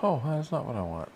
Oh, that's not what I want.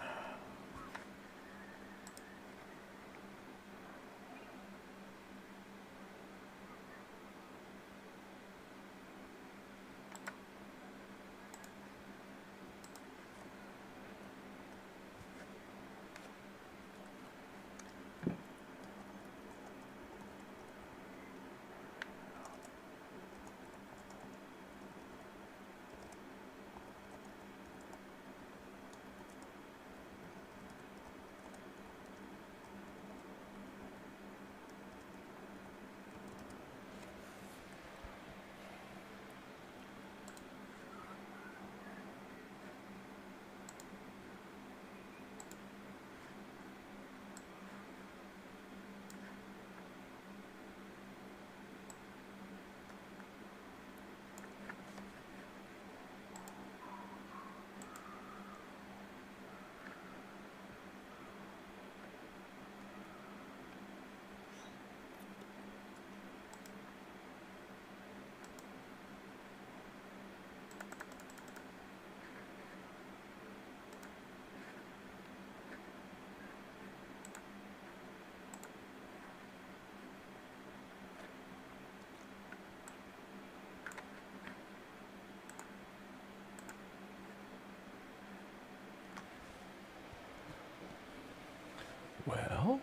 Well,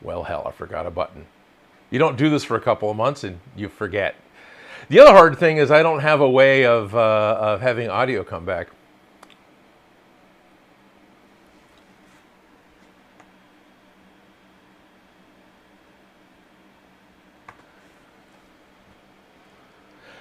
well, hell, I forgot a button. You don't do this for a couple of months and you forget. The other hard thing is I don't have a way of having audio come back.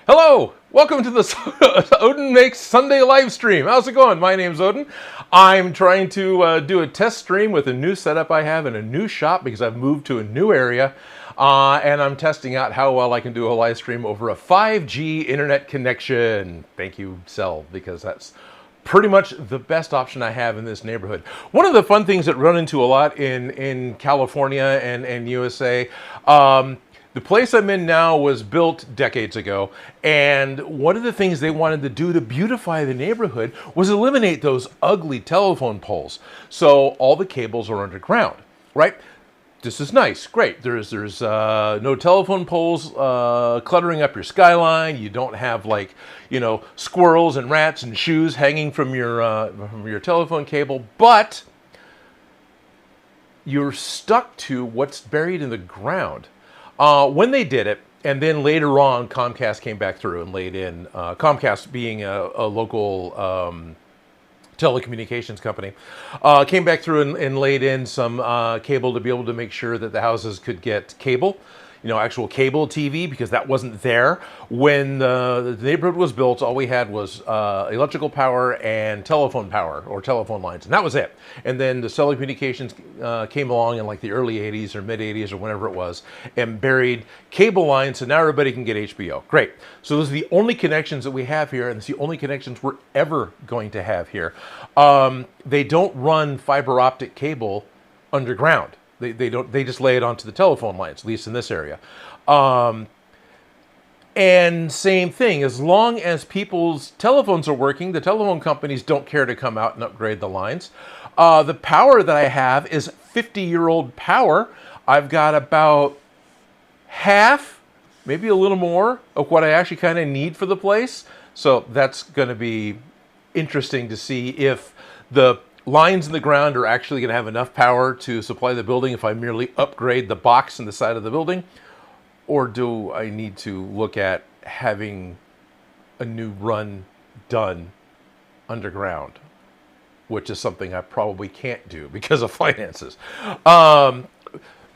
Hello, welcome to the Odin Makes Sunday live stream. How's it going? My name's Odin. I'm trying to do a test stream with a new setup I have in a new shop because I've moved to a new area. And I'm testing out how well I can do a live stream over a 5G internet connection. Thank you, Cell, because that's pretty much the best option I have in this neighborhood. One of the fun things that run into a lot in California and USA, The place I'm in now was built decades ago, and one of the things they wanted to do to beautify the neighborhood was eliminate those ugly telephone poles. So all the cables are underground, right? This is nice, great. There's no telephone poles cluttering up your skyline. You don't have, like, squirrels and rats and shoes hanging from your telephone cable, but you're stuck to what's buried in the ground. When they did it, and then later on, Comcast came back through and laid in, Comcast being a local telecommunications company, came back through and laid in some cable to be able to make sure that the houses could get cable, actual cable TV, because that wasn't there. When the neighborhood was built, all we had was electrical power and telephone power, or telephone lines, and that was it. And then the telecommunications came along in like the early 80s or mid 80s or whenever it was, and buried cable lines, so now everybody can get HBO. Great. So those are the only connections that we have here, and it's the only connections we're ever going to have here. They don't run fiber optic cable underground. They don't. They just lay it onto the telephone lines, at least in this area. And same thing, as long as people's telephones are working, the telephone companies don't care to come out and upgrade the lines. The power that I have is 50-year-old power. I've got about half, maybe a little more, of what I actually kind of need for the place. So that's going to be interesting to see if the lines in the ground are actually going to have enough power to supply the building if I merely upgrade the box in the side of the building, or do I need to look at having a new run done underground, which is something I probably can't do because of finances. But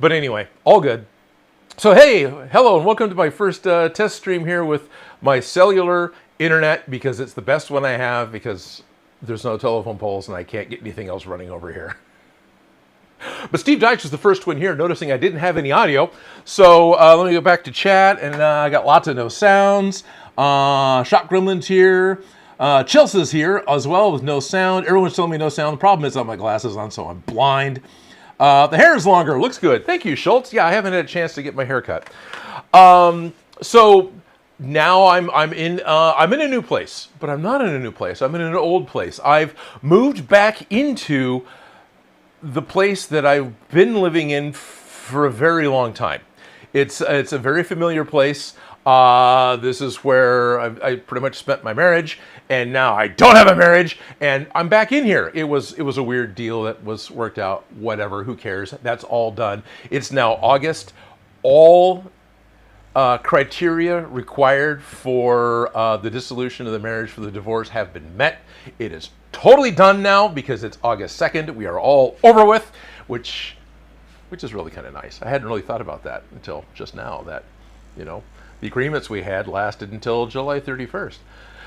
anyway, all good. So hey, hello, and welcome to my first test stream here with my cellular internet, because it's the best one I have, because there's no telephone poles and I can't get anything else running over here. But Steve Deitch was the first one here, noticing I didn't have any audio. So let me go back to chat, and I got lots of no sounds. Shop Gremlin's here. Chelsea's here as well with no sound. Everyone's telling me no sound. The problem is I have my glasses on, so I'm blind. The hair is longer. Looks good. Thank you, Schultz. Yeah, I haven't had a chance to get my hair cut. So now I'm in a new place, but I'm not in a new place. I'm in an old place. I've moved back into the place that I've been living in for a very long time. It's a very familiar place. This is where I pretty much spent my marriage, and now I don't have a marriage, and I'm back in here. It was a weird deal that was worked out. Whatever, who cares? That's all done. It's now August. All criteria required for the dissolution of the marriage, for the divorce, have been met. It is totally done now because it's August 2nd. We are all over with, which is really kind of nice. I hadn't really thought about that until just now, that, the agreements we had lasted until July 31st.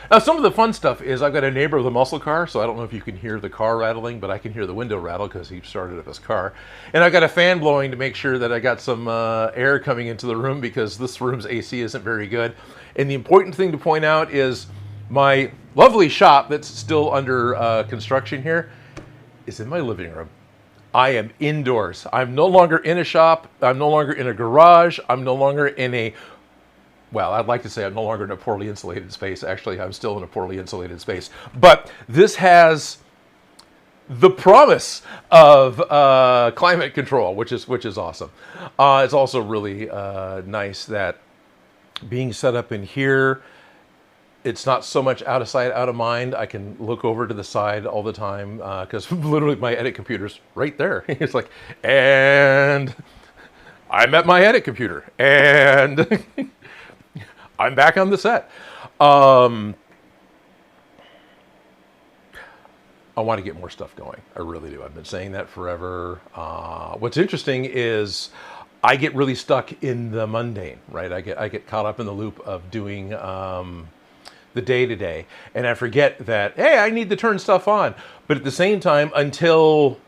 Now, some of the fun stuff is I've got a neighbor with a muscle car, so I don't know if you can hear the car rattling, but I can hear the window rattle because he started up his car. And I've got a fan blowing to make sure that I got some air coming into the room, because this room's AC isn't very good. And the important thing to point out is my lovely shop that's still under construction here is in my living room. I am indoors. I'm no longer in a shop. I'm no longer in a garage. I'm no longer in a... Well, I'd like to say I'm no longer in a poorly insulated space. Actually, I'm still in a poorly insulated space. But this has the promise of climate control, which is awesome. It's also really nice that being set up in here, it's not so much out of sight, out of mind. I can look over to the side all the time, because literally my edit computer's right there. It's like, and I'm at my edit computer, and I'm back on the set. I want to get more stuff going. I really do. I've been saying that forever. What's interesting is I get really stuck in the mundane, right? I get caught up in the loop of doing the day-to-day, and I forget that, hey, I need to turn stuff on. But at the same time, until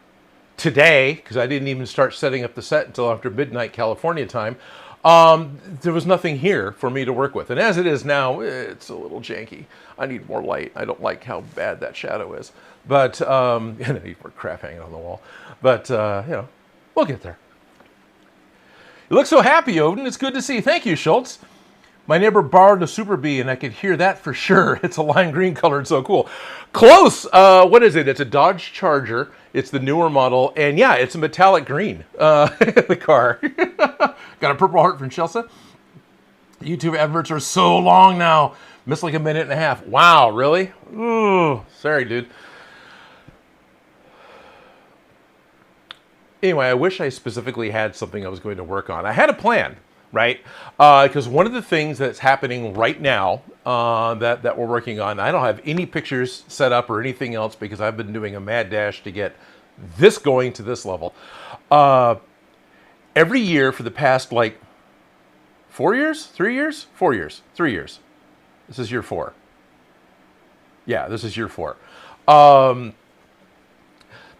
today, because I didn't even start setting up the set until after midnight California time, there was nothing here for me to work with. And as it is now, it's a little janky. I need more light. I don't like how bad that shadow is. But, and I need more crap hanging on the wall. But, we'll get there. You look so happy, Odin. It's good to see. Thank you, Schultz. My neighbor borrowed a Super Bee, and I could hear that for sure. It's a lime green color. It's so cool. Close. What is it? It's a Dodge Charger. It's the newer model. And yeah, it's a metallic green, the car. Got a Purple Heart from Chelsea. YouTube adverts are so long now. Missed like a minute and a half. Wow, really? Ooh, sorry, dude. Anyway, I wish I specifically had something I was going to work on. I had a plan, right? Because one of the things that's happening right now that we're working on, I don't have any pictures set up or anything else because I've been doing a mad dash to get this going to this level. Every year for the past, like, 4 years? 3 years? 4 years. 3 years. This is year 4. Yeah, this is year 4.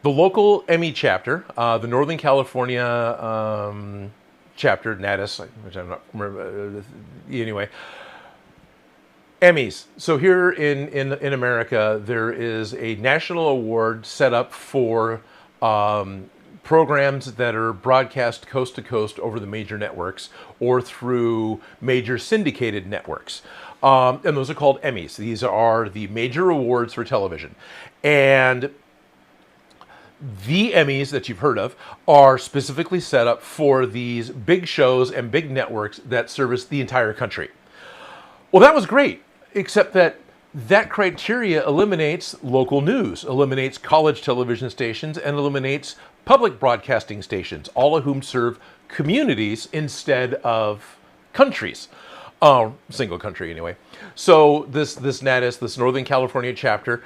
The local ME chapter, the Northern California chapter, NATIS, which I'm not remember, anyway. Emmys. So here in America, there is a national award set up for programs that are broadcast coast to coast over the major networks or through major syndicated networks. And those are called Emmys. These are the major awards for television. And the Emmys that you've heard of are specifically set up for these big shows and big networks that service the entire country. Well, that was great, except that criteria eliminates local news, eliminates college television stations, and eliminates public broadcasting stations, all of whom serve communities instead of countries. Single country anyway. So this NATIS, this Northern California chapter,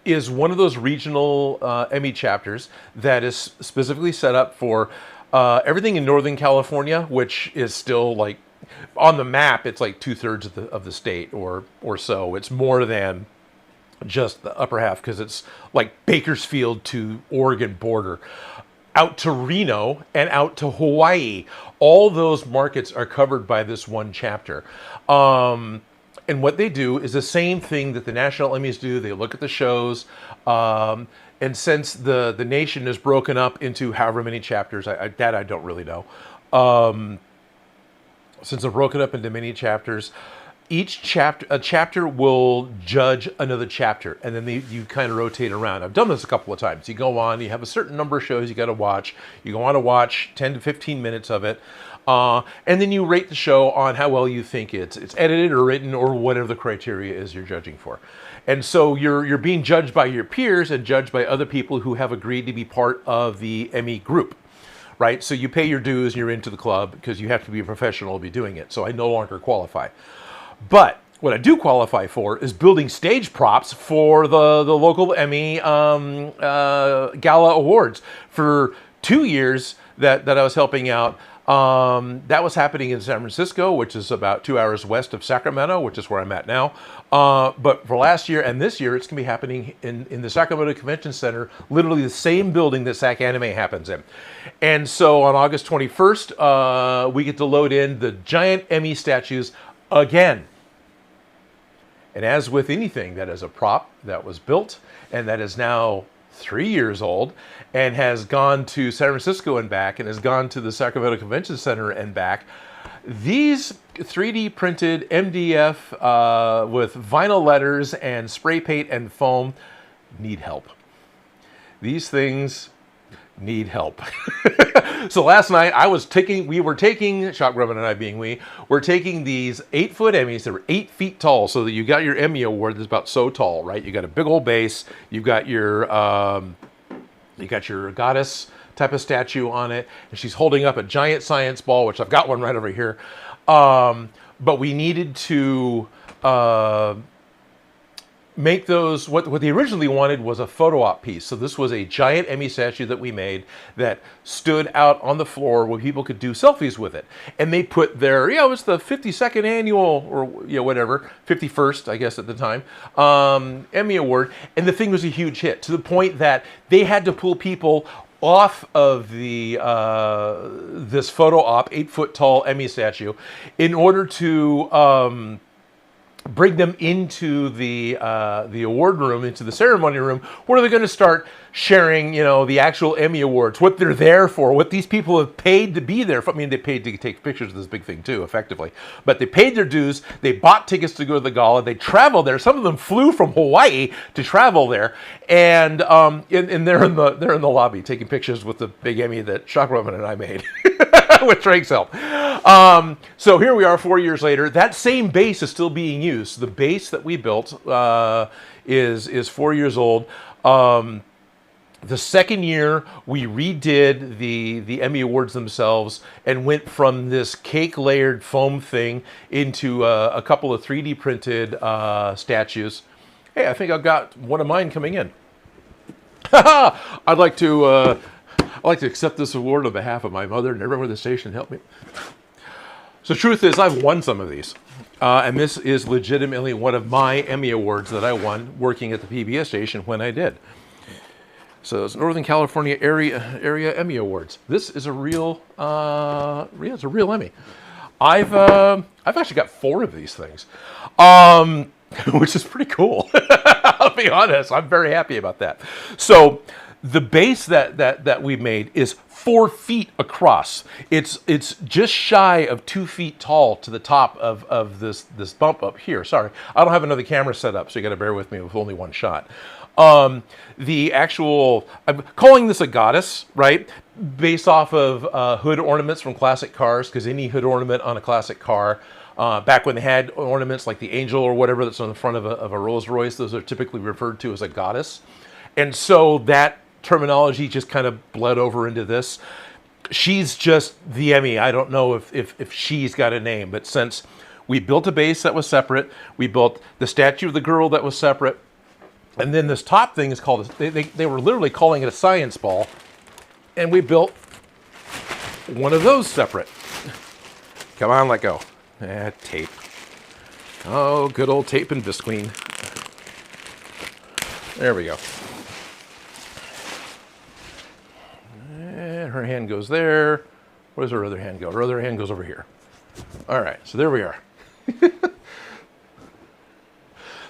is one of those regional ME chapters that is specifically set up for everything in Northern California, which is still like on the map. It's like 2/3 of the state or so. It's more than just the upper half because it's like Bakersfield to Oregon border, out to Reno and out to Hawaii. All those markets are covered by this one chapter. And what they do is the same thing that the national Emmys do. They look at the shows. And since the nation is broken up into however many chapters, I don't really know. Since they're broken up into many chapters, a chapter will judge another chapter, and then you kind of rotate around. I've done this a couple of times. You go on, you have a certain number of shows you got to watch. You go on to watch 10 to 15 minutes of it, and then you rate the show on how well you think it's edited or written or whatever the criteria is you're judging for. And so you're being judged by your peers and judged by other people who have agreed to be part of the ME group. Right? So you pay your dues and you're into the club because you have to be a professional to be doing it. So I no longer qualify. But what I do qualify for is building stage props for the local Emmy Gala Awards. For 2 years that I was helping out, that was happening in San Francisco, which is about 2 hours west of Sacramento, which is where I'm at now. But for last year and this year, it's going to be happening in the Sacramento Convention Center, literally the same building that Sac Anime happens in. And so on August 21st, we get to load in the giant Emmy statues again. And as with anything that is a prop that was built and that is now 3 years old and has gone to San Francisco and back and has gone to the Sacramento Convention Center and back, these 3D printed MDF with vinyl letters and spray paint and foam need help. These things need help. So last night we were taking, Shop Grumman and I being we're taking these 8-foot Emmys that were 8 feet tall, so that you got your Emmy award that's about so tall, right? You got a big old base, you've got your goddess type of statue on it, and she's holding up a giant science ball, which I've got one right over here. But we needed to make those, what they originally wanted was a photo op piece. So this was a giant Emmy statue that we made that stood out on the floor where people could do selfies with it. And they put their, it was the 52nd annual, or whatever, 51st, I guess at the time, Emmy Award. And the thing was a huge hit, to the point that they had to pull people off of the this photo op, 8-foot tall Emmy statue, in order to bring them into the award room, into the ceremony room, where they're going to start sharing, the actual Emmy Awards, what they're there for, what these people have paid to be there for. I mean, they paid to take pictures of this big thing too, effectively. But they paid their dues. They bought tickets to go to the gala. They traveled there. Some of them flew from Hawaii to travel there, and they're in the lobby taking pictures with the big Emmy that Shock Roman and I made with Drake's help. So here we are 4 years later. That same base is still being used. The base that we built is 4 years old. The second year, we redid the Emmy Awards themselves and went from this cake-layered foam thing into a couple of 3D printed statues. Hey, I think I've got one of mine coming in. I'd like to accept this award on behalf of my mother and everyone at the station help me. So the truth is, I've won some of these. And this is legitimately one of my Emmy Awards that I won working at the PBS station when I did. So it's Northern California area Emmy Awards. This is a real, it's a real Emmy. I've actually got 4 of these things, which is pretty cool. I'll be honest, I'm very happy about that. So the base that we made is 4 feet across. It's just shy of 2 feet tall to the top of this bump up here. Sorry, I don't have another camera set up, so you got to bear with me with only one shot. The actual, I'm calling this a goddess, right? Based off of hood ornaments from classic cars, because any hood ornament on a classic car, back when they had ornaments like the angel or whatever that's on the front of a Rolls Royce, those are typically referred to as a goddess. And so that terminology just kind of bled over into this. She's just the Emmy. I don't know if she's got a name, but since we built a base that was separate, we built the statue of the girl that was separate, and then this top thing is called, they were literally calling it a science ball, and we built one of those separate. Come on, let go. Tape. Oh, good old tape and visqueen. There we go. And her hand goes there. Where does her other hand go? Her other hand goes over here. All right, so there we are.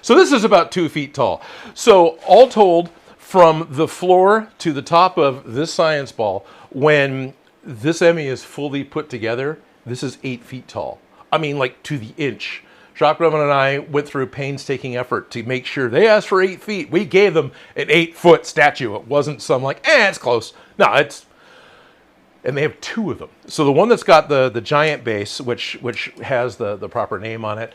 So this is about 2 feet tall. So all told, from the floor to the top of this science ball, when this Emmy is fully put together, this is 8 feet tall. I mean, like to the inch. Shock Roman and I went through painstaking effort to make sure they asked for 8 feet. We gave them an 8-foot statue. It wasn't some like, it's close. No, it's, and they have 2 of them. So the one that's got the giant base, which has the proper name on it,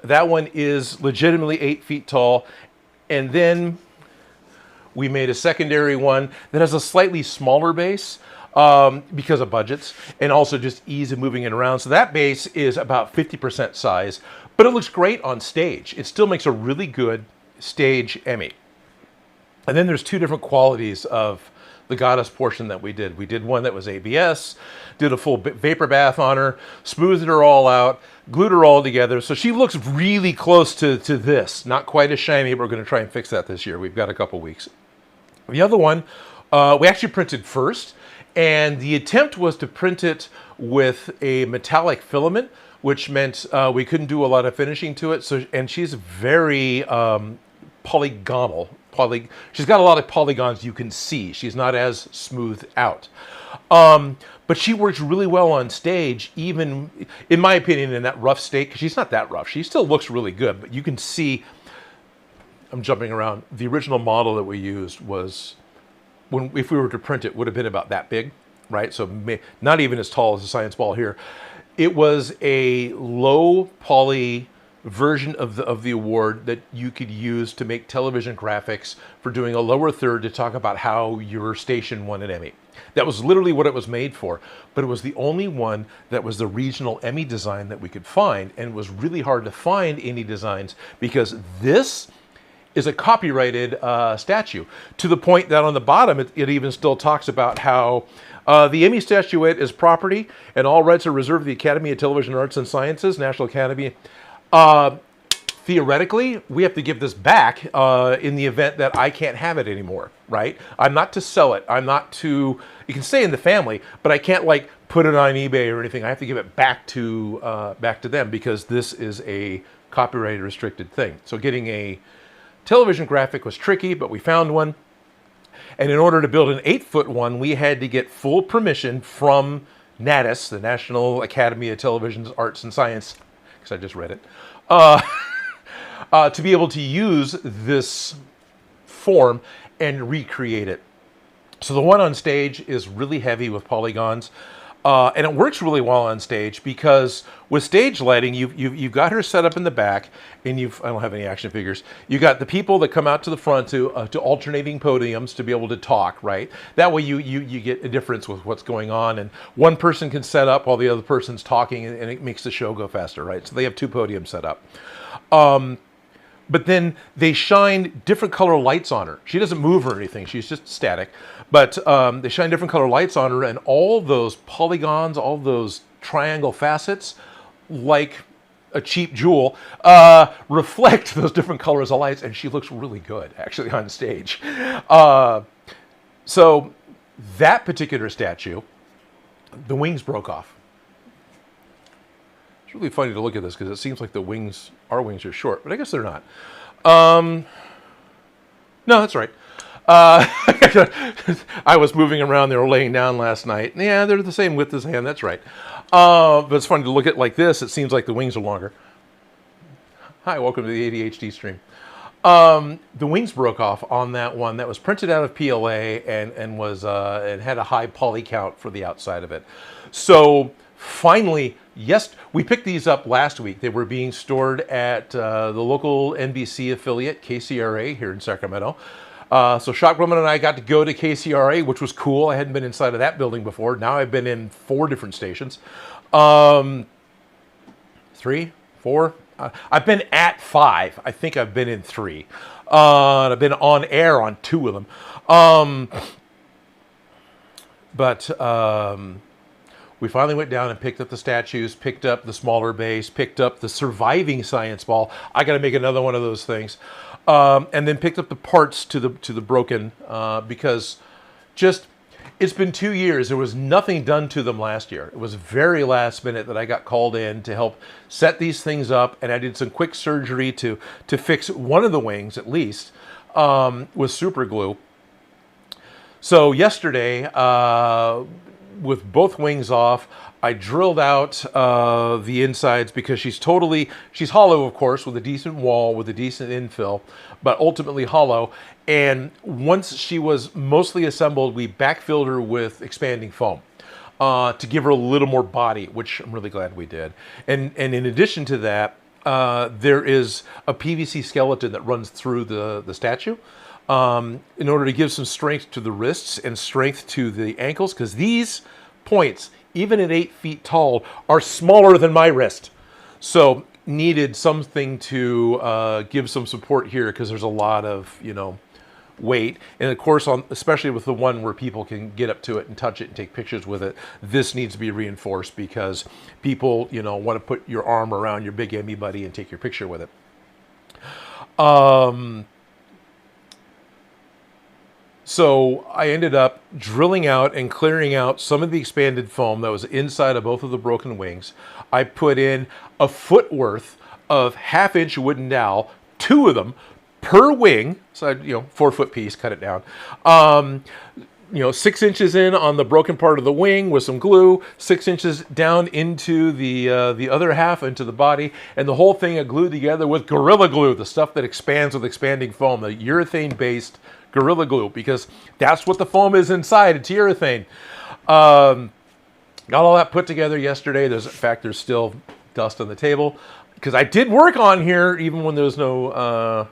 that one is legitimately 8 feet tall. And then we made a secondary one that has a slightly smaller base because of budgets and also just ease of moving it around. So that base is about 50% size, but it looks great on stage. It still makes a really good stage Emmy. And then there's 2 different qualities of the goddess portion that we did. We did one that was ABS, did a full vapor bath on her, smoothed her all out, glued her all together. So she looks really close to this. Not quite as shiny, but we're going to try and fix that this year. We've got a couple weeks. The other one, we actually printed first, and the attempt was to print it with a metallic filament, which meant we couldn't do a lot of finishing to it. So, and she's very polygonal. She's got a lot of polygons you can see. She's not as smoothed out. But she works really well on stage, even, in my opinion, in that rough state, because she's not that rough. She still looks really good, but you can see, I'm jumping around, the original model that we used was, if we were to print it, would have been about that big, right? So not even as tall as the science ball here. It was a low poly version of the award that you could use to make television graphics for doing a lower third to talk about how your station won an Emmy. That was literally what it was made for, but it was the only one that was the regional Emmy design that we could find, and it was really hard to find any designs because this is a copyrighted statue, to the point that on the bottom it even still talks about how the Emmy statuette is property and all rights are reserved to the Academy of Television Arts and Sciences, National Academy. Theoretically, we have to give this back in the event that I can't have it anymore, right? I'm not to sell it. I'm not to, it can stay in the family, but I can't like put it on eBay or anything. I have to give it back to them because this is a copyright restricted thing. So getting a television graphic was tricky, but we found one. And in order to build an 8-foot one, we had to get full permission from NATAS, the National Academy of Television Arts and Science, because I just read it, to be able to use this form and recreate it. So the one on stage is really heavy with polygons, and it works really well on stage because with stage lighting, you've got her set up in the back, and I don't have any action figures. You got the people that come out to the front to alternating podiums to be able to talk, right? That way you get a difference with what's going on, and one person can set up while the other person's talking, and it makes the show go faster, right? So they have 2 podiums set up. But then they shine different color lights on her. She doesn't move or anything. She's just static. But they shine different color lights on her, and all those polygons, all those triangle facets, like a cheap jewel, reflect those different colors of lights, and she looks really good, actually, on stage. So that particular statue, the wings broke off. It's really funny to look at this because it seems like our wings are short, but I guess they're not. No, that's right. I was moving around. They were laying down last night. Yeah, they're the same width as hand. That's right. But it's funny to look at like this. It seems like the wings are longer. Hi, welcome to the ADHD stream. The wings broke off on that one that was printed out of PLA and was and had a high poly count for the outside of it. So finally, yes, we picked these up last week. They were being stored at the local NBC affiliate, KCRA, here in Sacramento. So Shockwoman and I got to go to KCRA, which was cool. I hadn't been inside of that building before. Now I've been in 4 different stations. 3, 4. I've been at 5. I think I've been in 3. I've been on air on 2 of them. We finally went down and picked up the statues, picked up the smaller base, picked up the surviving science ball. I got to make another one of those things. And then picked up the parts to the broken because it's been 2 years. There was nothing done to them last year. It was very last minute that I got called in to help set these things up, and I did some quick surgery to fix one of the wings at least with super glue. So yesterday, with both wings off, I drilled out the insides because she's hollow, of course, with a decent wall, with a decent infill, but ultimately hollow. And once she was mostly assembled, we backfilled her with expanding foam to give her a little more body, which I'm really glad we did. And in addition to that, there is a PVC skeleton that runs through the statue in order to give some strength to the wrists and strength to the ankles, because these points, even at 8 feet tall, are smaller than my wrist. So needed something to give some support here because there's a lot of, weight. And of course, especially with the one where people can get up to it and touch it and take pictures with it, this needs to be reinforced because people, want to put your arm around your big Emmy buddy and take your picture with it. So I ended up drilling out and clearing out some of the expanded foam that was inside of both of the broken wings. I put in a foot worth of 1/2-inch wooden dowel, 2 of them per wing. So I, 4-foot piece, cut it down. 6 inches in on the broken part of the wing with some glue, 6 inches down into the other half, into the body, and the whole thing I glued together with Gorilla Glue, the stuff that expands with expanding foam, the urethane-based Gorilla Glue, because that's what the foam is inside. It's urethane. Got all that put together yesterday. In fact, there's still dust on the table because I did work on here even when there was no,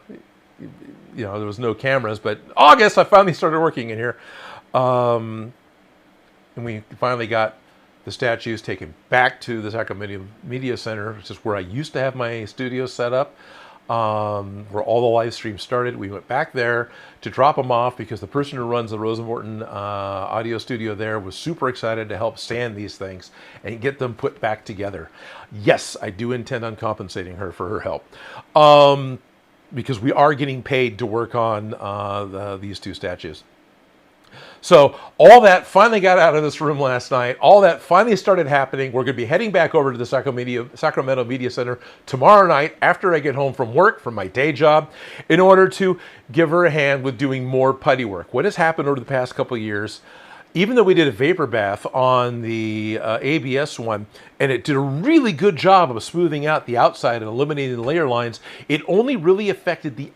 there was no cameras. But August, I finally started working in here, and we finally got the statues taken back to the Sacramento Media Center, which is where I used to have my studio set up. Where all the live streams started. We went back there to drop them off because the person who runs the Rosenborton audio studio there was super excited to help sand these things and get them put back together. Yes, I do intend on compensating her for her help because we are getting paid to work on these 2 statues. So all that finally got out of this room last night. All that finally started happening. We're going to be heading back over to the Sacramento Media Center tomorrow night after I get home from work, from my day job, in order to give her a hand with doing more putty work. What has happened over the past couple of years, even though we did a vapor bath on the ABS one, and it did a really good job of smoothing out the outside and eliminating the layer lines, it only really affected the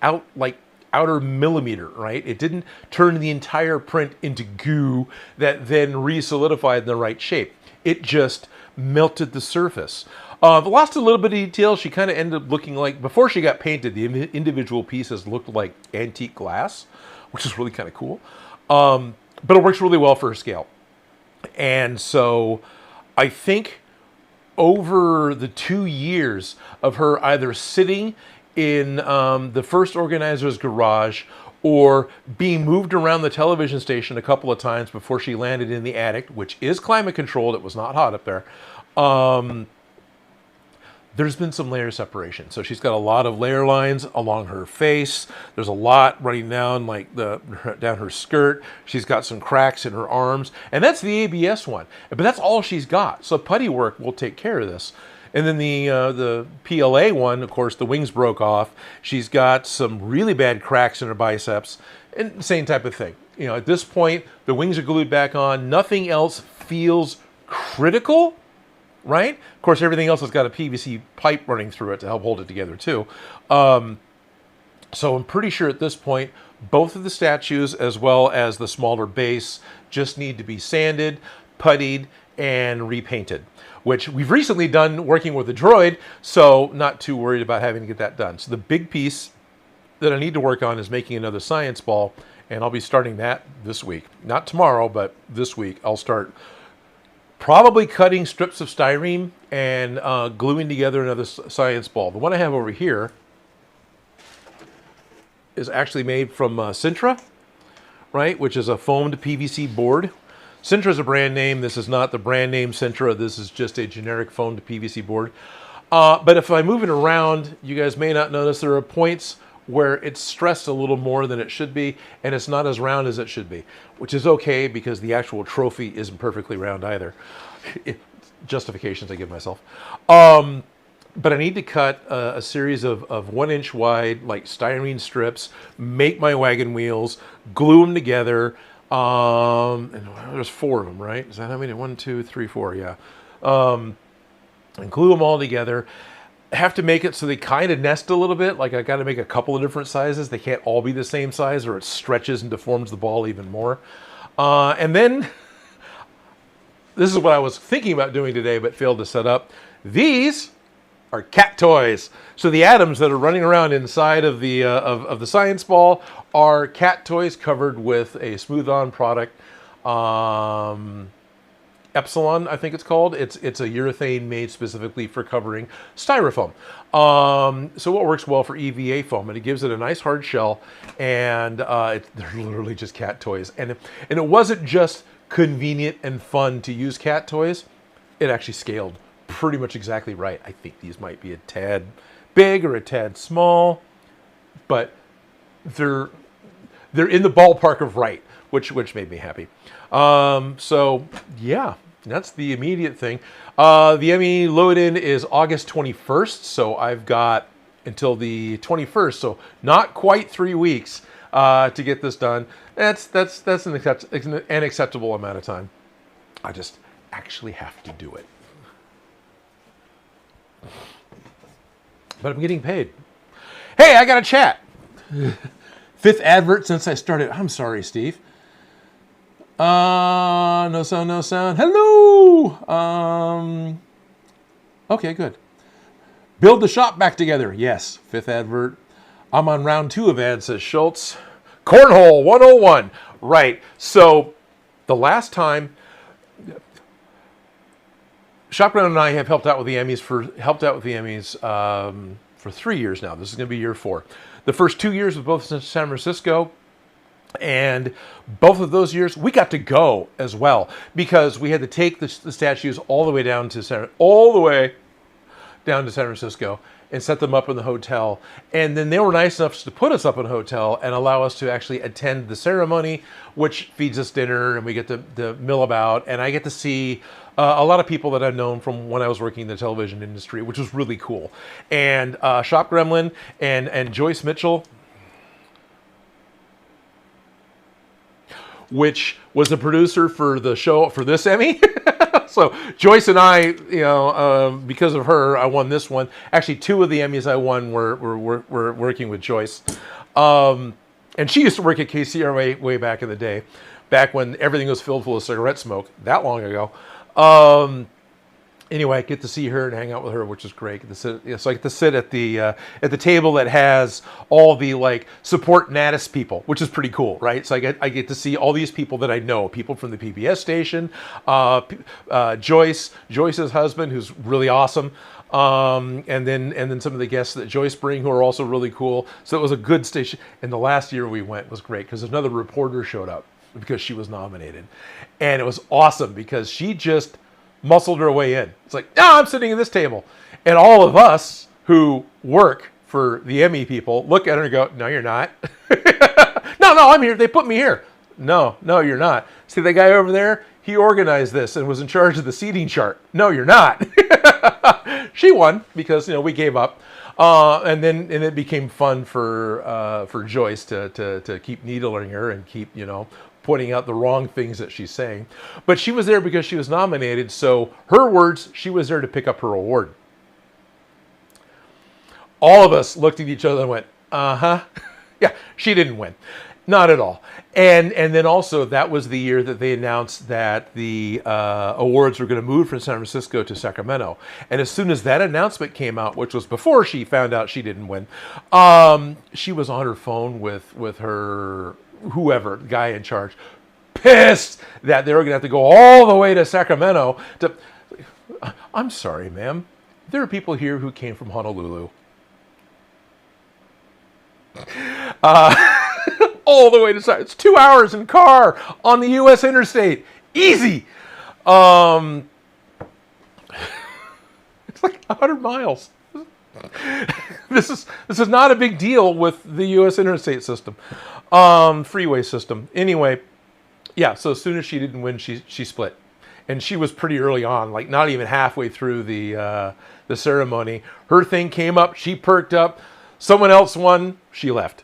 outer millimeter, right? It didn't turn the entire print into goo that then re-solidified in the right shape. It just melted the surface. Lost a little bit of detail. She kind of ended up looking like, before she got painted, the individual pieces looked like antique glass, which is really kind of cool. But it works really well for her scale. And so I think over the 2 years of her either sitting in the first organizer's garage or being moved around the television station a couple of times before she landed in the attic, which is climate controlled, it was not hot up there, there's been some layer separation. So she's got a lot of layer lines along her face. There's a lot running down down her skirt. She's got some cracks in her arms, and that's the ABS one. But that's all she's got. So putty work will take care of this. And then the PLA one, of course, the wings broke off. She's got some really bad cracks in her biceps, and same type of thing. You know, at this point, the wings are glued back on. Nothing else feels critical, right? Of course, everything else has got a PVC pipe running through it to help hold it together too. So I'm pretty sure at this point, both of the statues as well as the smaller base just need to be sanded, puttied, and repainted, which we've recently done working with the droid, so not too worried about having to get that done. So the big piece that I need to work on is making another science ball, and I'll be starting that this week. Not tomorrow, but this week. I'll start probably cutting strips of styrene and gluing together another science ball. The one I have over here is actually made from Sintra, right, which is a foamed PVC board. Sintra is a brand name. This is not the brand name Sintra. This is just a generic foamed PVC board. But if I move it around, you guys may not notice there are points where it's stressed a little more than it should be, and it's not as round as it should be, which is okay because the actual trophy isn't perfectly round either. Justifications I give myself. But I need to cut a series of 1 inch wide, like styrene strips, make my wagon wheels, glue them together. And there's 4 of them, right? Is that how many? 1, 2, 3, 4, yeah. And glue them all together. Have to make it so they kind of nest a little bit. Like I got to make a couple of different sizes. They can't all be the same size or it stretches and deforms the ball even more. And then, this is what I was thinking about doing today but failed to set up. These are cat toys. So the atoms that are running around inside of the science ball are cat toys covered with a smooth-on product. Epsilon, I think it's called. It's a urethane made specifically for covering styrofoam. So it works well for EVA foam, and it gives it a nice hard shell. And they're literally just cat toys. And it wasn't just convenient and fun to use cat toys. It actually scaled pretty much exactly right. I think these might be a tad big or a tad small, but they're in the ballpark of right, which made me happy. So yeah, that's the immediate thing. The ME load-in is August 21st, so I've got until the 21st, so not quite 3 weeks to get this done. That's an acceptable amount of time. I just actually have to do it. But I'm getting paid. Hey, I got a chat. 5th advert since I started. I'm sorry, Steve. No sound, no sound. Hello. Okay, good. Build the shop back together. Yes, 5th advert. I'm on round 2 of ads, says Schultz. Cornhole 101. Right. So the last time, Shopground and I have helped out with the Emmys for 3 years now. This is going to be year 4. The first 2 years with both in San Francisco, and both of those years we got to go as well because we had to take the statues all the way down to San Francisco, and set them up in the hotel. And then they were nice enough to put us up in a hotel and allow us to actually attend the ceremony, which feeds us dinner, and we get to mill about. And I get to see a lot of people that I've known from when I was working in the television industry, which was really cool. And Shop Gremlin and Joyce Mitchell, which was the producer for the show for this Emmy. So Joyce and I, because of her, I won this one. Actually, 2 of the Emmys I won were working with Joyce. And she used to work at KCRA way back in the day, back when everything was filled full of cigarette smoke, that long ago. Anyway, I get to see her and hang out with her, which is great. So I get to sit at the table that has all the like support Natus people, which is pretty cool, right? So I get to see all these people that I know, people from the PBS station, Joyce's husband, who's really awesome, and then some of the guests that Joyce bring, who are also really cool. So it was a good station. And the last year we went was great because another reporter showed up because she was nominated, and it was awesome because she just muscled her way in. It's like, I'm sitting at this table. And all of us who work for the Emmy people look at her and go, no, you're not. No, I'm here. They put me here. No, you're not. See that guy over there? He organized this and was in charge of the seating chart. No, you're not. She won because, we gave up. And it became fun for Joyce to keep needling her and keep, pointing out the wrong things that she's saying. But she was there because she was nominated, so her words, she was there to pick up her award. All of us looked at each other and went, uh-huh. Yeah, she didn't win. Not at all. And then also, that was the year that they announced that the awards were going to move from San Francisco to Sacramento. And as soon as that announcement came out, which was before she found out she didn't win, she was on her phone with her whoever, the guy in charge, pissed that they were going to have to go all the way to Sacramento to... I'm sorry, ma'am. There are people here who came from Honolulu. All the way to Sacramento. It's 2 hours in car on the U.S. interstate. Easy. It's like 100 miles. This is not a big deal with the U.S. interstate system. Freeway system. Anyway, yeah, so as soon as she didn't win, she split. And she was pretty early on, like not even halfway through the ceremony. Her thing came up, she perked up, someone else won, she left.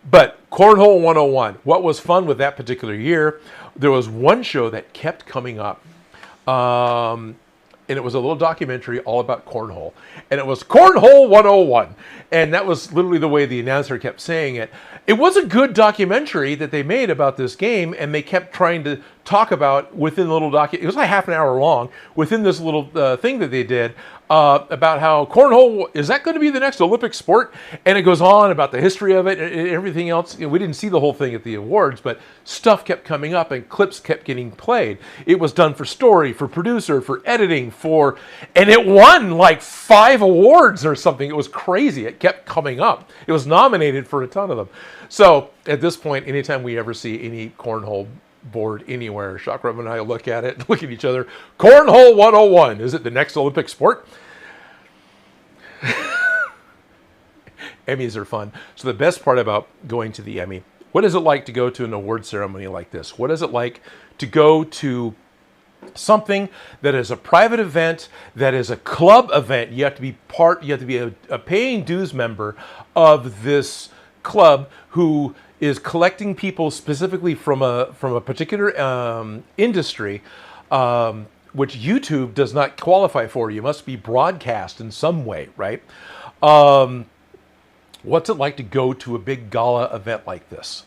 But Cornhole 101, what was fun with that particular year, there was one show that kept coming up. And it was a little documentary all about cornhole. And it was Cornhole 101. And that was literally the way the announcer kept saying it. It was a good documentary that they made about this game, and they kept trying to talk about within the little it was like half an hour long, within this little thing that they did, about how cornhole, is that going to be the next Olympic sport? And it goes on about the history of it and everything else. We didn't see the whole thing at the awards, but stuff kept coming up and clips kept getting played. It was done for story, for producer, for editing, and it won like 5 awards or something. It was crazy. It kept coming up. It was nominated for a ton of them. So at this point, anytime we ever see any cornhole board anywhere, Chakram and I look at it, look at each other. Cornhole 101. Is it the next Olympic sport? Emmys are fun. So the best part about going to the Emmy, what is it like to go to an award ceremony like this? What is it like to go to something that is a private event, that is a club event? You have to be a paying dues member of this club who is collecting people specifically from a particular industry, which YouTube does not qualify for. You must be broadcast in some way, right? What's it like to go to a big gala event like this?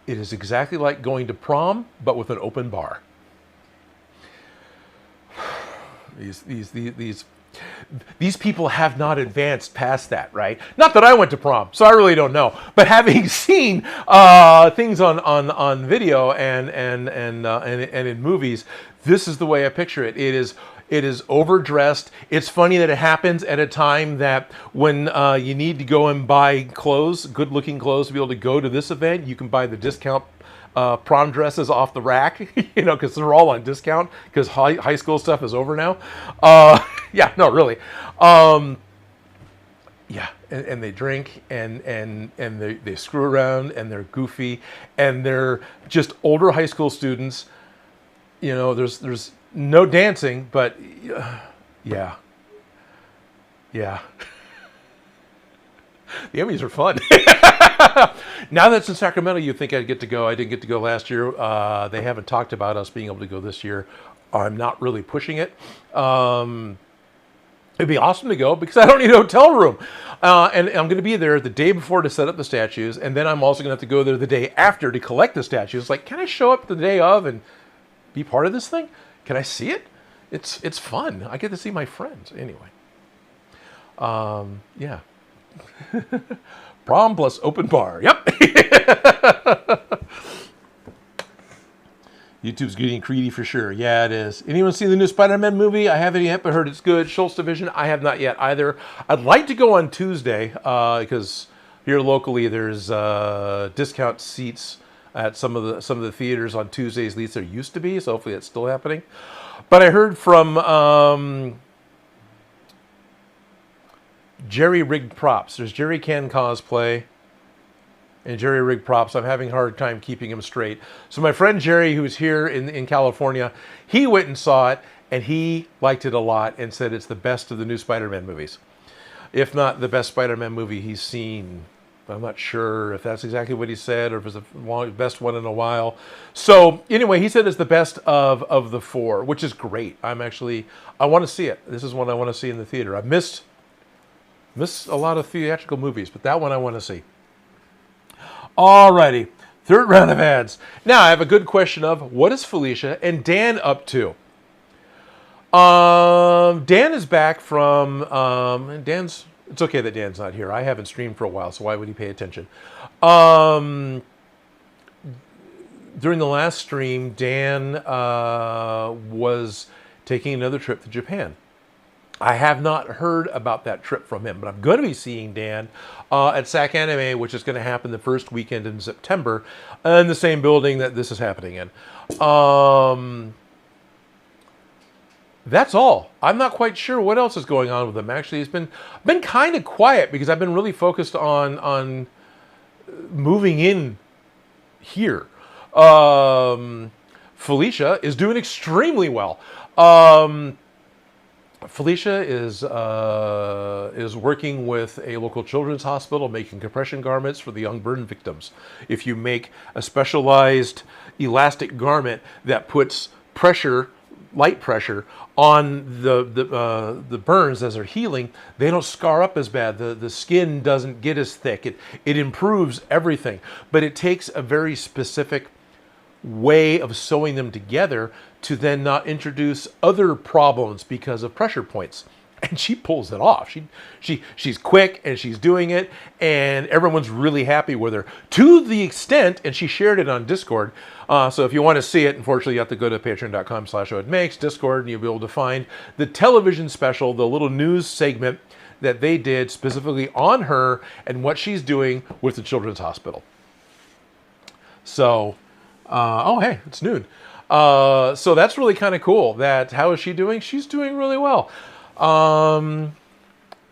It is exactly like going to prom, but with an open bar. These people have not advanced past that, right? Not that I went to prom, so I really don't know. But having seen things on video and in movies, this is the way I picture it. It is overdressed. It's funny that it happens at a time that when you need to go and buy clothes, good-looking clothes, to be able to go to this event, you can buy the discount prom dresses off the rack, because they're all on discount because high school stuff is over now. Yeah, no, really. Yeah, and they drink and they screw around and they're goofy and they're just older high school students. You know, there's no dancing, but yeah, yeah. The Emmys are fun. Now that's in Sacramento, you think I'd get to go. I didn't get to go last year. They haven't talked about us being able to go this year. I'm not really pushing it. It'd be awesome to go because I don't need a hotel room. And I'm going to be there the day before to set up the statues. And then I'm also going to have to go there the day after to collect the statues. Like, can I show up the day of and be part of this thing? Can I see it? It's fun. I get to see my friends. Anyway. Yeah. Prom plus open bar. Yep. YouTube's getting greedy for sure. Yeah, it is. Anyone seen the new Spider-Man movie? I haven't yet, but heard it's good. Schultz Division, I have not yet either. I'd like to go on Tuesday because here locally there's discount seats at some of the theaters on Tuesdays. At least there used to be, so hopefully it's still happening. But I heard from Jerry Rigged Props. There's Jerry Can Cosplay and Jerry Rig Props. I'm having a hard time keeping him straight. So my friend Jerry, who's here in California, he went and saw it, and he liked it a lot and said it's the best of the new Spider-Man movies. If not the best Spider-Man movie he's seen. I'm not sure if that's exactly what he said or if it's the best one in a while. So anyway, he said it's the best of the four, which is great. I want to see it. This is one I want to see in the theater. I've missed a lot of theatrical movies, but that one I want to see. Alrighty, third round of ads. Now I have a good question of what is Felicia and Dan up to? Dan is back from it's okay that Dan's not here. I haven't streamed for a while, so why would he pay attention? During the last stream, Dan was taking another trip to Japan. I have not heard about that trip from him, but I'm going to be seeing Dan at SAC Anime, which is going to happen the first weekend in September, in the same building that this is happening in. That's all. I'm not quite sure what else is going on with him. Actually, it's been kind of quiet because I've been really focused on moving in here. Felicia is doing extremely well. Felicia is working with a local children's hospital making compression garments for the young burn victims. If you make a specialized elastic garment that puts light pressure on the burns as they're healing, they don't scar up as bad. The skin doesn't get as thick. It improves everything, but it takes a very specific way of sewing them together to then not introduce other problems because of pressure points. And she pulls it off. She's quick and she's doing it, and everyone's really happy with her to the extent, and she shared it on Discord. So if you want to see it, unfortunately you have to go to patreon.com/Odin Makes Discord, and you'll be able to find the television special, the little news segment that they did specifically on her and what she's doing with the children's hospital. So oh, hey, it's noon. So that's really kind of cool. How is she doing? She's doing really well.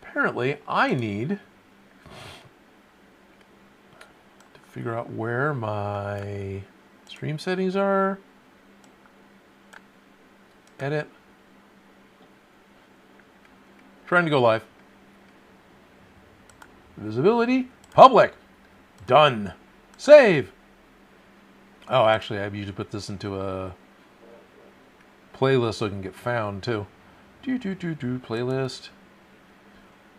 Apparently, I need to figure out where my stream settings are. Edit. Trying to go live. Visibility. Public. Done. Save. Oh, actually, I usually put this into a playlist so it can get found, too. Playlist.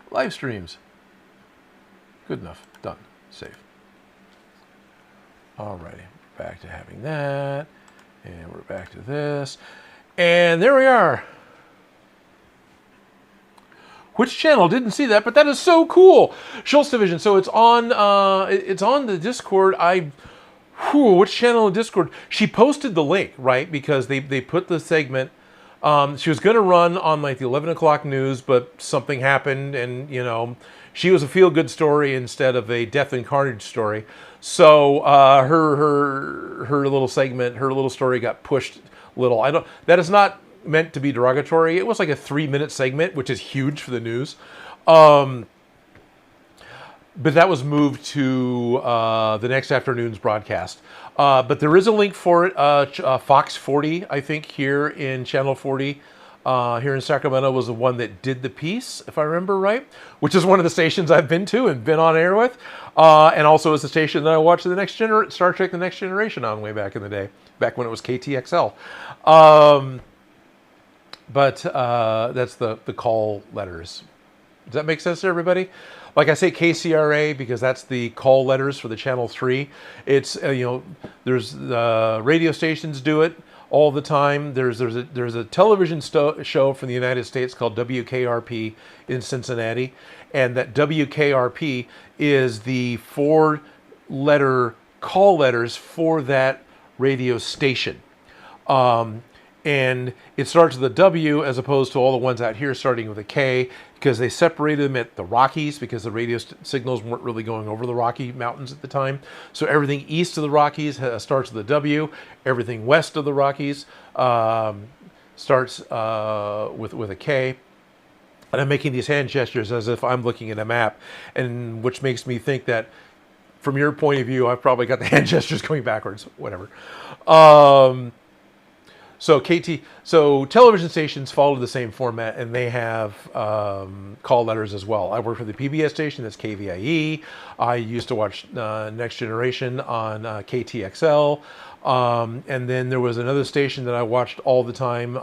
Live streams. Good enough. Done. Save. Alrighty. Back to having that. And we're back to this. And there we are. Which channel? Didn't see that, but that is so cool. Schultz Division. So it's on the Discord. Which channel in Discord? She posted the link, right? Because they put the segment. She was going to run on like the 11 o'clock news, but something happened, and she was a feel-good story instead of a death and carnage story. So her little segment, her little story got pushed a little. That is not meant to be derogatory. It was like a 3-minute segment, which is huge for the news. but that was moved to the next afternoon's broadcast. But there is a link for it. Fox 40, I think, here in Channel 40, here in Sacramento, was the one that did the piece, if I remember right, which is one of the stations I've been to and been on air with, and also is the station that I watched Star Trek: The Next Generation on way back in the day, back when it was KTXL. But that's the call letters. Does that make sense to everybody? Like I say KCRA because that's the call letters for the Channel 3. It's, there's radio stations do it all the time. There's a television show from the United States called WKRP in Cincinnati. And that WKRP is the 4-letter call letters for that radio station. And it starts with a W as opposed to all the ones out here starting with a K, because they separated them at the Rockies because the radio signals weren't really going over the Rocky Mountains at the time. So everything east of the Rockies starts with a W. Everything west of the Rockies starts with a K. And I'm making these hand gestures as if I'm looking at a map, and which makes me think that from your point of view, I've probably got the hand gestures going backwards, whatever. So television stations follow the same format, and they have call letters as well. I work for the PBS station, that's KVIE. I used to watch Next Generation on KTXL. And then there was another station that I watched all the time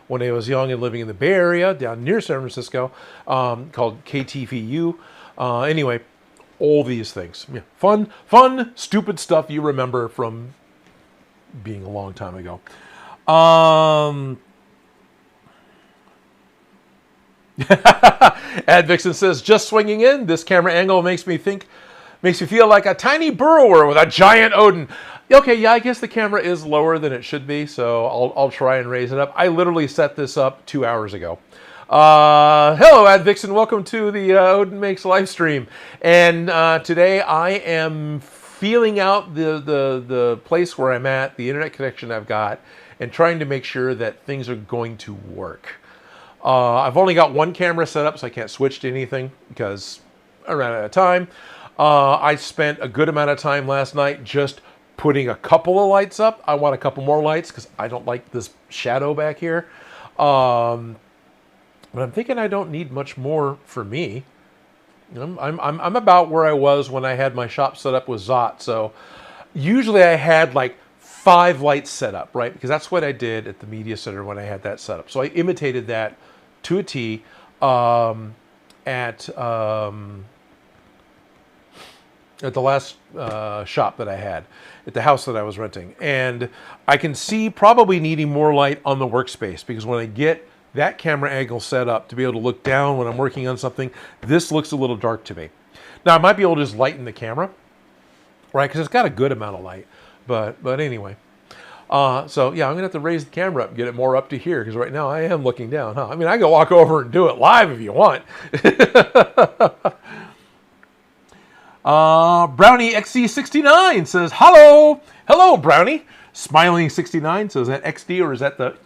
when I was young and living in the Bay Area, down near San Francisco, called KTVU. Anyway, all these things. Yeah, fun, stupid stuff you remember from being a long time ago. Ad Vixen says, just swinging in, this camera angle makes me feel like a tiny burrower with a giant Odin. Okay, yeah, I guess the camera is lower than it should be, so I'll try and raise it up. I literally set this up 2 hours ago. Hello, Ad Vixen. Welcome to the Odin Makes live stream. And today I am feeling out the place where I'm at, the internet connection I've got, and trying to make sure that things are going to work. I've only got one camera set up, so I can't switch to anything because I ran out of time. I spent a good amount of time last night just putting a couple of lights up. I want a couple more lights because I don't like this shadow back here. But I'm thinking I don't need much more for me. I'm about where I was when I had my shop set up with Zot. So usually I had like 5 lights set up, right? Because that's what I did at the media center when I had that set up. So I imitated that to a T at the last shop that I had, at the house that I was renting. And I can see probably needing more light on the workspace, because when I get that camera angle set up to be able to look down when I'm working on something, this looks a little dark to me. Now I might be able to just lighten the camera, right? Because it's got a good amount of light. But anyway, so yeah, I'm gonna have to raise the camera up and get it more up to here, because right now I am looking down, huh? I mean, I can walk over and do it live if you want. Brownie XC69 says, hello Brownie. Smiling 69, so is that XD or is that the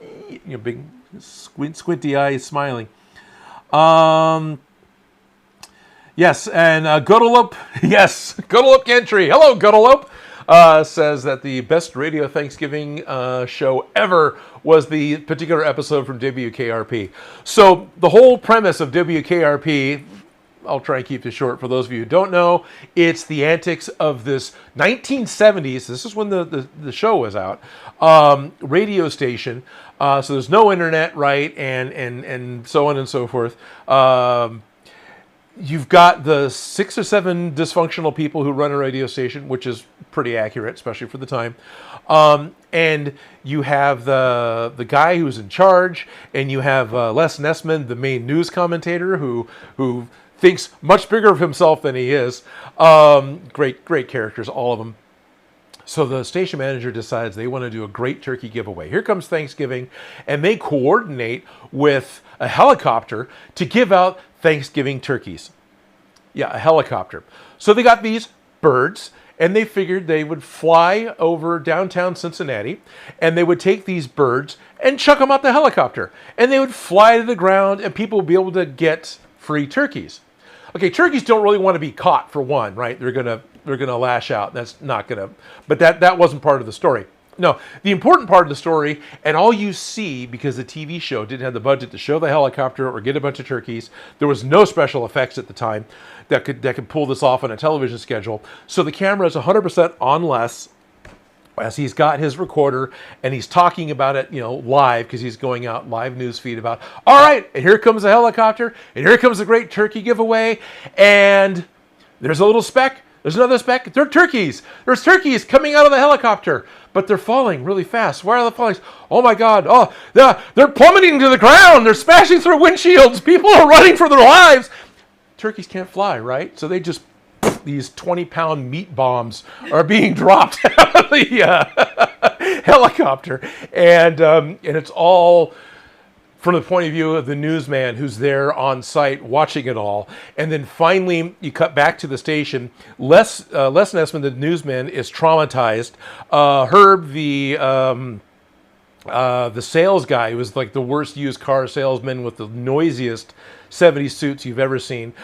big squinty eyes smiling? Yes, and Guddleop, yes, Guddleop Gentry. Hello, Guddleop. Says that the best radio Thanksgiving show ever was the particular episode from WKRP. So the whole premise of WKRP, I'll try and keep this short for those of you who don't know, it's the antics of this 1970s, this is when the show was out, radio station. So there's no internet, right, and so on and so forth. You've got the 6 or 7 dysfunctional people who run a radio station, which is pretty accurate, especially for the time. And you have the guy who's in charge, and you have Les Nessman, the main news commentator, who thinks much bigger of himself than he is. Great characters, all of them. So the station manager decides they want to do a great turkey giveaway. Here comes Thanksgiving, and they coordinate with a helicopter to give out Thanksgiving turkeys. Yeah, a helicopter. So they got these birds, and they figured they would fly over downtown Cincinnati, and they would take these birds and chuck them out the helicopter, and they would fly to the ground, and people would be able to get free turkeys. Okay, turkeys don't really want to be caught, for one, right? They're gonna lash out. That's not gonna. But that wasn't part of the story. No, the important part of the story, and all you see, because the TV show didn't have the budget to show the helicopter or get a bunch of turkeys, there was no special effects at the time that could pull this off on a television schedule. So the camera is 100% on Les, as he's got his recorder and he's talking about it, live, because he's going out live news feed about, all right, and here comes a helicopter, and here comes a great turkey giveaway, and there's a little speck. There's another speck. They're turkeys. There's turkeys coming out of the helicopter, but they're falling really fast. Why are they falling? Oh my God. Oh, they're plummeting to the ground. They're smashing through windshields. People are running for their lives. Turkeys can't fly, right? So they just, these 20-pound meat bombs are being dropped out of the helicopter. And it's all from the point of view of the newsman who's there on site watching it all. And then finally, you cut back to the station. Les Nessman, the newsman, is traumatized. Herb, the sales guy, who was like the worst used car salesman with the noisiest 70s suits you've ever seen,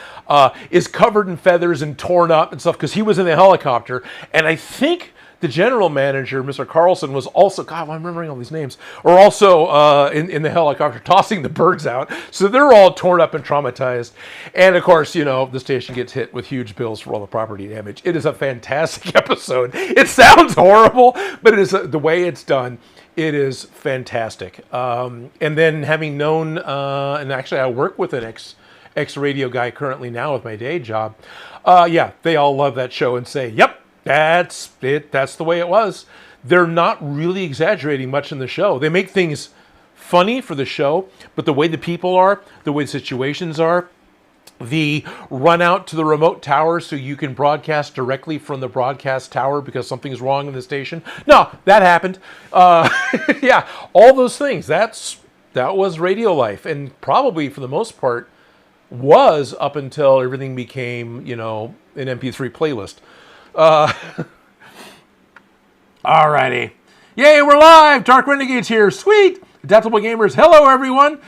is covered in feathers and torn up and stuff because he was in the helicopter. And I think the general manager, Mr. Carlson, was also, God, I'm remembering all these names, are also in the helicopter tossing the birds out. So they're all torn up and traumatized. And of course, the station gets hit with huge bills for all the property damage. It is a fantastic episode. It sounds horrible, but it is the way it's done. It is fantastic. And then having known, and actually I work with an ex-radio guy currently now with my day job. They all love that show and say, yep, that's it. That's the way it was. They're not really exaggerating much in the show. They make things funny for the show, but the way the people are, the way the situations are, the run out to the remote tower so you can broadcast directly from the broadcast tower because something's wrong in the station. No, that happened. All those things. That was radio life, and probably for the most part was up until everything became, an MP3 playlist. Alrighty. Yay, we're live! Dark Renegades here. Sweet! Adaptable Gamers. Hello, everyone.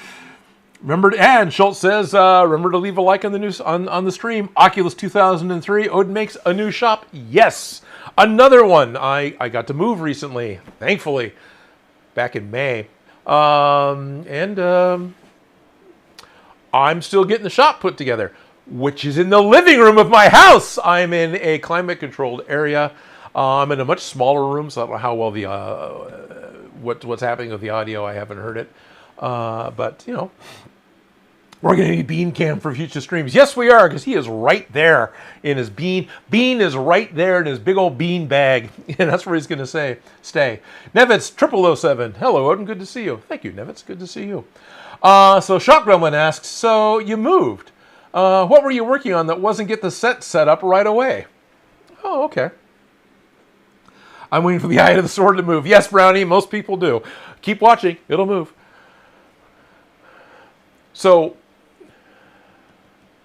Remember, and Schultz says, remember to leave a like on the news on the stream. Oculus 2003. Odin Makes a new shop. Yes! Another one. I got to move recently, thankfully, back in May. I'm still getting the shop put together, which is in the living room of my house. I'm in a climate-controlled area. I'm in a much smaller room, so I don't know how well the what's happening with the audio. I haven't heard it, but we're going to need Bean Cam for future streams. Yes, we are, because he is right there in his bean. Bean is right there in his big old bean bag, and that's where he's going to stay. Nevitz 0007. Hello, Odin. Good to see you. Thank you, Nevitz. Good to see you. So Shop Gremlin asks, so you moved. What were you working on that wasn't get the set up right away? Oh, okay. I'm waiting for the eye of the sword to move. Yes, Brownie, most people do. Keep watching. It'll move. So,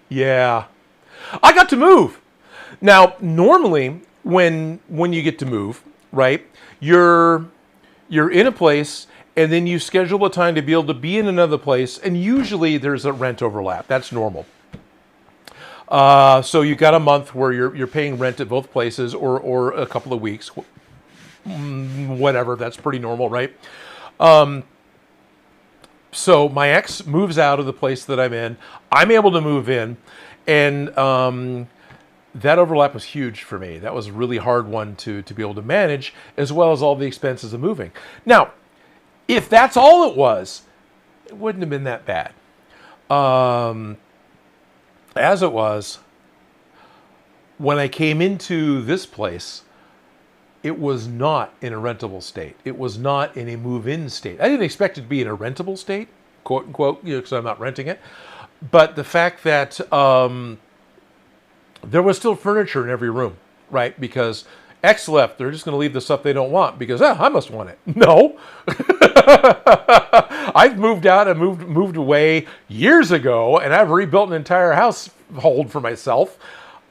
yeah. I got to move. Now, normally, when you get to move, right, you're in a place, and then you schedule a time to be able to be in another place, and usually there's a rent overlap. That's normal. So you've got a month where you're paying rent at both places, or a couple of weeks, whatever. That's pretty normal, right? So my ex moves out of the place that I'm in. I'm able to move in, and that overlap was huge for me. That was a really hard one to be able to manage, as well as all the expenses of moving. Now, if that's all it was, it wouldn't have been that bad. As it was, when I came into this place, it was not in a rentable state. It was not in a move-in state. I didn't expect it to be in a rentable state, quote unquote, because I'm not renting it. But the fact that there was still furniture in every room, right? Because X left, they're just going to leave the stuff they don't want because, I must want it. No. I've moved out and moved away years ago, and I've rebuilt an entire household for myself.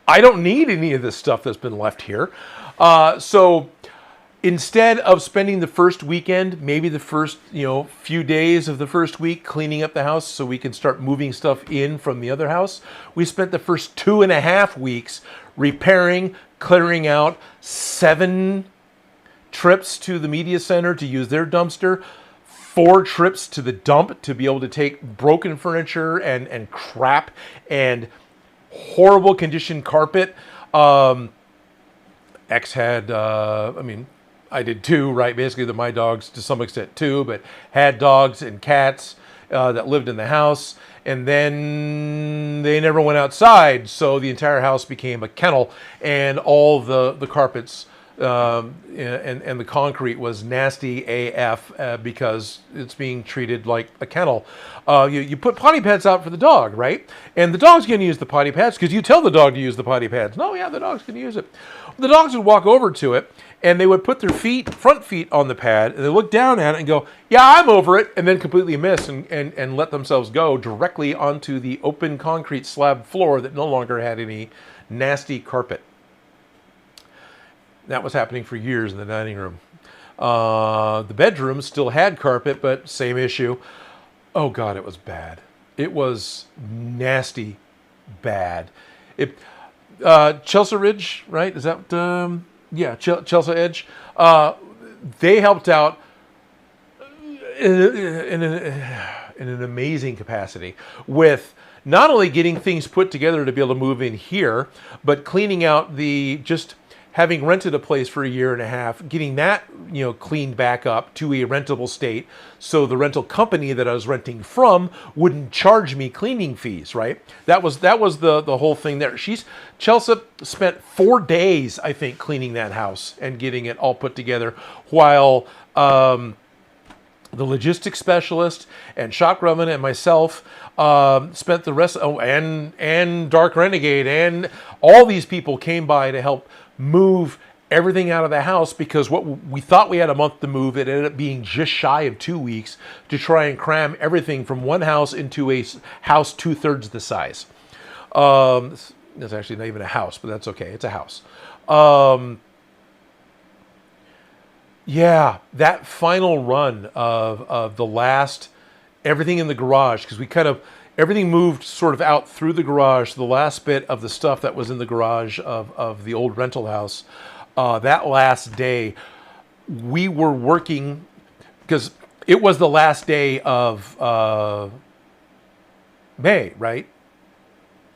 I don't need any of this stuff that's been left here. So Instead of spending the first weekend, maybe the first few days of the first week cleaning up the house so we can start moving stuff in from the other house, we spent the first 2.5 weeks repairing, clearing out 7 trips to the media center to use their dumpster, 4 trips to the dump to be able to take broken furniture and crap and horrible condition carpet. X had, I did too, right? Basically, my dogs to some extent too, but had dogs and cats that lived in the house, and then they never went outside, so the entire house became a kennel, and all the carpets and the concrete was nasty AF because it's being treated like a kennel. You put potty pads out for the dog, right? And the dog's going to use the potty pads because you tell the dog to use the potty pads. No, yeah, the dog's going to use it. The dogs would walk over to it, and they would put their front feet on the pad, and they look down at it and go, yeah, I'm over it, and then completely miss and let themselves go directly onto the open concrete slab floor that no longer had any nasty carpet. That was happening for years in the dining room. The bedroom still had carpet, but same issue. Oh, God, it was bad. It was nasty bad. Chelsea Ridge, right? Is that, Chelsea Edge. They helped out in an amazing capacity with not only getting things put together to be able to move in here, but cleaning out just having rented a place for 1.5 years, getting that cleaned back up to a rentable state, so the rental company that I was renting from wouldn't charge me cleaning fees. Right? That was the whole thing there. Chelsea spent 4 days, I think, cleaning that house and getting it all put together, while the logistics specialist and Shock Grumman and myself spent the rest. And Dark Renegade and all these people came by to help move everything out of the house, because what we thought we had a month to move, it ended up being just shy of 2 weeks to try and cram everything from one house into a house 2/3 the size. It's actually not even a house, but that's okay. It's a house. Yeah, that final run of the last, everything in the garage, because everything moved sort of out through the garage. The last bit of the stuff that was in the garage of the old rental house, that last day, we were working, because it was the last day of May, right?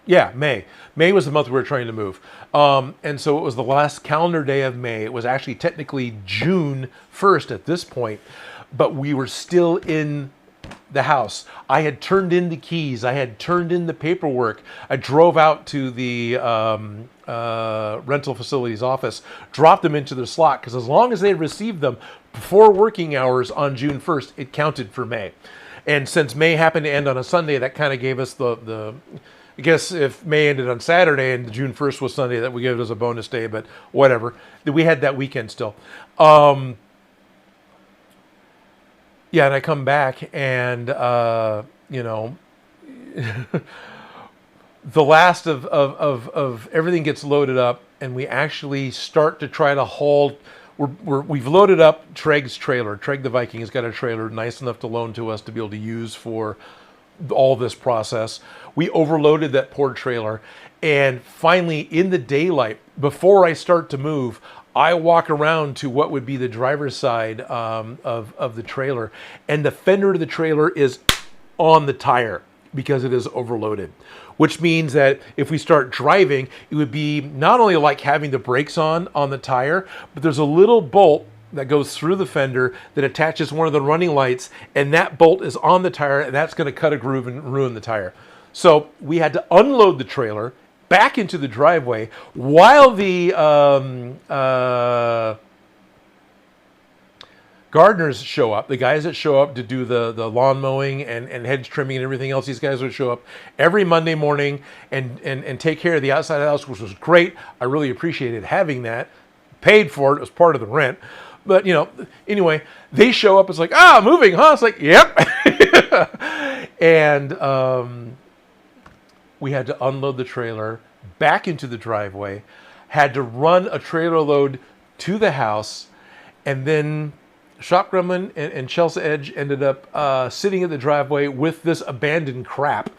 Yeah, May. May was the month we were trying to move. And so it was the last calendar day of May. It was actually technically June 1st at this point, but we were still in the house. I had turned in the keys. I had turned in the paperwork. I drove out to the rental facility's office, dropped them into their slot, because as long as they received them before working hours on June 1st, it counted for May. And since May happened to end on a Sunday, that kind of gave us the I guess if May ended on Saturday and June 1st was Sunday, that would give it as a bonus day, but whatever. We had that weekend still. Yeah, and I come back and, the last of everything gets loaded up, and we actually start to try to haul. We've loaded up Treg's trailer. Treg the Viking has got a trailer nice enough to loan to us to be able to use for all this process. We overloaded that poor trailer, and finally in the daylight, before I start to move, I walk around to what would be the driver's side of the trailer, and the fender of the trailer is on the tire because it is overloaded, which means that if we start driving, it would be not only like having the brakes on the tire, but there's a little bolt that goes through the fender that attaches one of the running lights, and that bolt is on the tire, and that's going to cut a groove and ruin the tire. So we had to unload the trailer back into the driveway while the gardeners show up, the guys that show up to do the lawn mowing and hedge trimming and everything else. These guys would show up every Monday morning and take care of the outside of the house, which was great. I really appreciated having that. Paid for it. It was part of the rent. But, anyway, they show up. It's like, moving, huh? It's like, yep. And we had to unload the trailer back into the driveway, had to run a trailer load to the house, And then Shop Gremlin and Chelsea Edge ended up sitting in the driveway with this abandoned crap.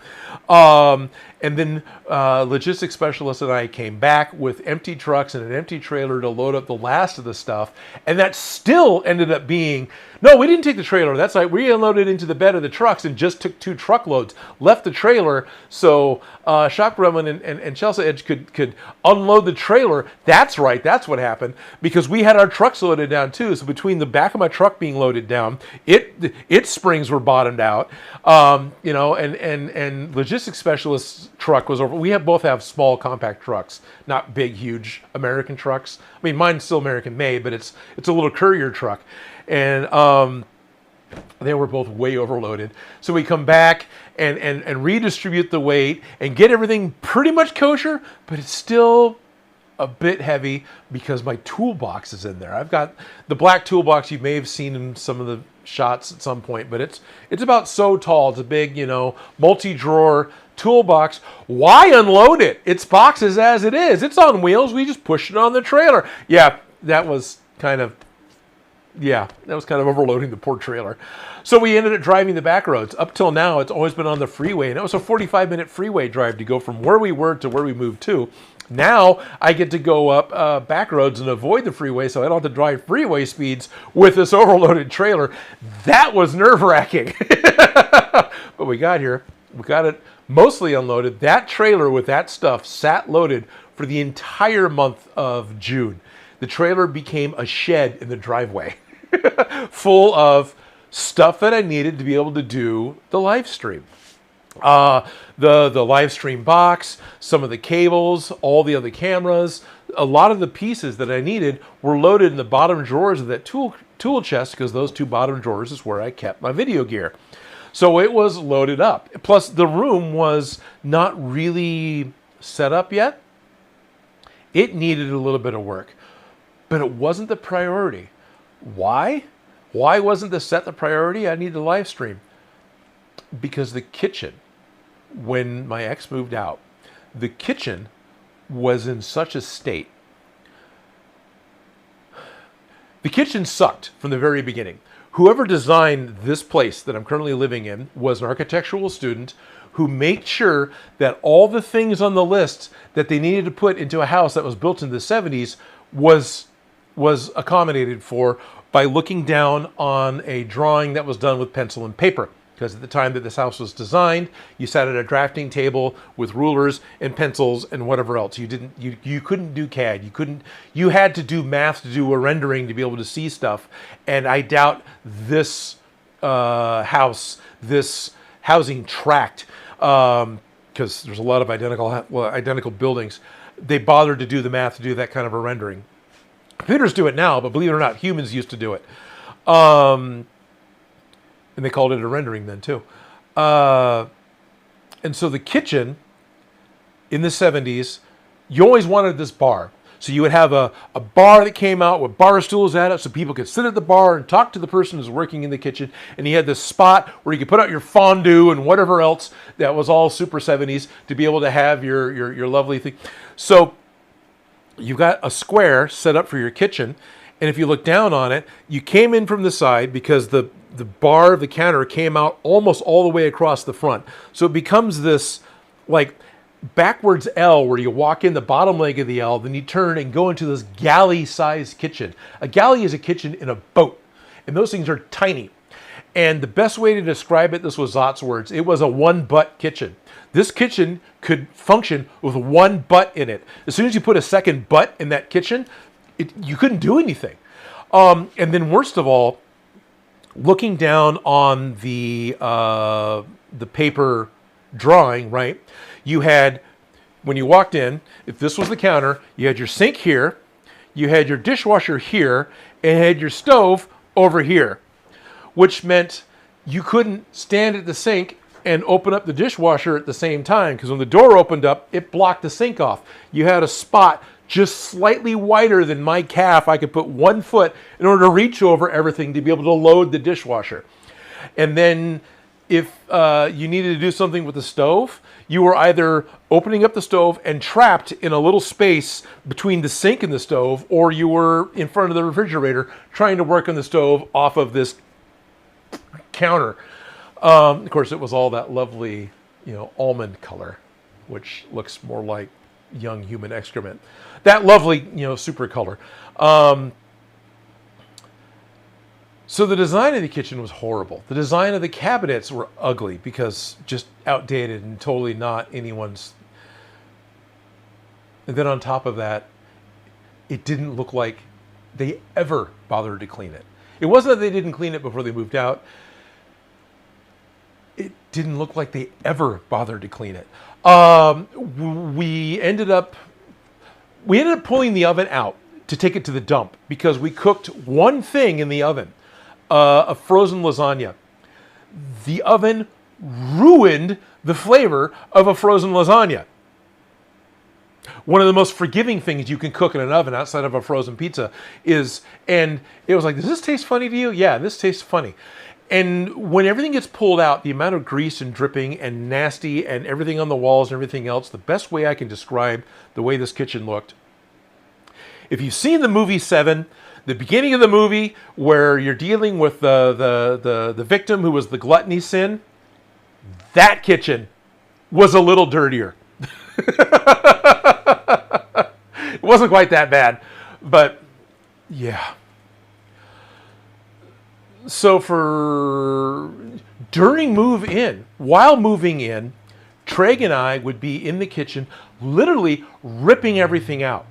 And then logistics specialist and I came back with empty trucks and an empty trailer to load up the last of the stuff. And that still ended up being, no, we didn't take the trailer. That's right. We unloaded into the bed of the trucks and just took 2 truckloads, left the trailer. So Shop Gremlin and Chelsea Edge could unload the trailer. That's right. That's what happened, because we had our trucks loaded down too. So between the back of my truck being loaded down, its springs were bottomed out, and logistics specialist's truck was over. We both have small compact trucks, not big, huge American trucks. I mean, mine's still American made, but it's a little courier truck. And they were both way overloaded. So we come back and redistribute the weight and get everything pretty much kosher, but it's still a bit heavy because my toolbox is in there. I've got the black toolbox. You may have seen in some of the shots at some point, but it's about so tall. It's a big, multi-drawer toolbox. Why unload it? It's boxes as it is. It's on wheels. We just push it on the trailer. Yeah, that was kind of overloading the poor trailer. So we ended up driving the back roads. Up till now, it's always been on the freeway, and it was a 45-minute freeway drive to go from where we were to where we moved to. Now I get to go up back roads and avoid the freeway, so I don't have to drive freeway speeds with this overloaded trailer. That was nerve-wracking. But we got here. We got it mostly unloaded. That trailer with that stuff sat loaded for the entire month of June. The trailer became a shed in the driveway full of stuff that I needed to be able to do the live stream. The live stream box, some of the cables, all the other cameras, a lot of the pieces that I needed were loaded in the bottom drawers of that tool chest, because those 2 bottom drawers is where I kept my video gear. So it was loaded up. Plus the room was not really set up yet. It needed a little bit of work, but it wasn't the priority. Why? Why wasn't the set the priority? I needed the live stream. Because the kitchen, when my ex moved out, the kitchen was in such a state. The kitchen sucked from the very beginning. Whoever designed this place that I'm currently living in was an architectural student who made sure that all the things on the list that they needed to put into a house that was built in the 70s was accommodated for by looking down on a drawing that was done with pencil and paper. Because at the time that this house was designed, you sat at a drafting table with rulers and pencils and whatever else. You couldn't do CAD. You had to do math to do a rendering to be able to see stuff. And I doubt this housing tract, because there's a lot of identical buildings, they bothered to do the math to do that kind of a rendering. Computers do it now, but believe it or not, humans used to do it. And they called it a rendering then too. And so the kitchen in the 70s, you always wanted this bar. So you would have a bar that came out with bar stools at it so people could sit at the bar and talk to the person who's working in the kitchen. And you had this spot where you could put out your fondue and whatever else that was all super 70s to be able to have your lovely thing. So you got a square set up for your kitchen. And if you look down on it, you came in from the side because the bar of the counter came out almost all the way across the front. So it becomes this like backwards L where you walk in the bottom leg of the L, then you turn and go into this galley-sized kitchen. A galley is a kitchen in a boat, and those things are tiny. And the best way to describe it, this was Zot's words, it was a one-butt kitchen. This kitchen could function with 1 butt in it. As soon as you put a second butt in that kitchen, you couldn't do anything. And then worst of all, looking down on the paper drawing, right? You had, when you walked in, if this was the counter, you had your sink here, you had your dishwasher here, and you had your stove over here, which meant you couldn't stand at the sink and open up the dishwasher at the same time, because when the door opened up, it blocked the sink off. You had a spot just slightly wider than my calf. I could put 1 foot in order to reach over everything to be able to load the dishwasher. And then if you needed to do something with the stove, you were either opening up the stove and trapped in a little space between the sink and the stove, or you were in front of the refrigerator trying to work on the stove off of this counter. Of course, it was all that lovely, almond color, which looks more like young human excrement. That lovely, super color. So the design of the kitchen was horrible. The design of the cabinets were ugly because just outdated and totally not anyone's. And then on top of that, it didn't look like they ever bothered to clean it. It wasn't that they didn't clean it before they moved out. It didn't look like they ever bothered to clean it. We ended up pulling the oven out to take it to the dump because we cooked one thing in the oven. A frozen lasagna. The oven ruined the flavor of a frozen lasagna. One of the most forgiving things you can cook in an oven outside of a frozen pizza is, and it was like, does this taste funny to you? Yeah, this tastes funny. And when everything gets pulled out, the amount of grease and dripping and nasty and everything on the walls and everything else, the best way I can describe the way this kitchen looked. If you've seen the movie Seven, the beginning of the movie where you're dealing with the victim who was the gluttony sin, that kitchen was a little dirtier. It wasn't quite that bad, but yeah. So during move-in, while moving in, Treg and I would be in the kitchen literally ripping everything out.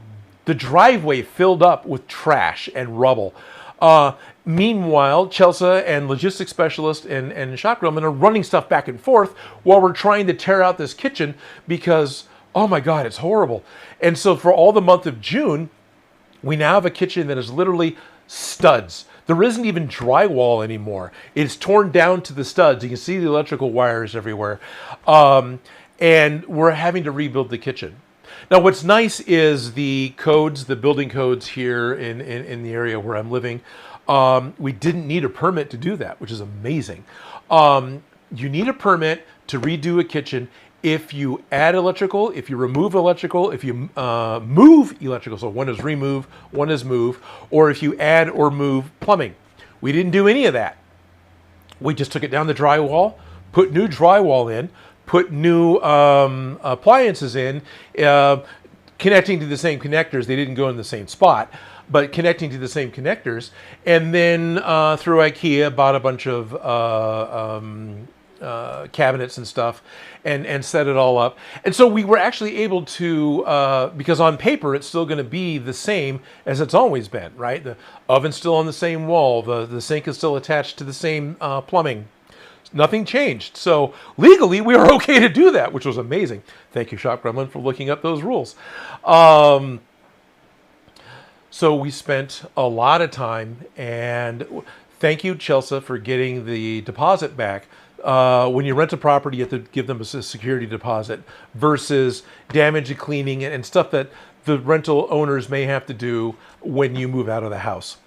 The driveway filled up with trash and rubble. Meanwhile, Chelsea and logistics specialist and shop grillman are running stuff back and forth while we're trying to tear out this kitchen because, oh my God, it's horrible. And so for all the month of June, we now have a kitchen that is literally studs. There isn't even drywall anymore. It's torn down to the studs. You can see the electrical wires everywhere. And we're having to rebuild the kitchen. Now, what's nice is the codes, the building codes here in the area where I'm living. We didn't need a permit to do that, which is amazing. You need a permit to redo a kitchen if you add electrical, if you remove electrical, if you move electrical. So one is remove, one is move, or if you add or move plumbing. We didn't do any of that. We just took it down the drywall, put new drywall in, put new appliances in, connecting to the same connectors. They didn't go in the same spot, but connecting to the same connectors. And then through IKEA, bought a bunch of cabinets and stuff and set it all up. And so we were actually able to, because on paper, it's still going to be the same as it's always been, right? The oven's still on the same wall. The sink is still attached to the same plumbing. Nothing changed. So legally, we were okay to do that, which was amazing. Thank you, Shop Gremlin, for looking up those rules. So we spent a lot of time, and thank you, Chelsea, for getting the deposit back. When you rent a property, you have to give them a security deposit versus damage and cleaning and stuff that the rental owners may have to do when you move out of the house.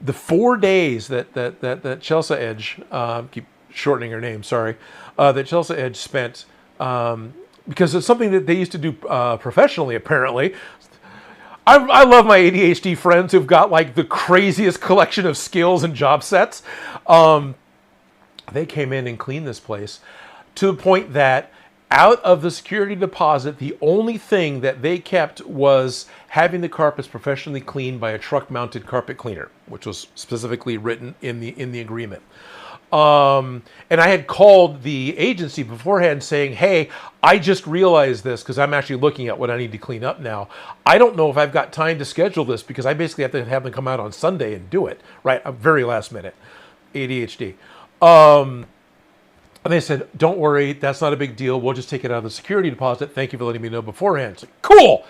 The 4 days that Chelsea Edge, keep shortening her name, sorry, that Chelsea Edge spent, because it's something that they used to do professionally, apparently. I love my ADHD friends who've got like the craziest collection of skills and job sets. They came in and cleaned this place to the point that out of the security deposit, the only thing that they kept was having the carpets professionally cleaned by a truck-mounted carpet cleaner, which was specifically written in the agreement. And I had called the agency beforehand saying, hey, I just realized this because I'm actually looking at what I need to clean up now. I don't know if I've got time to schedule this because I basically have to have them come out on Sunday and do it, right? Very last minute. ADHD. And they said, don't worry, that's not a big deal. We'll just take it out of the security deposit. Thank you for letting me know beforehand. It's like, cool.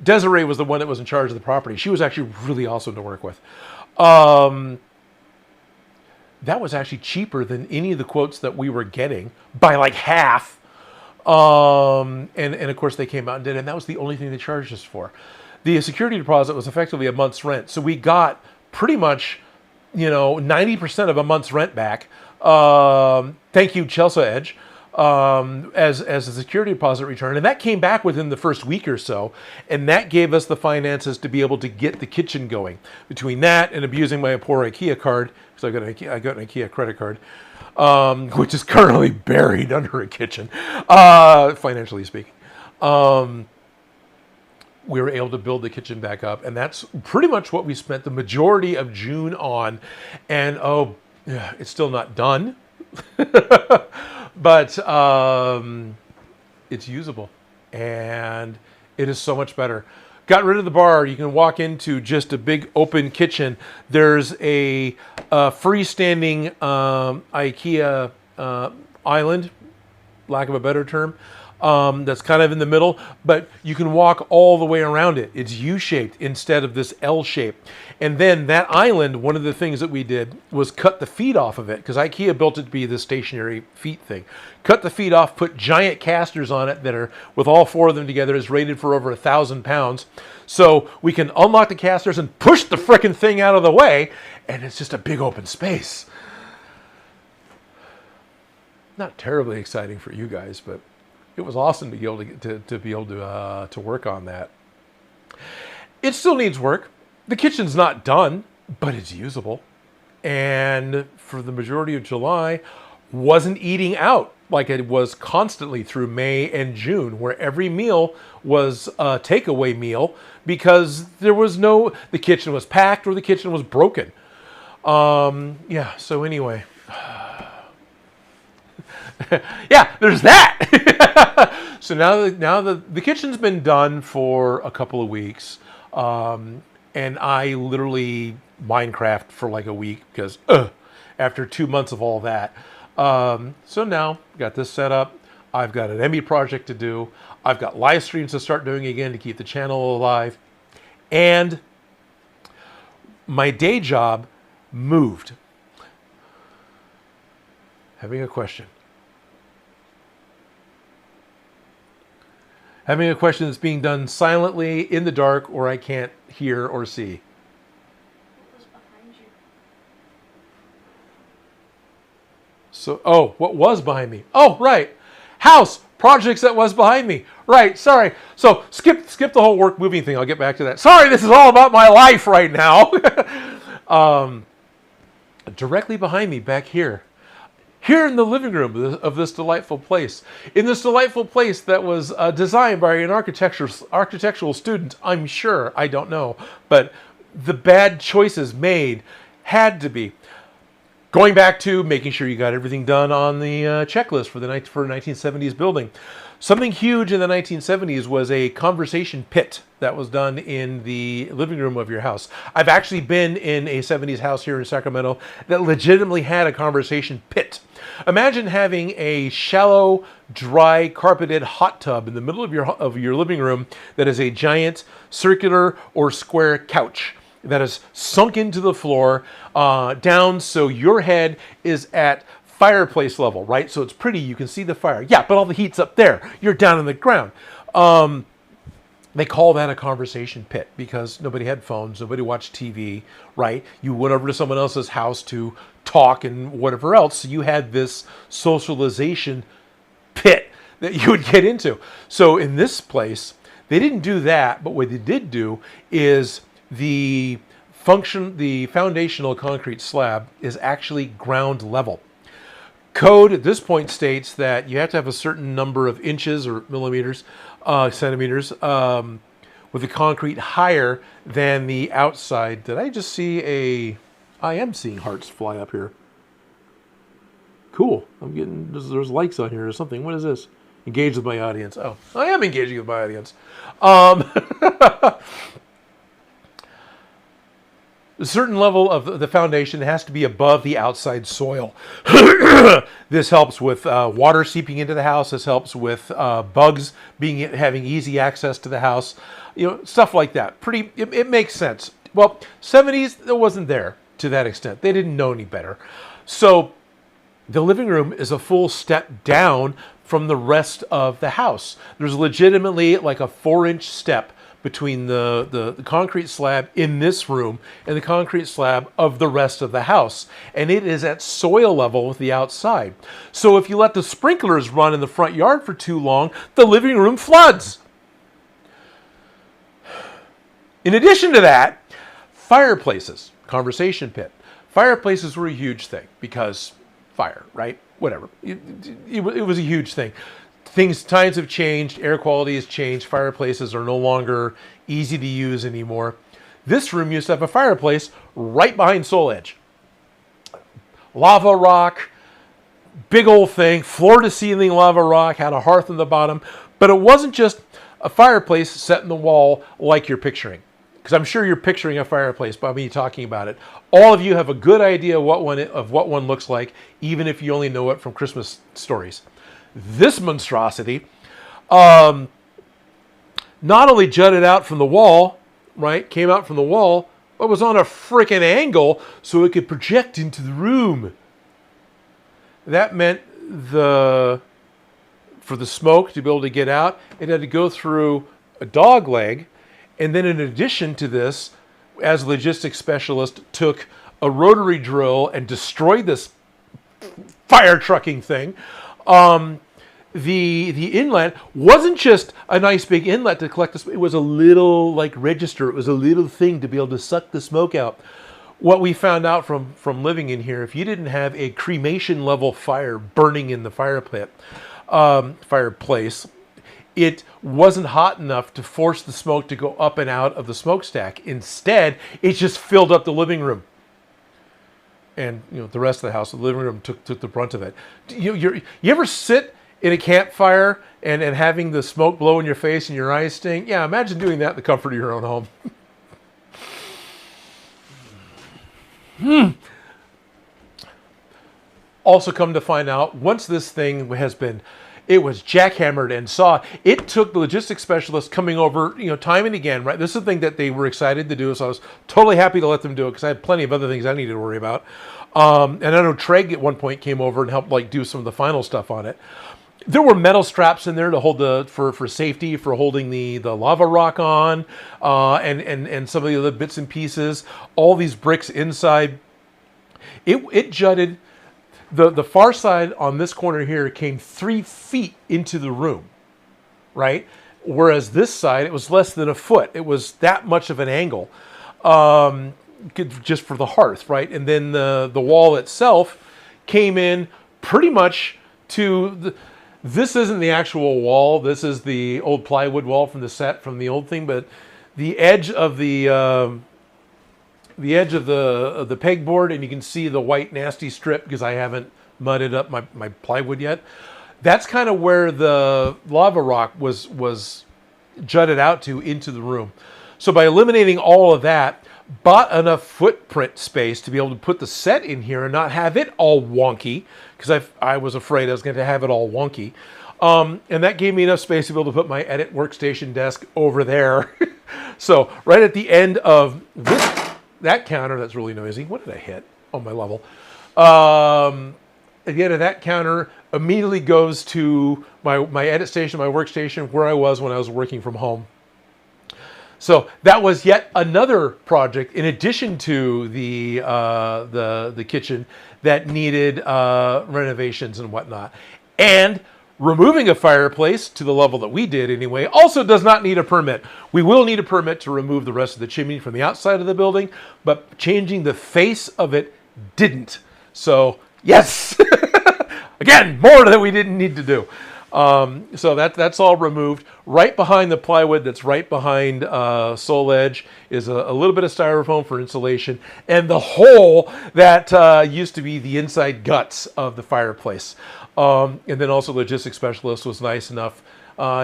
Desiree was the one that was in charge of the property. She was actually really awesome to work with. That was actually cheaper than any of the quotes that we were getting by like half. And of course they came out and did it, and that was the only thing they charged us for. The security deposit was effectively a month's rent. So we got pretty much, 90% of a month's rent back Thank you, Chelsea Edge, as a security deposit return. And that came back within the first week or so. And that gave us the finances to be able to get the kitchen going. Between that and abusing my poor IKEA card, because I got an IKEA credit card, which is currently buried under a kitchen, financially speaking. We were able to build the kitchen back up, and that's pretty much what we spent the majority of June on. And it's still not done, but it's usable, and it is so much better. Got rid of the bar. You can walk into just a big open kitchen. There's a freestanding IKEA island, lack of a better term, that's kind of in the middle, but you can walk all the way around it. It's U-shaped instead of this L shape. And then that island, one of the things that we did was cut the feet off of it, because IKEA built it to be the stationary feet thing. Cut the feet off, put giant casters on it that are, with all four of them together, is rated for over 1,000 pounds. So we can unlock the casters and push the frickin' thing out of the way, and it's just a big open space. Not terribly exciting for you guys, but it was awesome to be able to work on that. It still needs work. The kitchen's not done, but it's usable. And for the majority of July, wasn't eating out like it was constantly through May and June, where every meal was a takeaway meal because the kitchen was packed or the kitchen was broken. So anyway. Yeah, there's that. So now the kitchen's been done for a couple of weeks, and I literally Minecraft for like a week because after 2 months of all that. So now got this set up. I've got an Emmy project to do. I've got live streams to start doing again to keep the channel alive, and my day job moved. Having a question that's being done silently in the dark, or I can't hear or see. What was behind you? So, what was behind me? Oh, right. House projects that was behind me. Right, sorry. So skip the whole work moving thing. I'll get back to that. Sorry, this is all about my life right now. Directly behind me back here. Here in the living room of this delightful place. In this delightful place that was designed by an architectural student, I'm sure, I don't know. But the bad choices made had to be. Going back to making sure you got everything done on the checklist for a 1970s building. Something huge in the 1970s was a conversation pit that was done in the living room of your house. I've actually been in a 70s house here in Sacramento that legitimately had a conversation pit. Imagine having a shallow, dry, carpeted hot tub in the middle of your living room that is a giant circular or square couch that is sunk into the floor down so your head is at fireplace level, right? So it's pretty, you can see the fire. Yeah, but all the heat's up there. You're down on the ground. They call that a conversation pit because nobody had phones, nobody watched TV, right? You went over to someone else's house to talk and whatever else. So you had this socialization pit that you would get into. So in this place, they didn't do that, but what they did do is the foundational concrete slab is actually ground level. Code at this point states that you have to have a certain number of inches or centimeters with the concrete higher than the outside. Did I just see I am seeing hearts fly up here. Cool. I'm getting, there's likes on here or something. What is this? Engage with my audience. Oh, I am engaging with my audience. A certain level of the foundation has to be above the outside soil. This helps with water seeping into the house. This helps with bugs having easy access to the house. Stuff like that. It makes sense. Well, 70s, it wasn't there to that extent. They didn't know any better. So the living room is a full step down from the rest of the house. There's legitimately like a 4-inch step between the concrete slab in this room and the concrete slab of the rest of the house. And it is at soil level with the outside. So if you let the sprinklers run in the front yard for too long, the living room floods. In addition to that, fireplaces, conversation pit. Fireplaces were a huge thing because fire, right? Whatever. It was a huge thing. Times have changed, air quality has changed, fireplaces are no longer easy to use anymore. This room used to have a fireplace right behind soul edge. Lava rock, big old thing, floor to ceiling lava rock, had a hearth in the bottom, but it wasn't just a fireplace set in the wall like you're picturing. Because I'm sure you're picturing a fireplace by me talking about it. All of you have a good idea what one looks like, even if you only know it from Christmas stories. This monstrosity not only jutted out from the wall, right, came out from the wall, but was on a frickin' angle so it could project into the room. That meant for the smoke to be able to get out, it had to go through a dog leg. And then in addition to this, as a logistics specialist, took a rotary drill and destroyed this fire trucking thing. The inlet wasn't just a nice big inlet to collect the smoke. It was a little like register. It was a little thing to be able to suck the smoke out. What we found out from living in here, if you didn't have a cremation level fire burning in the fireplace, it wasn't hot enough to force the smoke to go up and out of the smokestack. Instead, it just filled up the living room. And the rest of the house, the living room took the brunt of it. You ever sit in a campfire and having the smoke blow in your face and your eyes sting? Yeah, imagine doing that in the comfort of your own home. Also come to find out, once this thing it was jackhammered and saw. It took the logistics specialist coming over, time and again, right? This is the thing that they were excited to do, so I was totally happy to let them do it because I had plenty of other things I needed to worry about. And I know Treg at one point came over and helped do some of the final stuff on it. There were metal straps in there to hold for safety, for holding the lava rock on, and some of the other bits and pieces. All these bricks inside. It jutted. The far side on this corner here came 3 feet into the room, right? Whereas this side, it was less than a foot. It was that much of an angle, just for the hearth, right? And then the wall itself came in pretty much to this isn't the actual wall. This is the old plywood wall from the set from the old thing, but the edge of the pegboard, and you can see the white nasty strip because I haven't mudded up my plywood yet. That's kind of where the lava rock was jutted out to into the room. So by eliminating all of that, bought enough footprint space to be able to put the set in here and not have it all wonky, because I was afraid I was going to have it all wonky. And that gave me enough space to be able to put my edit workstation desk over there. So right at the end of that counter, that's really noisy. What did I hit on my level? At the end of that counter immediately goes to my edit station, my workstation, where I was when I was working from home. So that was yet another project in addition to the kitchen that needed renovations and whatnot. And removing a fireplace to the level that we did anyway also does not need a permit. We will need a permit to remove the rest of the chimney from the outside of the building, but changing the face of it didn't. So yes, again, more that we didn't need to do. So that's all removed. Right behind the plywood that's right behind Soul Edge is a little bit of styrofoam for insulation, and the hole that used to be the inside guts of the fireplace. And then also logistics specialist was nice enough.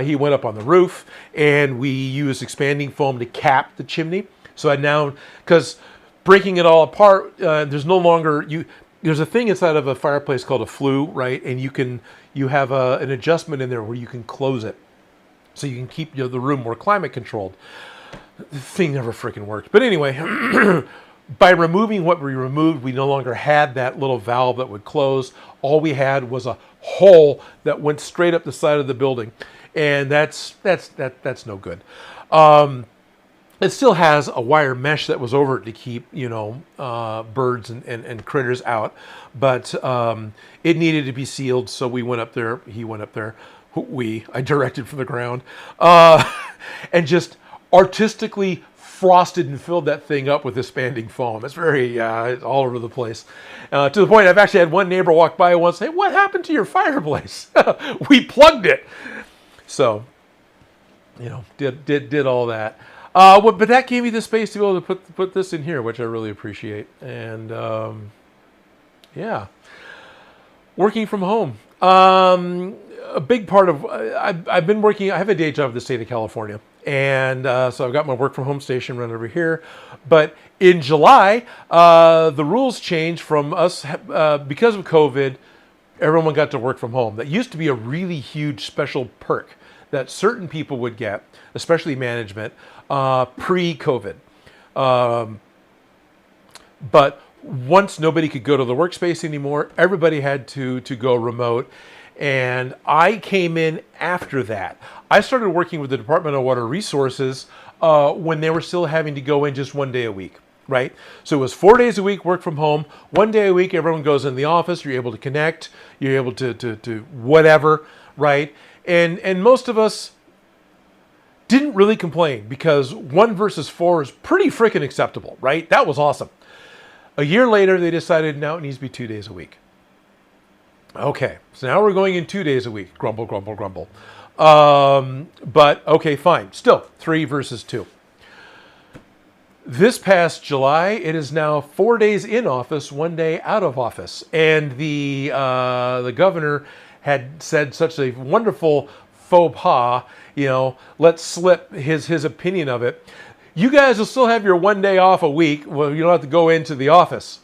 He went up on the roof, and we used expanding foam to cap the chimney. So I now, because breaking it all apart, there's no longer there's a thing inside of a fireplace called a flue, right? And you have an adjustment in there where you can close it, so you can keep the room more climate controlled. The thing never freaking worked. But anyway, by removing what we removed, we no longer had that little valve that would close. All we had was a hole that went straight up the side of the building, and that's no good. It still has a wire mesh that was over it to keep, birds and critters out. But it needed to be sealed, so we went up there. He went up there. I directed from the ground. And just artistically frosted and filled that thing up with expanding foam. It's very, it's all over the place. To the point I've actually had one neighbor walk by once and say, "What happened to your fireplace?" We plugged it. So, did all that. But that gave me the space to be able to put this in here, which I really appreciate. And yeah, working from home. A big part of I've been working. I have a day job in the state of California, and so I've got my work from home station run over here. But in July, the rules changed from us because of COVID. Everyone got to work from home. That used to be a really huge special perk that certain people would get, especially management, pre-COVID. But once nobody could go to the workspace anymore, everybody had to go remote. And I came in after that. I started working with the Department of Water Resources when they were still having to go in just 1 day a week, right? So it was 4 days a week, work from home. 1 day a week, everyone goes in the office. You're able to connect. You're able to whatever, right? And most of us didn't really complain because 1 versus 4 is pretty freaking acceptable, right? That was awesome. A year later, they decided now it needs to be 2 days a week. Okay, so now we're going in 2 days a week. Grumble, grumble, grumble. But okay, fine. Still 3 versus 2. This past July, it is now 4 days in office, 1 day out of office, and the governor had said such a wonderful faux pas. Let's slip his opinion of it. You guys will still have your 1 day off a week. Well, you don't have to go into the office.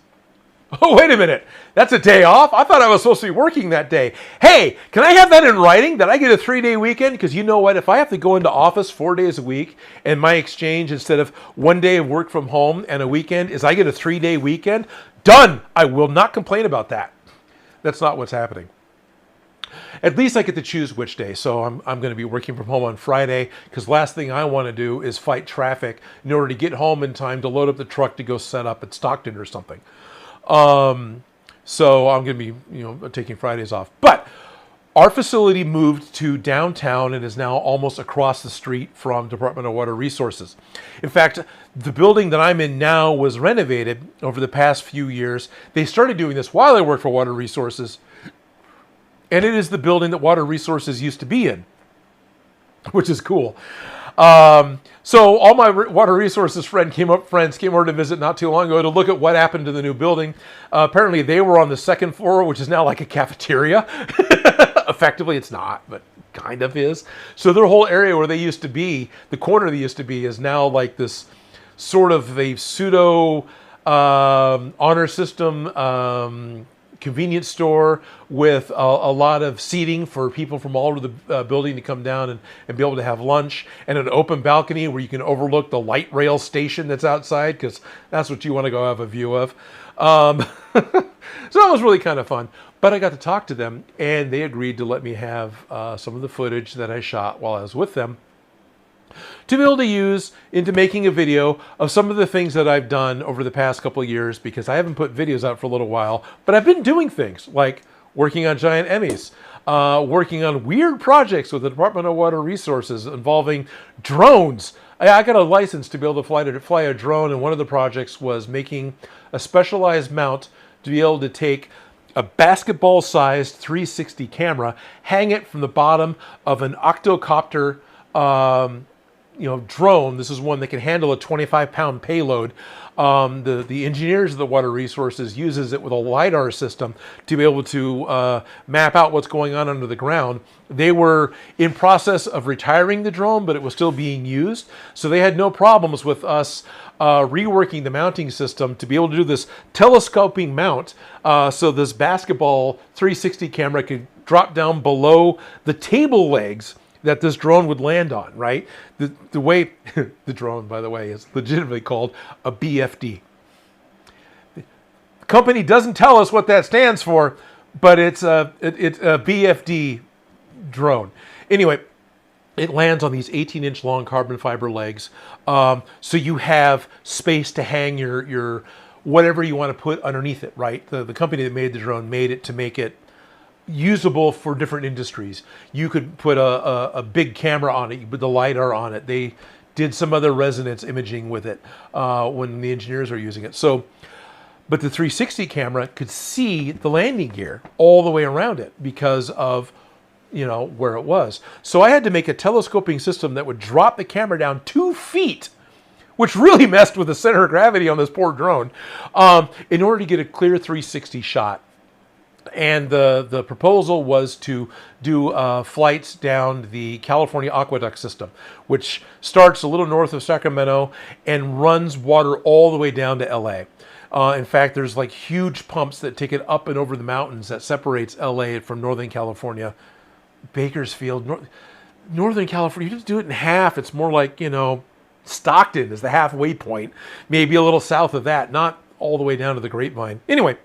Oh, wait a minute. That's a day off? I thought I was supposed to be working that day. Hey, can I have that in writing that I get a 3-day weekend? Because you know what? If I have to go into office 4 days a week and my exchange instead of 1 day of work from home and a weekend is I get a 3-day weekend, done. I will not complain about that. That's not what's happening. At least I get to choose which day. So I'm going to be working from home on Friday because last thing I want to do is fight traffic in order to get home in time to load up the truck to go set up at Stockton or something. So I'm going to be, taking Fridays off. But our facility moved to downtown and is now almost across the street from Department of Water Resources. In fact, the building that I'm in now was renovated over the past few years. They started doing this while I worked for Water Resources. And it is the building that Water Resources used to be in, which is cool. So all my Water Resources friends came over to visit not too long ago to look at what happened to the new building. Apparently they were on the second floor, which is now like a cafeteria. Effectively, it's not, but kind of is. So their whole area where they used to be, the corner they used to be, is now like this sort of a pseudo honor system convenience store with a lot of seating for people from all over the building to come down and be able to have lunch, and an open balcony where you can overlook the light rail station that's outside because that's what you want to go have a view of. So that was really kind of fun. But I got to talk to them, and they agreed to let me have some of the footage that I shot while I was with them to be able to use into making a video of some of the things that I've done over the past couple of years, because I haven't put videos out for a little while, but I've been doing things like working on giant Emmys, working on weird projects with the Department of Water Resources involving drones. I got a license to be able to fly a drone, and one of the projects was making a specialized mount to be able to take a basketball-sized 360 camera, hang it from the bottom of an octocopter drone. This is one that can handle a 25-pound payload. The engineers of the Water Resources uses it with a LiDAR system to be able to map out what's going on under the ground. They were in process of retiring the drone, but it was still being used. So they had no problems with us reworking the mounting system to be able to do this telescoping mount. So this basketball 360 camera could drop down below the table legs that this drone would land on, right? The way the drone, by the way, is legitimately called a BFD. The company doesn't tell us what that stands for, but it's a BFD drone. Anyway, it lands on these 18-inch long carbon fiber legs. So you have space to hang your whatever you want to put underneath it, right? The company that made the drone made it to make it usable for different industries. You could put a big camera on it, you put the LiDAR on it. They did some other resonance imaging with it when the engineers are using it. So, but the 360 camera could see the landing gear all the way around it because of where it was. So I had to make a telescoping system that would drop the camera down 2 feet, which really messed with the center of gravity on this poor drone, in order to get a clear 360 shot. And the proposal was to do flights down the California aqueduct system, which starts a little north of Sacramento and runs water all the way down to LA. In fact, there's like huge pumps that take it up and over the mountains that separates LA from Northern California. Bakersfield, Northern California, you just do it in half. It's more like, Stockton is the halfway point, maybe a little south of that, not all the way down to the Grapevine. Anyway,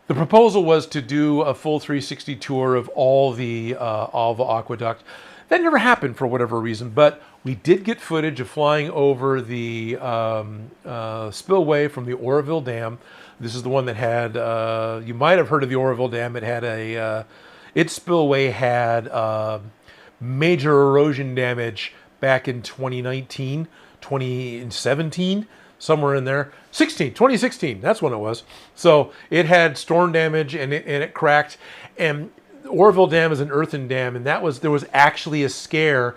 the proposal was to do a full 360 tour of all the aqueduct. That never happened for whatever reason, but we did get footage of flying over the spillway from the Oroville Dam. This is the one that had, you might have heard of the Oroville Dam. It had its spillway had major erosion damage back in 2019, 2017, somewhere in there. 2016, that's when it was. So it had storm damage and it cracked. And the Oroville Dam is an earthen dam, and there was actually a scare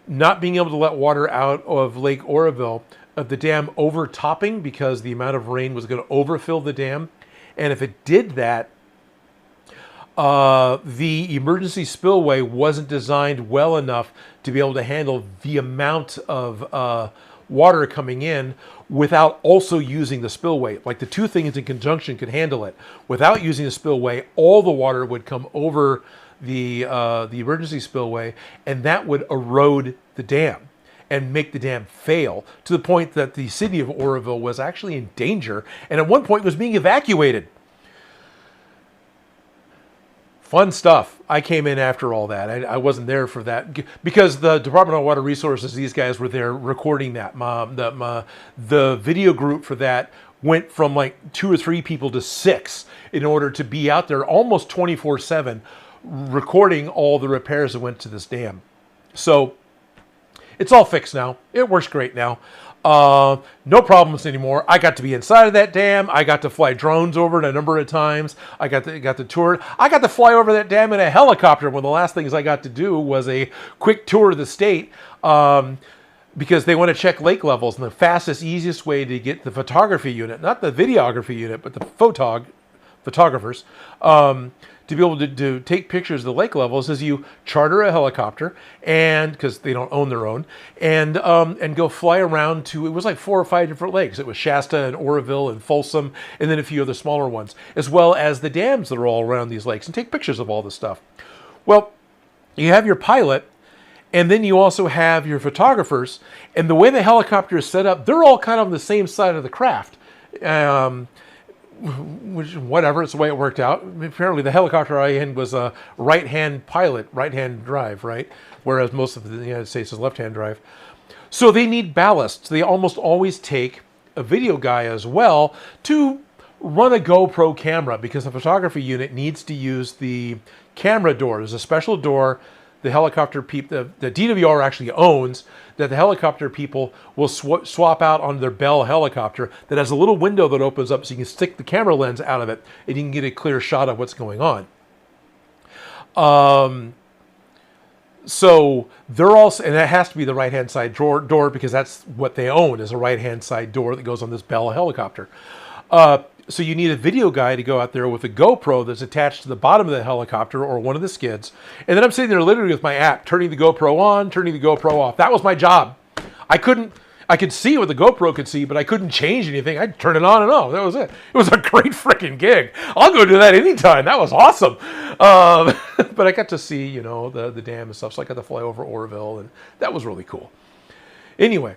not being able to let water out of Lake Oroville, of the dam overtopping because the amount of rain was going to overfill the dam. And if it did that, the emergency spillway wasn't designed well enough to be able to handle the amount of water coming in without also using the spillway. Like the two things in conjunction could handle it. Without using the spillway, all the water would come over the emergency spillway, and that would erode the dam and make the dam fail, to the point that the city of Oroville was actually in danger and at one point was being evacuated. Fun stuff. I came in after all that. I wasn't there for that because the Department of Water Resources, these guys were there recording that. The video group for that went from like 2 or 3 people to 6 in order to be out there almost 24/7 recording all the repairs that went to this dam. So it's all fixed now. It works great now. No problems anymore. I got to be inside of that dam. I got to fly drones over it a number of times. I got to tour. I got to fly over that dam in a helicopter. One of the last things I got to do was a quick tour of the state, because they want to check lake levels. And the fastest, easiest way to get the photography unit, not the videography unit, but the photographers, to be able to take pictures of the lake levels, is you charter a helicopter, and because they don't own their own, and go fly around to, it was like 4 or 5 different lakes. It was Shasta and Oroville and Folsom, and then a few other smaller ones, as well as the dams that are all around these lakes, and take pictures of all this stuff. Well, you have your pilot, and then you also have your photographers, and the way the helicopter is set up, they're all kind of on the same side of the craft. Which, whatever, it's the way it worked out. Apparently the helicopter I in was a right-hand pilot, right-hand drive, right? Whereas most of the United States is left-hand drive. So they need ballast. So they almost always take a video guy as well to run a GoPro camera, because the photography unit needs to use the camera door. There's a special door the helicopter people, the DWR actually owns, that the helicopter people will swap out on their Bell helicopter, that has a little window that opens up so you can stick the camera lens out of it and you can get a clear shot of what's going on. So they're also, and that has to be the right-hand side door because that's what they own, is a right-hand side door that goes on this Bell helicopter. So you need a video guy to go out there with a GoPro that's attached to the bottom of the helicopter or one of the skids. And then I'm sitting there literally with my app, turning the GoPro on, turning the GoPro off. That was my job. I could see what the GoPro could see, but I couldn't change anything. I'd turn it on and off. That was it. It was a great freaking gig. I'll go do that anytime. That was awesome. But I got to see, you know, the dam and stuff. So I got to fly over Oroville, and that was really cool. Anyway,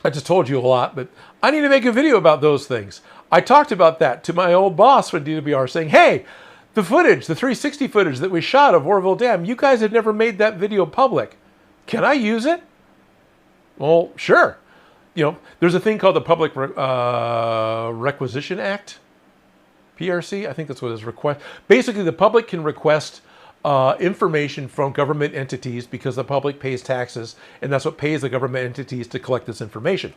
I just told you a lot, but I need to make a video about those things. I talked about that to my old boss from DWR, saying, hey, The footage, the 360 footage that we shot of Orangevale Dam, you guys have never made that video public. Can I use it? Well, sure. You know, there's a thing called the Public Requisition Act, PRC. I think that's what it is. Request. Basically, the public can request information from government entities because the public pays taxes, and that's what pays the government entities to collect this information.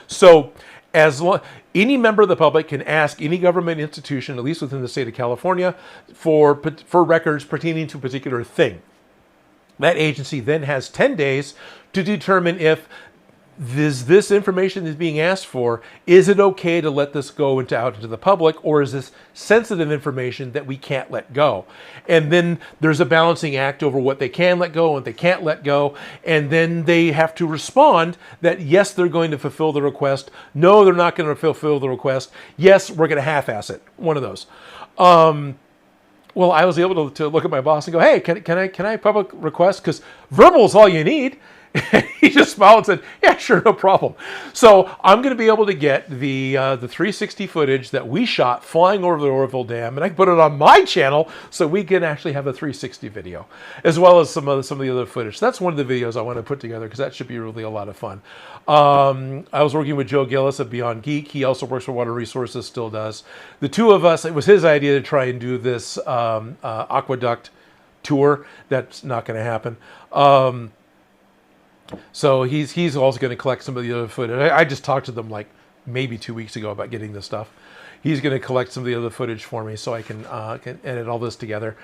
So, any member of the public can ask any government institution, at least within the state of California, for records pertaining to a particular thing. That agency then has 10 days to determine if this information is being asked for, is it okay to let this go out into the public, or is this sensitive information that we can't let go? And then there's a balancing act over what they can let go and what they can't let go, and then they have to respond that yes, they're going to fulfill the request, no, they're not going to fulfill the request, yes, we're going to half-ass it, one of those. Well, I was able to look at my boss and go, hey, can I public request? Because verbal is all you need. He just smiled and said, yeah, sure, no problem. So I'm going to be able to get the 360 footage that we shot flying over the Orangevale Dam, and I can put it on my channel so we can actually have a 360 video, as well as some of the other footage. So that's one of the videos I want to put together because that should be really a lot of fun. I was working with Joe Gillis of Beyond Geek. He also works for Water Resources, still does. The two of us, it was his idea to try and do this aqueduct tour. That's not going to happen. So he's also going to collect some of the other footage. I just talked to them like maybe 2 weeks ago about getting this stuff. He's going to collect some of the other footage for me so I can edit all this together.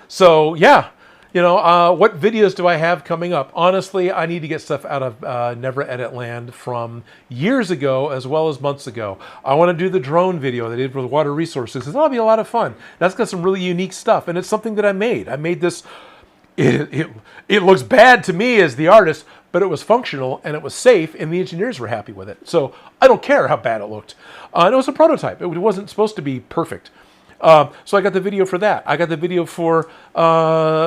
So yeah, you know, what videos do I have coming up? Honestly, I need to get stuff out of Never Edit Land from years ago as well as months ago. I want to do the drone video that I did for the Water Resources. That'll be a lot of fun. That's got some really unique stuff, and it's something that I made. I made this. It looks bad to me as the artist, but it was functional and it was safe and the engineers were happy with it. So I don't care how bad it looked. And it was a prototype. It wasn't supposed to be perfect. So I got the video for that. I got the video for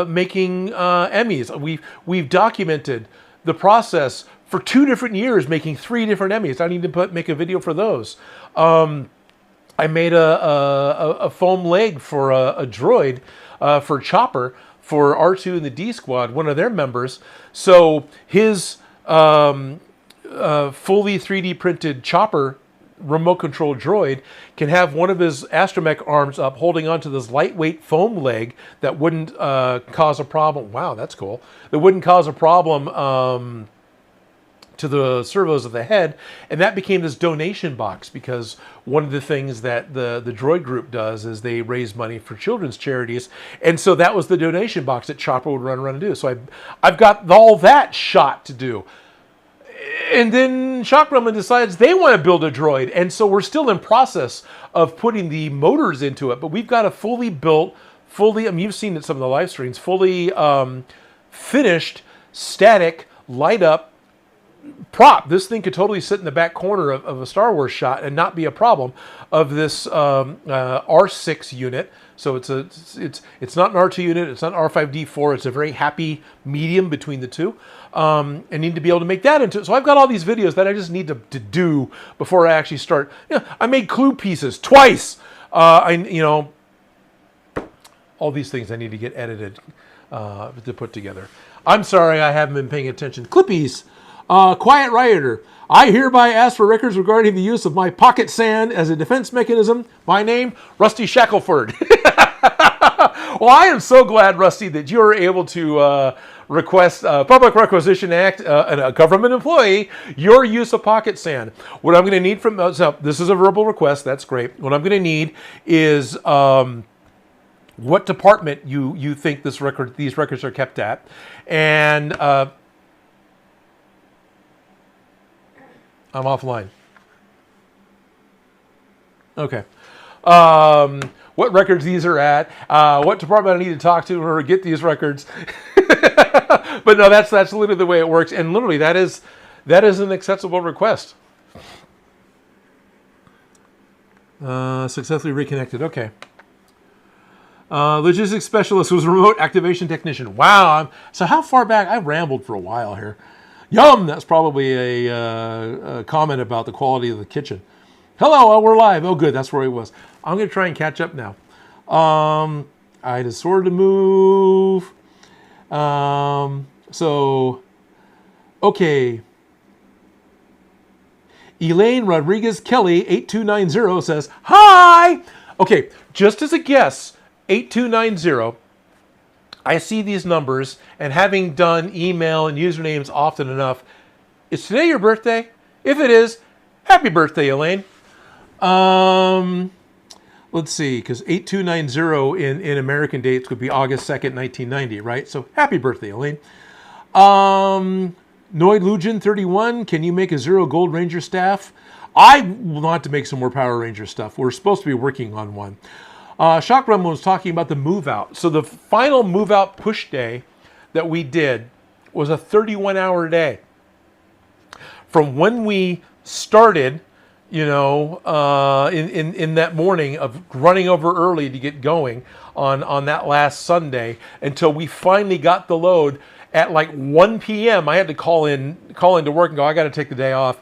making Emmys. We've documented the process for 2 different years, making 3 different Emmys. I need to make a video for those. I made a foam leg for a droid for Chopper, for R2 and the D Squad, one of their members. So his fully 3D printed Chopper remote control droid can have one of his astromech arms up holding onto this lightweight foam leg that wouldn't cause a problem. Wow, that's cool. That wouldn't cause a problem to the servos of the head, and that became this donation box because one of the things that the droid group does is they raise money for children's charities, and so that was the donation box that Chopper would run around and do. So I've got all that shot to do. And then Shock Grumman decides they want to build a droid, and so we're still in process of putting the motors into it, but we've got a fully built, I mean, you've seen it in some of the live streams, fully finished, static, light up prop. This thing could totally sit in the back corner of a Star Wars shot and not be a problem of this R6 unit. So it's not an R2 unit, it's not an R5D4, it's a very happy medium between the two. And need to be able to make that into it. So I've got all these videos that I just need to do before I actually start. You know, I made clue pieces twice. All these things I need to get edited to put together. I'm sorry I haven't been paying attention. Clippies. Quiet Rioter. I hereby ask for records regarding the use of my pocket sand as a defense mechanism. My name, Rusty Shackelford. Well, I am so glad, Rusty, that you are able to request Public Requisition Act, and a government employee, your use of pocket sand. What I'm going to need from, so this is a verbal request, that's great. What I'm going to need is what department you think these records are kept at, and I'm offline. Okay. What records these are at, what department I need to talk to in order to get these records. But no, that's literally the way it works, and literally that is an acceptable request. Successfully reconnected. Okay. Logistics specialist was a remote activation technician. Wow. So how far back? I rambled for a while here. Yum. That's probably a comment about the quality of the kitchen. Hello, we're live. Oh, good. That's where he was. I'm going to try and catch up now. I had to sort of move. Okay. Elaine Rodriguez Kelly 8290 says, hi! Okay, just as a guess, 8290, I see these numbers, and having done email and usernames often enough, is today your birthday? If it is, happy birthday, Elaine. Let's see, because 8290 in American dates would be August 2nd, 1990, right? So happy birthday, Elaine. Noid Lujan 31, can you make a Zero Gold Ranger staff? I want to make some more Power Ranger stuff. We're supposed to be working on one. Shock Rumble was talking about the move out. So the final move out push day that we did was a 31-hour day. From when we started, in that morning of running over early to get going on that last Sunday until we finally got the load at like 1 p.m. I had to call into work and go, I got to take the day off.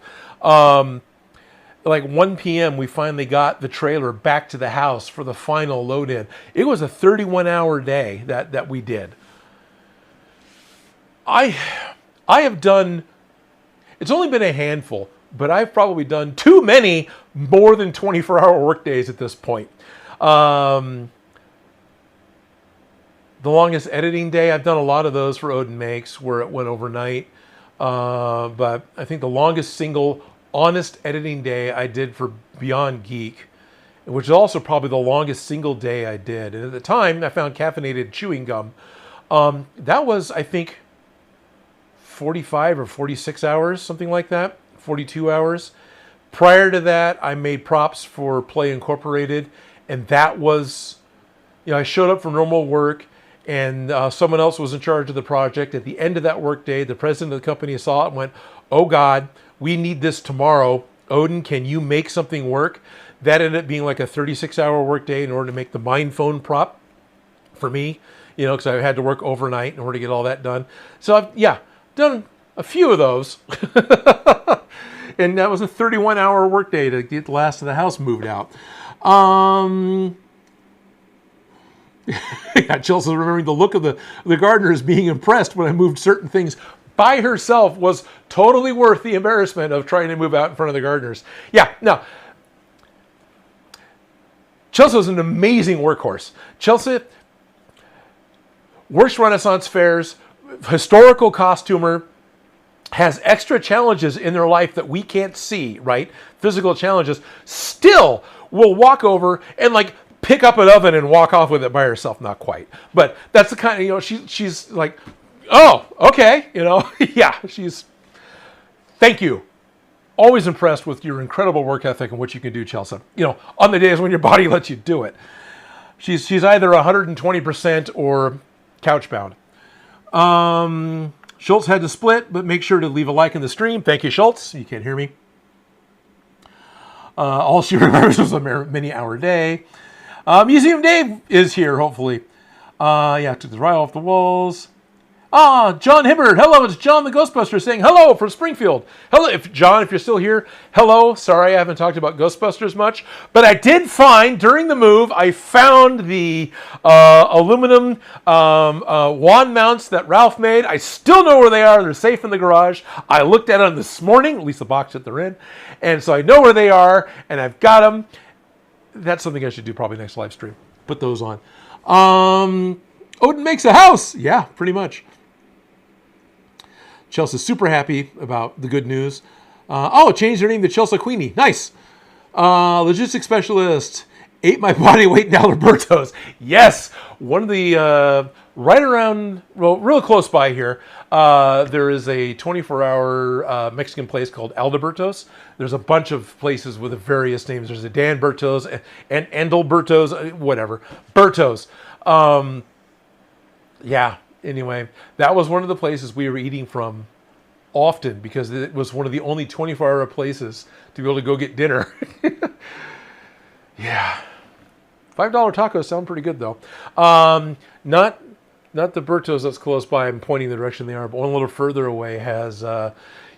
Like 1 p.m. we finally got the trailer back to the house for the final load in. It was a 31-hour day that we did. I have done, it's only been a handful, but I've probably done too many more than 24-hour work days at this point. The longest editing day, I've done a lot of those for Odin Makes where it went overnight. But I think the longest single honest editing day I did for Beyond Geek, which is also probably the longest single day I did. And at the time, I found caffeinated chewing gum. That was, I think, 45 or 46 hours, something like that, 42 hours. Prior to that, I made props for Play Incorporated, and that was, I showed up for normal work, and someone else was in charge of the project. At the end of that workday, the president of the company saw it and went, oh God, we need this tomorrow. Odin, can you make something work? That ended up being like a 36-hour workday in order to make the Mind Phone prop for me, because I had to work overnight in order to get all that done. So I've, done a few of those. And that was a 31-hour workday to get the last of the house moved out. Chelsea's remembering the look of the gardeners being impressed when I moved certain things by herself was totally worth the embarrassment of trying to move out in front of the gardeners. Yeah, no. Chelsea was an amazing workhorse. Chelsea works Renaissance fairs, historical costumer, has extra challenges in their life that we can't see, right? Physical challenges, still will walk over and like pick up an oven and walk off with it by herself. Not quite, but that's the kind of, she's like, oh, okay, yeah, thank you. Always impressed with your incredible work ethic and what you can do, Chelsea. On the days when your body lets you do it. She's either 120% or couch bound. Schultz had to split, but make sure to leave a like in the stream. Thank you, Schultz. You can't hear me. All she remembers was a many-hour day. Museum Dave is here, hopefully. Took the ride off the walls. John Hibbard. Hello, it's John the Ghostbuster saying hello from Springfield. Hello, if you're still here, hello. Sorry I haven't talked about Ghostbusters much, but I did find, during the move, I found the aluminum wand mounts that Ralph made. I still know where they are. They're safe in the garage. I looked at them this morning, at least the box that they're in, and so I know where they are, and I've got them. That's something I should do probably next live stream. Put those on. Odin Makes a house. Yeah, pretty much. Chelsea's super happy about the good news. Changed their name to Chelsea Queenie. Nice. Logistics specialist. Ate my body weight in Alberto's. Yes. One of the, right around, real close by here, there is a 24-hour Mexican place called Alberto's. There's a bunch of places with various names. There's a Dan Berto's and Endelberto's, whatever. Berto's. Anyway, that was one of the places we were eating from often because it was one of the only 24-hour places to be able to go get dinner. Yeah. $5 tacos sound pretty good, though. Not not the Bertos that's close by. I'm pointing the direction they are, but one a little further away has.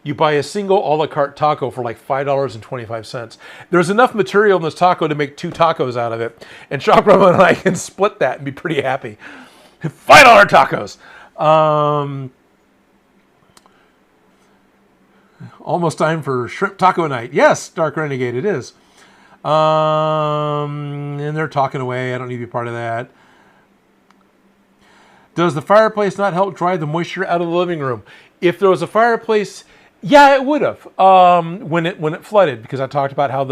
You buy a single a la carte taco for like $5.25. There's enough material in this taco to make 2 tacos out of it, and Shop Grandma and I can split that and be pretty happy. $5 tacos. Almost time for shrimp taco night. Yes, Dark Renegade, it is. And they're talking away. I don't need to be part of that. Does the fireplace not help drive the moisture out of the living room? If there was a fireplace, yeah, it would have when it flooded, because I talked about how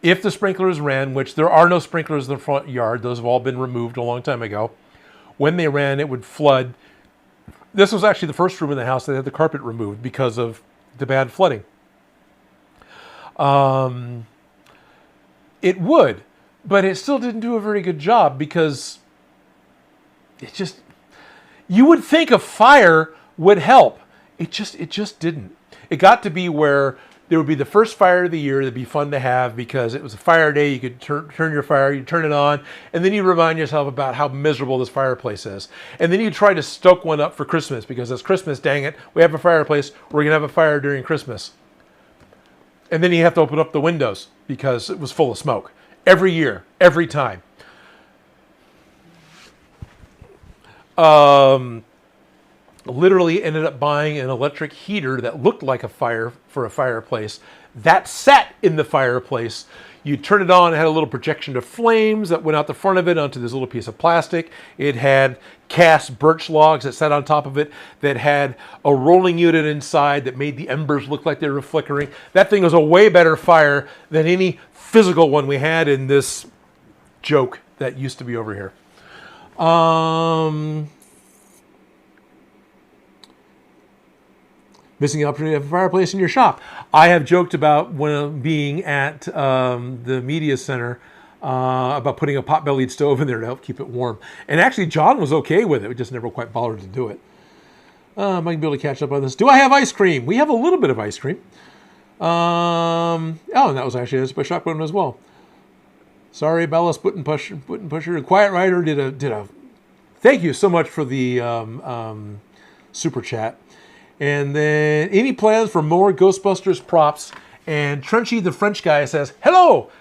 if the sprinklers ran, which there are no sprinklers in the front yard, those have all been removed a long time ago. When they ran, it would flood. This was actually the first room in the house that had the carpet removed because of the bad flooding. It would, but it still didn't do a very good job, because you would think a fire would help. It just didn't. It got to be where there would be the first fire of the year that'd be fun to have, because it was a fire day. You could turn your fire, you turn it on, and then you remind yourself about how miserable this fireplace is. And then you try to stoke one up for Christmas, because it's Christmas, dang it, we have a fireplace, we're going to have a fire during Christmas. And then you have to open up the windows because it was full of smoke. Every year, every time. Literally ended up buying an electric heater that looked like a fire for a fireplace. That sat in the fireplace. You turn it on, it had a little projection of flames that went out the front of it onto this little piece of plastic. It had cast birch logs that sat on top of it, that had a rolling unit inside that made the embers look like they were flickering. That thing was a way better fire than any physical one we had in this joke that used to be over here. Missing the opportunity to have a fireplace in your shop. I have joked about when being at the media center about putting a pot-bellied stove in there to help keep it warm. And actually, John was okay with it. We just never quite bothered to do it. I might be able to catch up on this. Do I have ice cream? We have a little bit of ice cream. And that was actually by Shotgun as well. Sorry, Bellis, Button Pusher. Quiet Rider did a. Thank you so much for the super chat. And then, any plans for more Ghostbusters props? And Trenchy the French guy says, hello.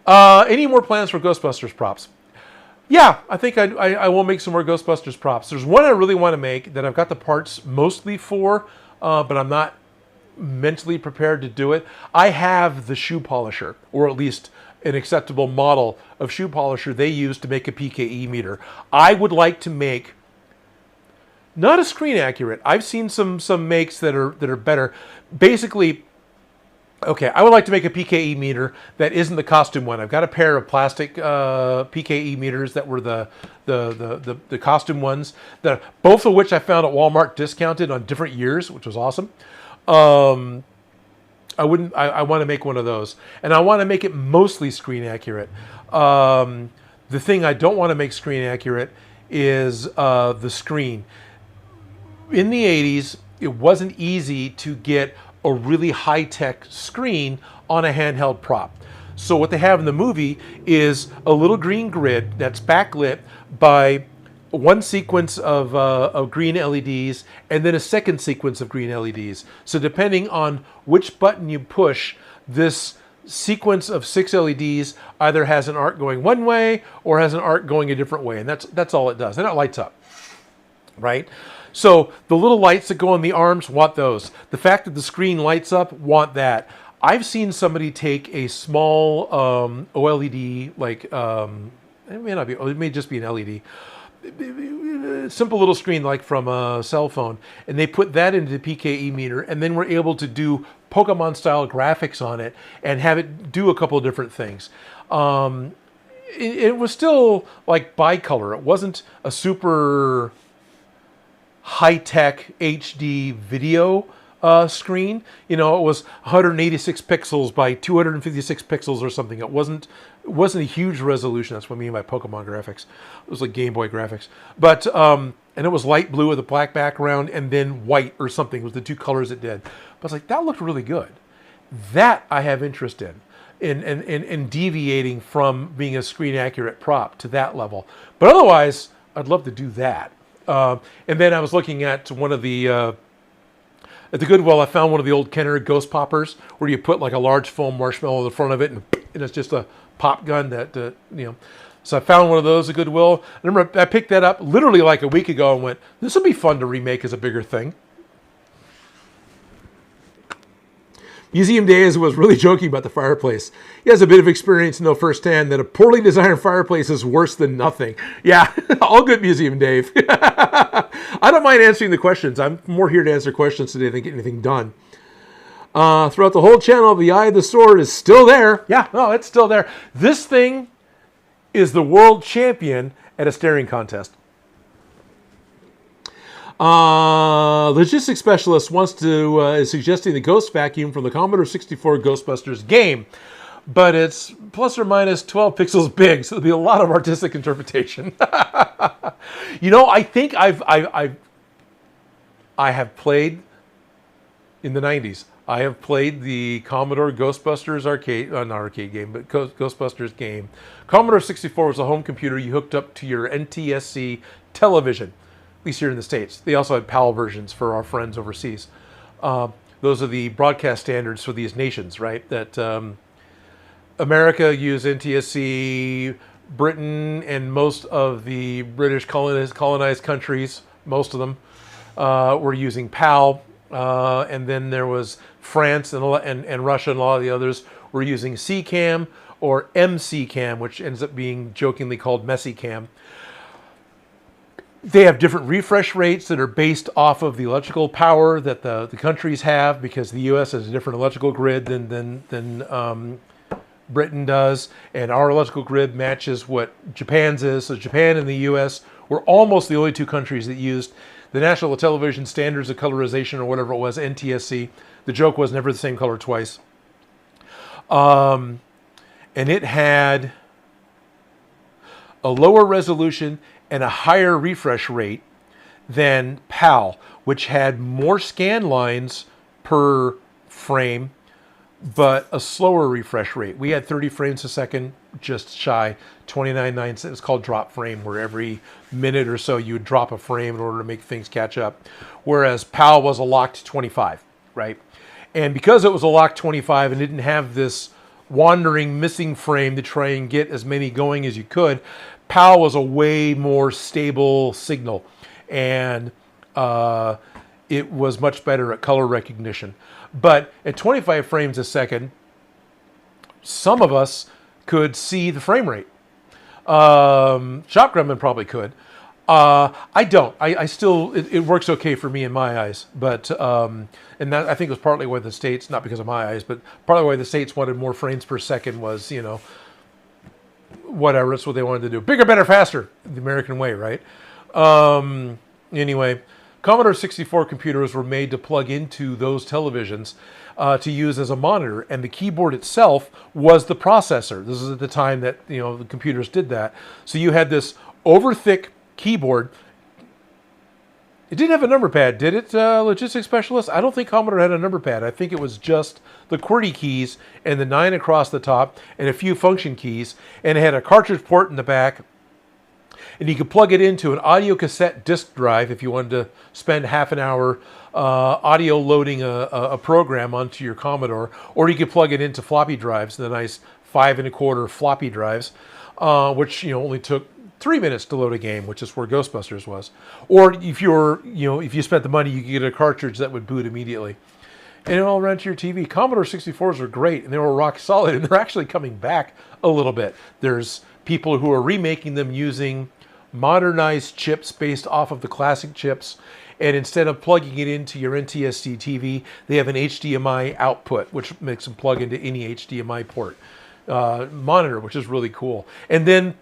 Any more plans for Ghostbusters props? Yeah, I think I will make some more Ghostbusters props. There's one I really want to make that I've got the parts mostly for, but I'm not mentally prepared to do it. I have the shoe polisher, or at least an acceptable model of shoe polisher they use to make a PKE meter. I would like to make, not a screen accurate. I've seen some makes that are better. Basically, okay, I would like to make a PKE meter that isn't the costume one. I've got a pair of plastic PKE meters that were the costume ones, both of which I found at Walmart discounted on different years, which was awesome. I want to make one of those, and I want to make it mostly screen accurate. The thing I don't want to make screen accurate is the screen. In the 80s, it wasn't easy to get a really high-tech screen on a handheld prop. So what they have in the movie is a little green grid that's backlit by one sequence of green LEDs and then a second sequence of green LEDs. So depending on which button you push, this sequence of 6 LEDs either has an arc going one way or has an arc going a different way, and that's all it does. And it lights up, right? So the little lights that go on the arms, want those. The fact that the screen lights up, want that. I've seen somebody take a small OLED, like it may not be, it may just be an LED, simple little screen like from a cell phone, and they put that into the PKE meter, and then we're able to do Pokemon style graphics on it and have it do a couple of different things. It was still like bicolor. It wasn't a super high-tech HD video screen. You know, it was 186 pixels by 256 pixels or something. It wasn't a huge resolution. That's what I mean by Pokemon graphics. It was like Game Boy graphics. But and it was light blue with a black background and then white or something was the two colors it did. But I was like, that looked really good. That I have interest in. in deviating from being a screen accurate prop to that level. But otherwise, I'd love to do that. And then I was looking at one of the at the Goodwill. I found one of the old Kenner ghost poppers where you put like a large foam marshmallow in the front of it, and it's just a pop gun that So I found one of those at Goodwill. I remember I picked that up literally like a week ago and went, this would be fun to remake as a bigger thing. Museum Days was really joking about the fireplace. He has a bit of experience to know firsthand that a poorly designed fireplace is worse than nothing. Yeah, all good, Museum Dave. I don't mind answering the questions. I'm more here to answer questions today than get anything done. Throughout the whole channel, the Eye of the Sword is still there. Yeah, no, it's still there. This thing is the world champion at a staring contest. Logistics specialist wants to is suggesting the ghost vacuum from the Commodore 64 Ghostbusters game, but it's plus or minus 12 pixels big, so there'll be a lot of artistic interpretation. I think I have played in the 90s. I have played the Commodore Ghostbusters arcade, not arcade game, but Ghostbusters game. Commodore 64 was a home computer you hooked up to your NTSC television, at least here in the States. They also had PAL versions for our friends overseas. Those are the broadcast standards for these nations, right? That America used NTSC, Britain and most of the British colonized countries, most of them, were using PAL. And then there was France and Russia and a lot of the others were using CCAM or MCCAM, which ends up being jokingly called MESSICAM. They have different refresh rates that are based off of the electrical power that the countries have, because the U.S. has a different electrical grid than Britain does, and our electrical grid matches what Japan's is. So Japan and the U.S. were almost the only two countries that used the National Television Standards of Colorization, or whatever it was, NTSC. The joke was never the same color twice. And it had a lower resolution and a higher refresh rate than PAL, which had more scan lines per frame, but a slower refresh rate. We had 30 frames a second, just shy, 29.9. It's called drop frame, where every minute or so you would drop a frame in order to make things catch up. Whereas PAL was a locked 25, right? And because it was a locked 25 and didn't have this wandering missing frame to try and get as many going as you could, PAL was a way more stable signal, and it was much better at color recognition. But at 25 frames a second, some of us could see the frame rate. Shop Gremlin probably could. I don't. I still, it works okay for me in my eyes. But, and that I think was partly why the States, not because of my eyes, but partly why the States wanted more frames per second was, whatever, that's what they wanted to do. Bigger, better, faster, the American way, right? Anyway, Commodore 64 computers were made to plug into those televisions to use as a monitor, and the keyboard itself was the processor. This is at the time that the computers did that. So you had this over thick keyboard. It didn't have a number pad, did it, Logistics Specialist? I don't think Commodore had a number pad. I think it was just the QWERTY keys and the 9 across the top and a few function keys, and it had a cartridge port in the back. And you could plug it into an audio cassette disk drive if you wanted to spend half an hour audio loading a program onto your Commodore, or you could plug it into floppy drives, the nice 5 1/4 floppy drives, which only took 3 minutes to load a game, which is where Ghostbusters was. Or if if you spent the money, you could get a cartridge that would boot immediately. And it all ran to your TV. Commodore 64s were great, and they were rock solid, and they're actually coming back a little bit. There's people who are remaking them using modernized chips based off of the classic chips, and instead of plugging it into your NTSC TV, they have an HDMI output, which makes them plug into any HDMI port monitor, which is really cool. And then,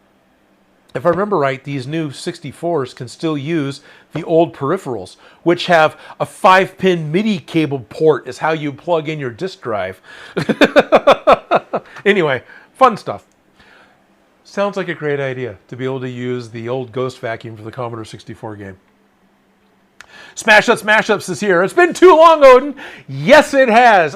if I remember right, these new 64s can still use the old peripherals, which have a 5-pin MIDI cable port is how you plug in your disk drive. Anyway, fun stuff. Sounds like a great idea to be able to use the old Ghost vacuum for the Commodore 64 game. Smash Ups is here. It's been too long, Odin. Yes, it has.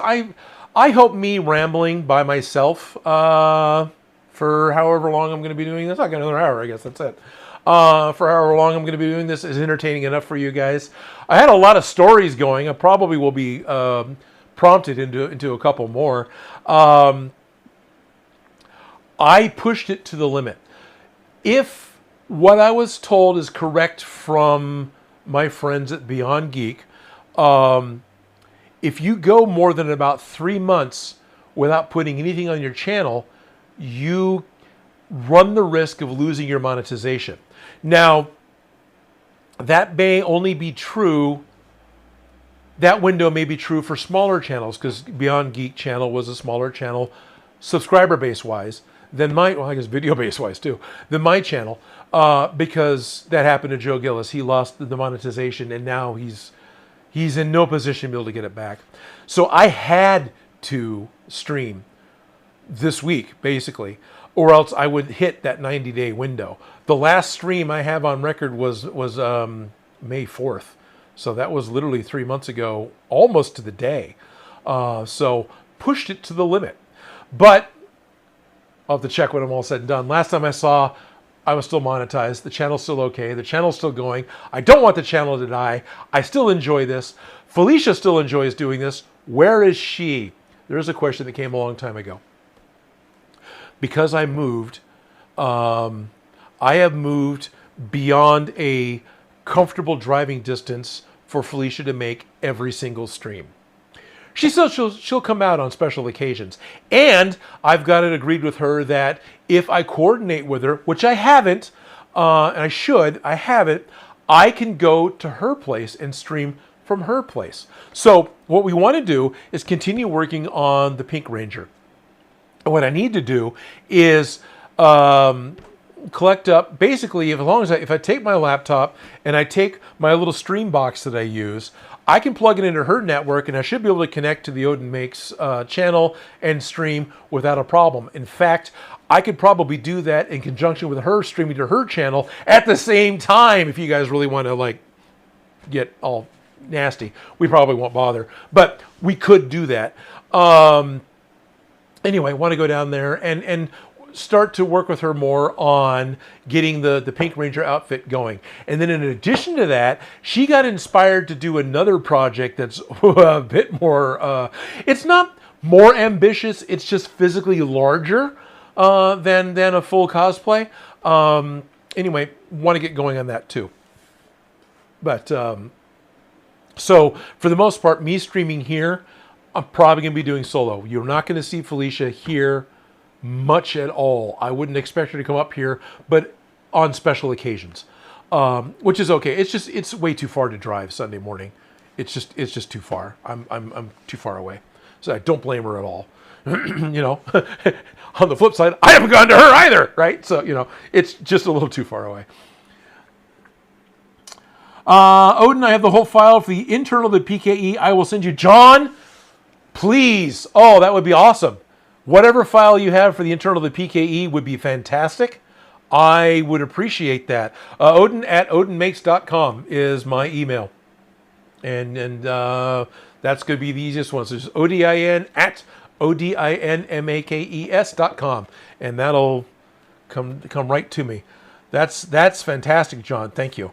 I hope me rambling by myself for however long I'm going to be doing this. I got another hour, I guess that's it. For however long I'm going to be doing this is entertaining enough for you guys. I had a lot of stories going. I probably will be prompted into a couple more. I pushed it to the limit. If what I was told is correct from my friends at Beyond Geek, if you go more than about 3 months without putting anything on your channel, you run the risk of losing your monetization. Now, that may only be true, that window may be true for smaller channels, because Beyond Geek channel was a smaller channel, subscriber base wise, than my, well, I guess video base wise too, than my channel, because that happened to Joe Gillis. He lost the monetization, and now he's in no position to be able to get it back. So I had to stream this week, basically, or else I would hit that 90-day window. The last stream I have on record was May 4th. So that was literally 3 months ago, almost to the day. So pushed it to the limit. But I'll have to check when I'm all said and done. Last time I saw, I was still monetized. The channel's still okay. The channel's still going. I don't want the channel to die. I still enjoy this. Felicia still enjoys doing this. Where is she? There's a question that came a long time ago. Because I moved, I have moved beyond a comfortable driving distance for Felicia to make every single stream. She says she'll come out on special occasions. And I've got it agreed with her that if I coordinate with her, which I haven't, and I should, I haven't, I can go to her place and stream from her place. So what we want to do is continue working on the Pink Ranger. And what I need to do is collect up, basically, if I take my laptop and I take my little stream box that I use, I can plug it into her network, and I should be able to connect to the Odin Makes channel and stream without a problem. In fact, I could probably do that in conjunction with her streaming to her channel at the same time. If you guys really want to like get all nasty, we probably won't bother, but we could do that. Anyway, I want to go down there and start to work with her more on getting the Pink Ranger outfit going. And then in addition to that, she got inspired to do another project that's a bit more, it's not more ambitious, it's just physically larger than a full cosplay. Anyway, want to get going on that too. But, so for the most part, me streaming here, I'm probably going to be doing solo. You're not going to see Felicia here much at all. I wouldn't expect her to come up here, but on special occasions, which is okay. It's way too far to drive Sunday morning. It's just too far. I'm too far away, so I don't blame her at all. You know, on the flip side, I haven't gone to her either, right? So you know, it's just a little too far away. Odin, I have the whole file for the internal of the PKE. I will send you, John. Please. Oh, that would be awesome. Whatever file you have for the internal of the PKE would be fantastic. I would appreciate that. Odin at odinmakes.com is my email. And that's going to be the easiest one. So just ODIN at ODINMAKES.com. And that'll come right to me. That's fantastic, John. Thank you.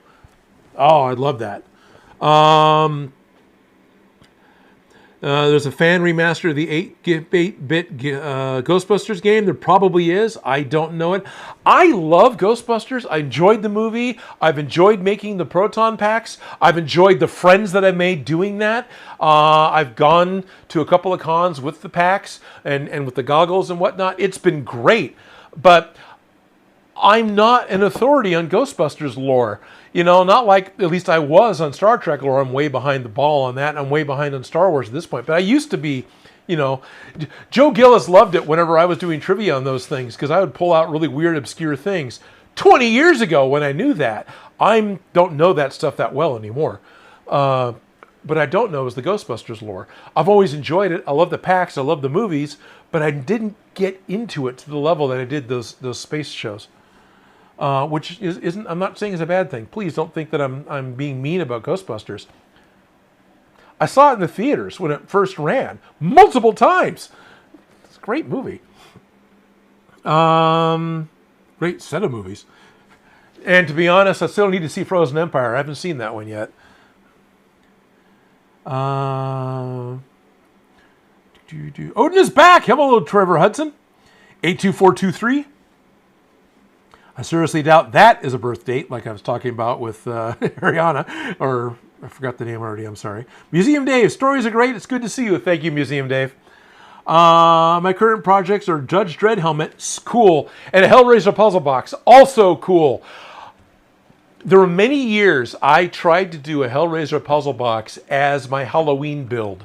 Oh, I'd love that. There's a fan remaster of the 8-bit Ghostbusters game. There probably is. I don't know it. I love Ghostbusters. I enjoyed the movie. I've enjoyed making the proton packs. I've enjoyed the friends that I made doing that. I've gone to a couple of cons with the packs and with the goggles and whatnot. It's been great. But I'm not an authority on Ghostbusters lore. You know, not like at least I was on Star Trek lore. I'm way behind the ball on that. And I'm way behind on Star Wars at this point. But I used to be, you know, Joe Gillis loved it whenever I was doing trivia on those things because I would pull out really weird, obscure things. 20 years ago when I knew that. I don't know that stuff that well anymore. But I don't know is the Ghostbusters lore. I've always enjoyed it. I love the packs. I love the movies. But I didn't get into it to the level that I did those space shows. Which I'm not saying is a bad thing. Please don't think that I'm being mean about Ghostbusters. I saw it in the theaters when it first ran multiple times. It's a great movie. Great set of movies. And to be honest, I still need to see Frozen Empire. I haven't seen that one yet. Odin is back. Hello, Trevor Hudson. 82423. I seriously doubt that is a birth date, like I was talking about with Ariana, or I forgot the name already. I'm sorry. Museum Dave, stories are great. It's good to see you. Thank you, Museum Dave. My current projects are Judge Dredd helmet, cool, and a Hellraiser puzzle box, also cool. There were many years I tried to do a Hellraiser puzzle box as my Halloween build,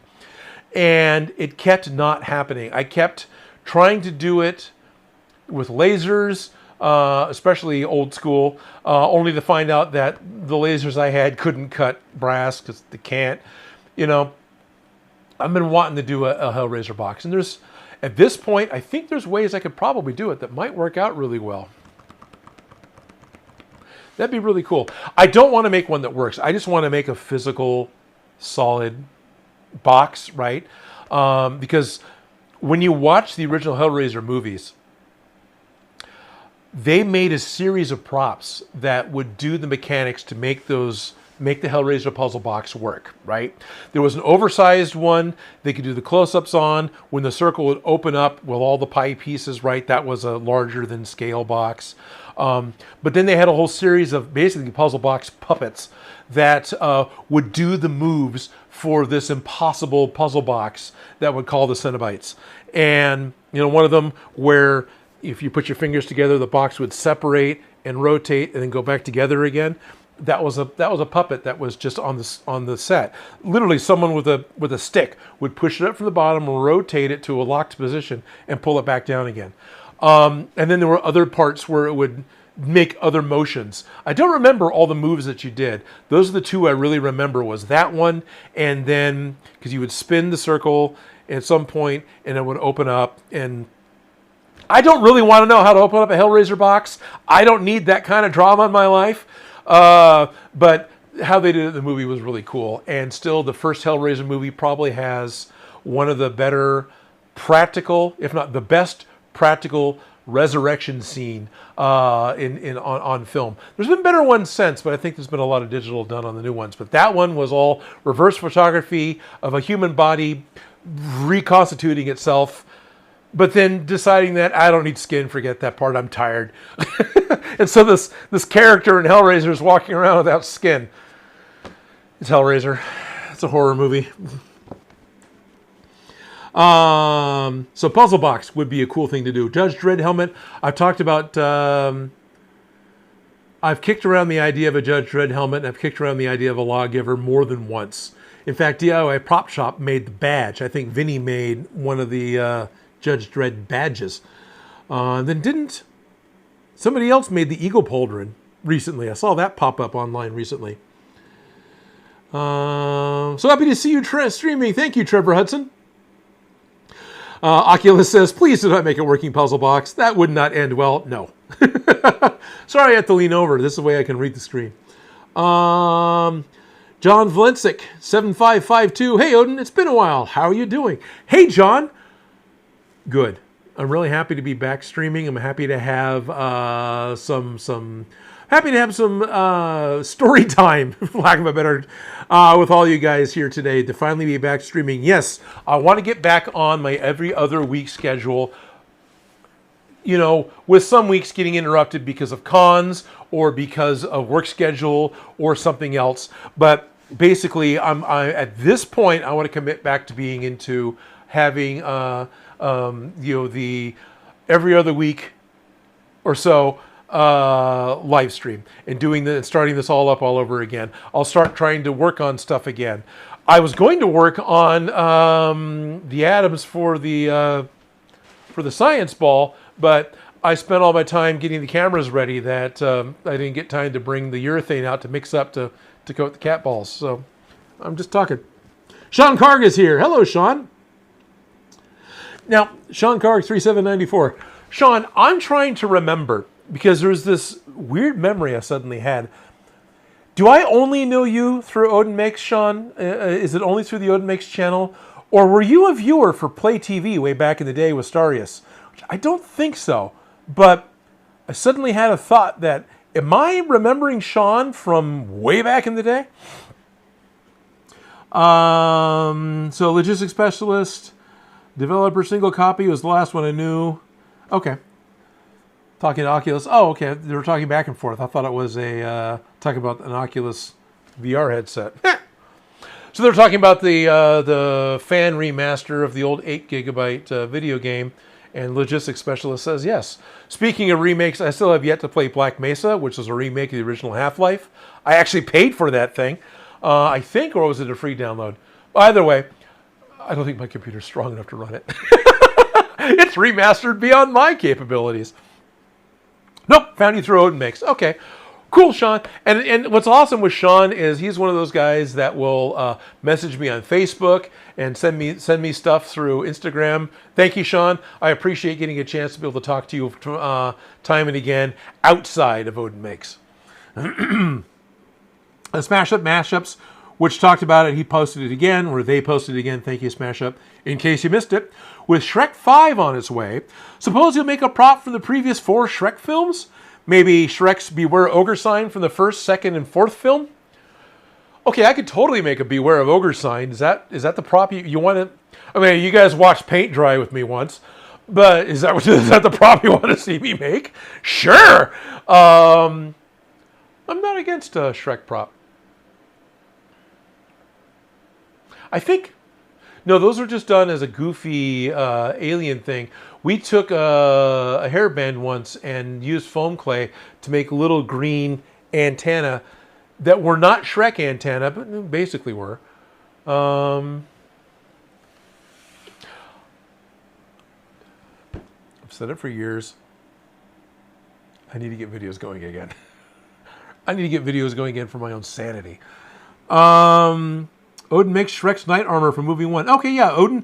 and it kept not happening. I kept trying to do it with lasers, especially old school, only to find out that the lasers I had couldn't cut brass because they can't. You know, I've been wanting to do a Hellraiser box, and there's, at this point, I think there's ways I could probably do it that might work out really well. That'd be really cool. I don't want to make one that works. I just want to make a physical, solid box, right? Because when you watch the original Hellraiser movies, they made a series of props that would do the mechanics to make the Hellraiser puzzle box work, right? There was an oversized one they could do the close-ups on. When the circle would open up with all the pie pieces, right? That was a larger than scale box. But then they had a whole series of basically puzzle box puppets that would do the moves for this impossible puzzle box that would call the Cenobites. And, you know, one of them where if you put your fingers together, the box would separate and rotate and then go back together again. That was a puppet that was just on the set. Literally, someone with a stick would push it up from the bottom, rotate it to a locked position, and pull it back down again. And then there were other parts where it would make other motions. I don't remember all the moves that you did. Those are the two I really remember, was that one, and then, because you would spin the circle at some point, and it would open up. And I don't really want to know how to open up a Hellraiser box. I don't need that kind of drama in my life. But how they did it in the movie was really cool. And still, the first Hellraiser movie probably has one of the better practical, if not the best practical resurrection scene on film. There's been better ones since, but I think there's been a lot of digital done on the new ones. But that one was all reverse photography of a human body reconstituting itself, but then deciding that I don't need skin, forget that part, I'm tired. And so this character in Hellraiser is walking around without skin. It's Hellraiser. It's a horror movie. So puzzle box would be a cool thing to do. Judge Dredd helmet. I've talked about, I've kicked around the idea of a Judge Dredd helmet, and I've kicked around the idea of a lawgiver more than once. In fact, DIY Prop Shop made the badge. I think Vinny made one of the Judge Dredd badges. Then didn't somebody else made the Eagle Pauldron recently? I saw that pop up online recently. So happy to see you streaming. Thank you, Trevor Hudson. Oculus says, please do not make a working puzzle box. That would not end well. No. Sorry, I have to lean over. This is the way I can read the screen. John Vlensick, 7552. Hey, Odin, it's been a while. How are you doing? Hey, John. Good. I'm really happy to be back streaming. I'm happy to have some story time, for lack of a better, with all you guys here today to finally be back streaming. Yes, I want to get back on my every other week schedule. You know, with some weeks getting interrupted because of cons or because of work schedule or something else. But basically, I at this point I want to commit back to being into having the every other week or so live stream and starting this all up all over again. I'll start trying to work on stuff again. I was going to work on the atoms for the science ball, but I spent all my time getting the cameras ready that I didn't get time to bring the urethane out to mix up to coat the cat balls. So I'm just talking. Sean Karg is here. Hello, Sean. Now, Sean Karg, 3794. Sean, I'm trying to remember, because there's this weird memory I suddenly had. Do I only know you through Odin Makes, Sean? Is it only through the Odin Makes channel? Or were you a viewer for Play TV way back in the day with Starius? I don't think so. But I suddenly had a thought that, am I remembering Sean from way back in the day? So logistics specialist, developer single copy was the last one I knew. Okay. Talking to Oculus. Oh, okay. They were talking back and forth. I thought it was talking about an Oculus VR headset. So they're talking about the fan remaster of the old 8 gigabyte video game, and logistics specialist says yes. Speaking of remakes, I still have yet to play Black Mesa, which is a remake of the original Half-Life. I actually paid for that thing, I think, or was it a free download? Either way, I don't think my computer's strong enough to run it. It's remastered beyond my capabilities. Nope, found you through Odin Makes. Okay, cool, Sean. And what's awesome with Sean is he's one of those guys that will message me on Facebook and send me stuff through Instagram. Thank you, Sean. I appreciate getting a chance to be able to talk to you time and again outside of Odin Makes. Smash Up Mashups, which talked about it, he posted it again, or they posted it again. Thank you, Smash Up. In case you missed it, with Shrek 5 on its way, suppose you'll make a prop from the previous 4 Shrek films? Maybe Shrek's Beware Ogre sign from the first, second, and fourth film? Okay, I could totally make a Beware of Ogre sign. Is that the prop you want to... I mean, you guys watched paint dry with me once, but is that the prop you want to see me make? Sure! I'm not against a Shrek prop. I think... No, those were just done as a goofy alien thing. We took a hairband once and used foam clay to make little green antenna that were not Shrek antenna, but basically were. I've said it for years. I need to get videos going again. I need to get videos going again for my own sanity. Odin Makes Shrek's knight armor from movie 1. Okay, yeah, Odin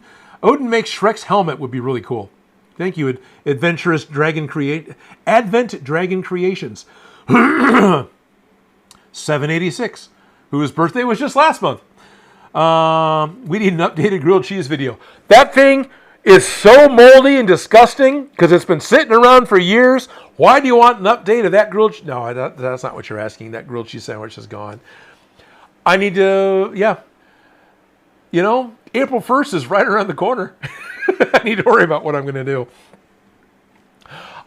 Makes Shrek's helmet would be really cool. Thank you, Advent Dragon Creations. 786, whose birthday was just last month. We need an updated grilled cheese video. That thing is so moldy and disgusting because it's been sitting around for years. Why do you want an update of that grilled cheese? No, that's not what you're asking. That grilled cheese sandwich is gone. I need to, yeah. You know, April 1st is right around the corner. I need to worry about what I'm going to do.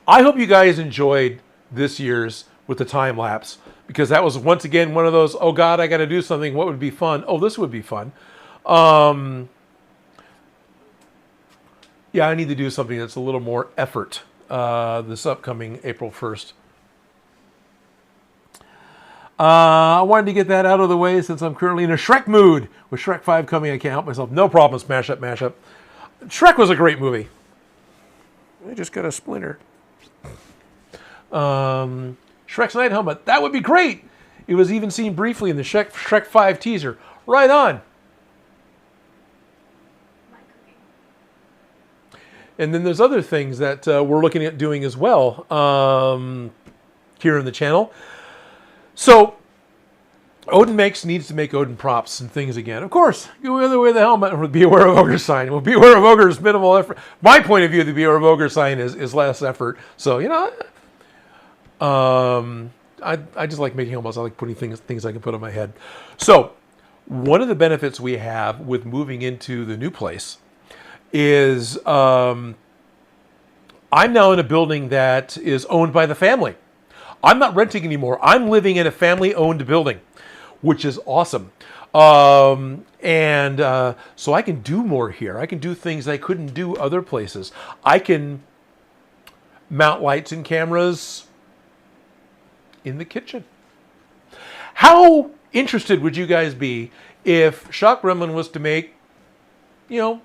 I hope you guys enjoyed this year's with the time lapse, because that was once again one of those, oh God, I got to do something. What would be fun? Oh, this would be fun. Yeah, I need to do something that's a little more effort this upcoming April 1st. I wanted to get that out of the way since I'm currently in a Shrek mood. With Shrek 5 coming, I can't help myself. No problem, Smash Up, Mash Up. Shrek was a great movie. I just got a splinter. Shrek's Night Helmet. That would be great. It was even seen briefly in the Shrek 5 teaser. Right on. And then there's other things that we're looking at doing as well here in the channel. So, Odin Makes needs to make Odin props and things again. Of course, go the other way the helmet or Beware of Ogre sign. Well, Beware of Ogre is minimal effort. My point of view, the Beware of Ogre sign is less effort. So, you know, I just like making helmets. I like putting things I can put on my head. So, one of the benefits we have with moving into the new place is I'm now in a building that is owned by the family. I'm not renting anymore. I'm living in a family-owned building, which is awesome. So I can do more here. I can do things I couldn't do other places. I can mount lights and cameras in the kitchen. How interested would you guys be if Shock Gremlin was to make, you know,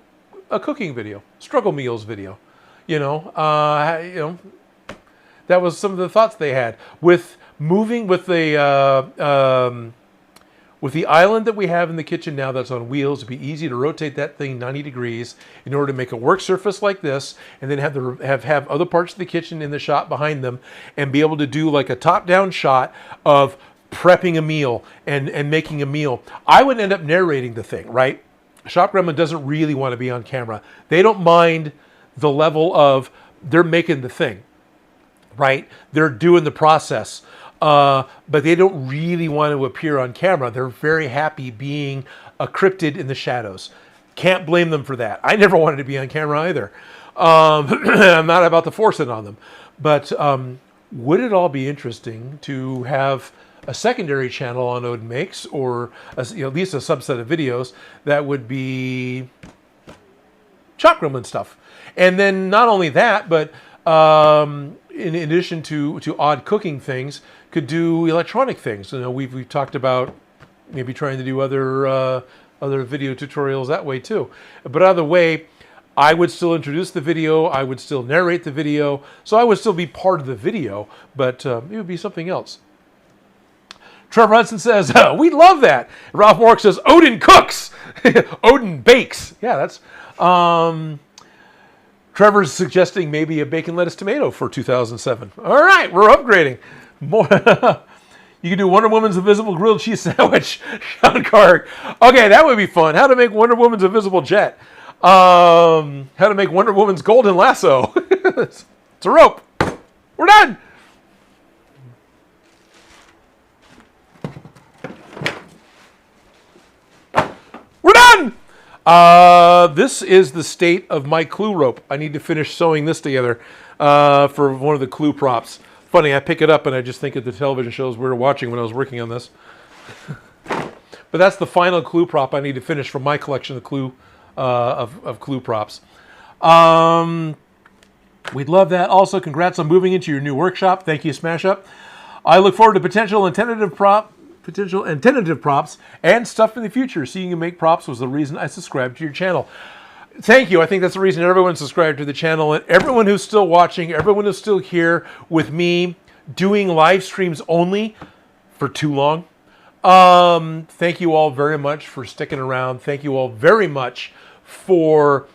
a cooking video, struggle meals video? That was some of the thoughts they had with moving with the island that we have in the kitchen now that's on wheels. It'd be easy to rotate that thing 90 degrees in order to make a work surface like this, and then have other parts of the kitchen in the shot behind them, and be able to do like a top-down shot of prepping a meal and making a meal, I would end up narrating the thing, right? Shop Gremlin doesn't really want to be on camera. They don't mind the level of they're making the thing, right? They're doing the process, but they don't really want to appear on camera. They're very happy being a cryptid in the shadows. Can't blame them for that. I never wanted to be on camera either. I'm not about to force it on them. But would it all be interesting to have a secondary channel on Odin Makes, or at least a subset of videos that would be Shop Gremlin stuff? And then not only that, but in addition to odd cooking things, could do electronic things. We've talked about maybe trying to do other video tutorials that way too. But either way, I would still introduce the video, I would still narrate the video, so I would still be part of the video, but it would be something else. Trevor Hudson says, we love that. Ralph Mork says, Odin cooks. Odin bakes. Yeah, that's... Trevor's suggesting maybe a bacon, lettuce, tomato for 2007. All right, we're upgrading. More... You can do Wonder Woman's Invisible Grilled Cheese Sandwich. Sean Carg. Okay, that would be fun. How to make Wonder Woman's Invisible Jet. How to make Wonder Woman's Golden Lasso. It's a rope. We're done. We're done. This is the state of my clue rope. I need to finish sewing this together for one of the clue props. Funny, I pick it up and I just think of the television shows we were watching when I was working on this. But that's the final clue prop I need to finish from my collection of clue of clue props. We'd love that. Also, congrats on moving into your new workshop. Thank you, Smash Up. I look forward to potential and tentative props and stuff in the future. Seeing you make props was the reason I subscribed to your channel. Thank you. I think that's the reason everyone subscribed to the channel, and everyone who's still watching, everyone who's still here with me doing live streams only for too long. Thank you all very much for sticking around. Thank you all very much for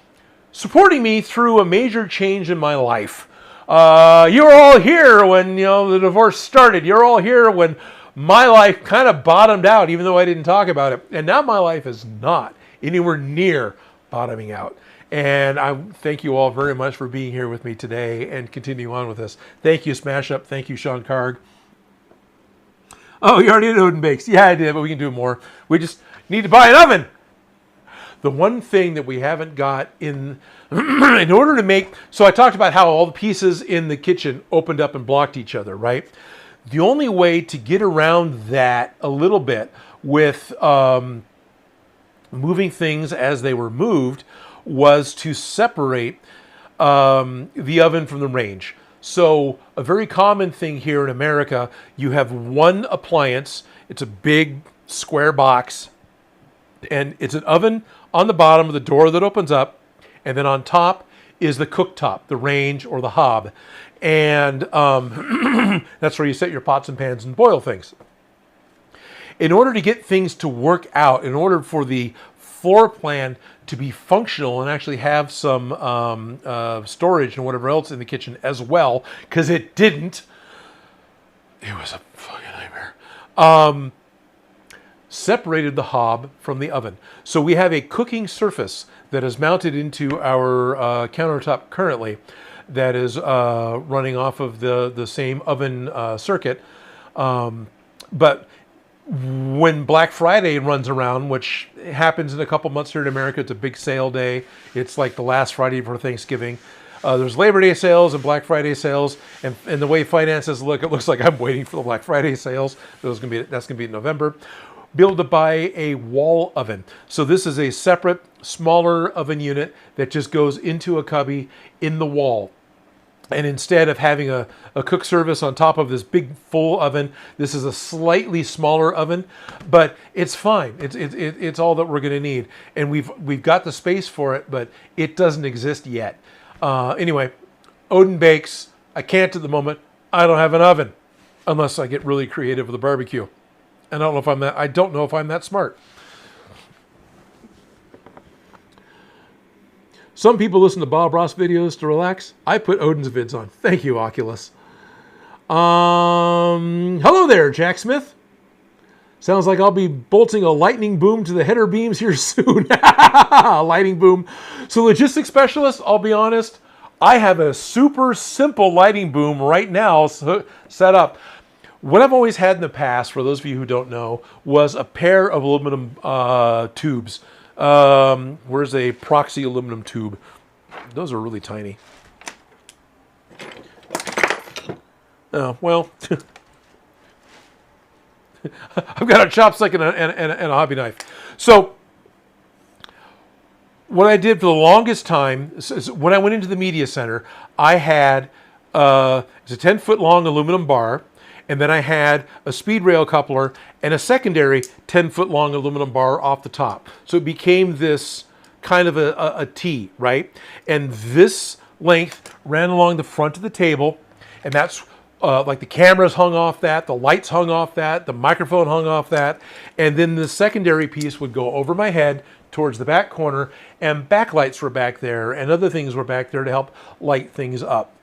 supporting me through a major change in my life. You were all here when the divorce started. You're all here when my life kind of bottomed out, even though I didn't talk about it. And now my life is not anywhere near bottoming out. And I thank you all very much for being here with me today and continue on with this. Thank you, Smash Up. Thank you, Sean Carg. Oh, you already did Odin Bakes. Yeah, I did, but we can do more. We just need to buy an oven. The one thing that we haven't got in order to make... So I talked about how all the pieces in the kitchen opened up and blocked each other, right? The only way to get around that a little bit with... moving things as they were moved was to separate the oven from the range. So a very common thing here in America, you have one appliance. It's a big square box, and it's an oven on the bottom of the door that opens up, and then on top is the cooktop, the range or the hob. And that's where you set your pots and pans and boil things. In order to get things to work out, in order for the floor plan to be functional and actually have some storage and whatever else in the kitchen as well, because it didn't, it was a fucking nightmare, separated the hob from the oven. So we have a cooking surface that is mounted into our countertop currently that is running off of the same oven circuit. But when Black Friday runs around, which happens in a couple months here in America, it's a big sale day. It's like the last Friday before Thanksgiving. There's Labor Day sales and Black Friday sales, and the way finances look, it looks like I'm waiting for the Black Friday sales. That's gonna be in November. Be able to buy a wall oven. So this is a separate, smaller oven unit that just goes into a cubby in the wall. And instead of having a cook service on top of this big full oven, this is a slightly smaller oven, but it's fine. It's all that we're going to need, and we've got the space for it, but it doesn't exist yet. Anyway, Odin Bakes. I can't at the moment. I don't have an oven, unless I get really creative with a barbecue. I don't know if I'm that smart. Some people listen to Bob Ross videos to relax. I put Odin's vids on. Thank you, Oculus. Hello there, Jack Smith. Sounds like I'll be bolting a lightning boom to the header beams here soon. Lighting boom. So logistics specialist, I'll be honest, I have a super simple lighting boom right now set up. What I've always had in the past, for those of you who don't know, was a pair of aluminum tubes. Where's a proxy aluminum tube? Those are really tiny. Oh, well, I've got a chopstick and a hobby knife. So what I did for the longest time, is when I went into the media center, I had it's a 10-foot long aluminum bar, and then I had a speed rail coupler and a secondary 10-foot long aluminum bar off the top. So it became this kind of a T, right? And this length ran along the front of the table, and that's like the cameras hung off that, the lights hung off that, the microphone hung off that, and then the secondary piece would go over my head towards the back corner, and backlights were back there, and other things were back there to help light things up.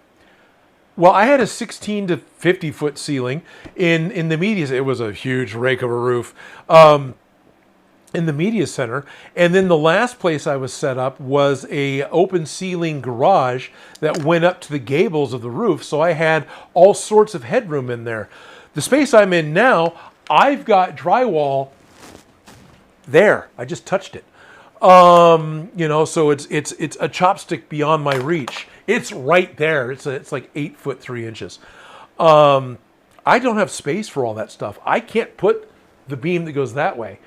Well, I had a 16 to 50 foot ceiling in the media. It was a huge rake of a roof in the media center. And then the last place I was set up was a open ceiling garage that went up to the gables of the roof. So I had all sorts of headroom in there. The space I'm in now, I've got drywall there. I just touched it. You know, so it's a chopstick beyond my reach. It's right there. It's like 8 foot 3 inches. I don't have space for all that stuff. I can't put the beam that goes that way.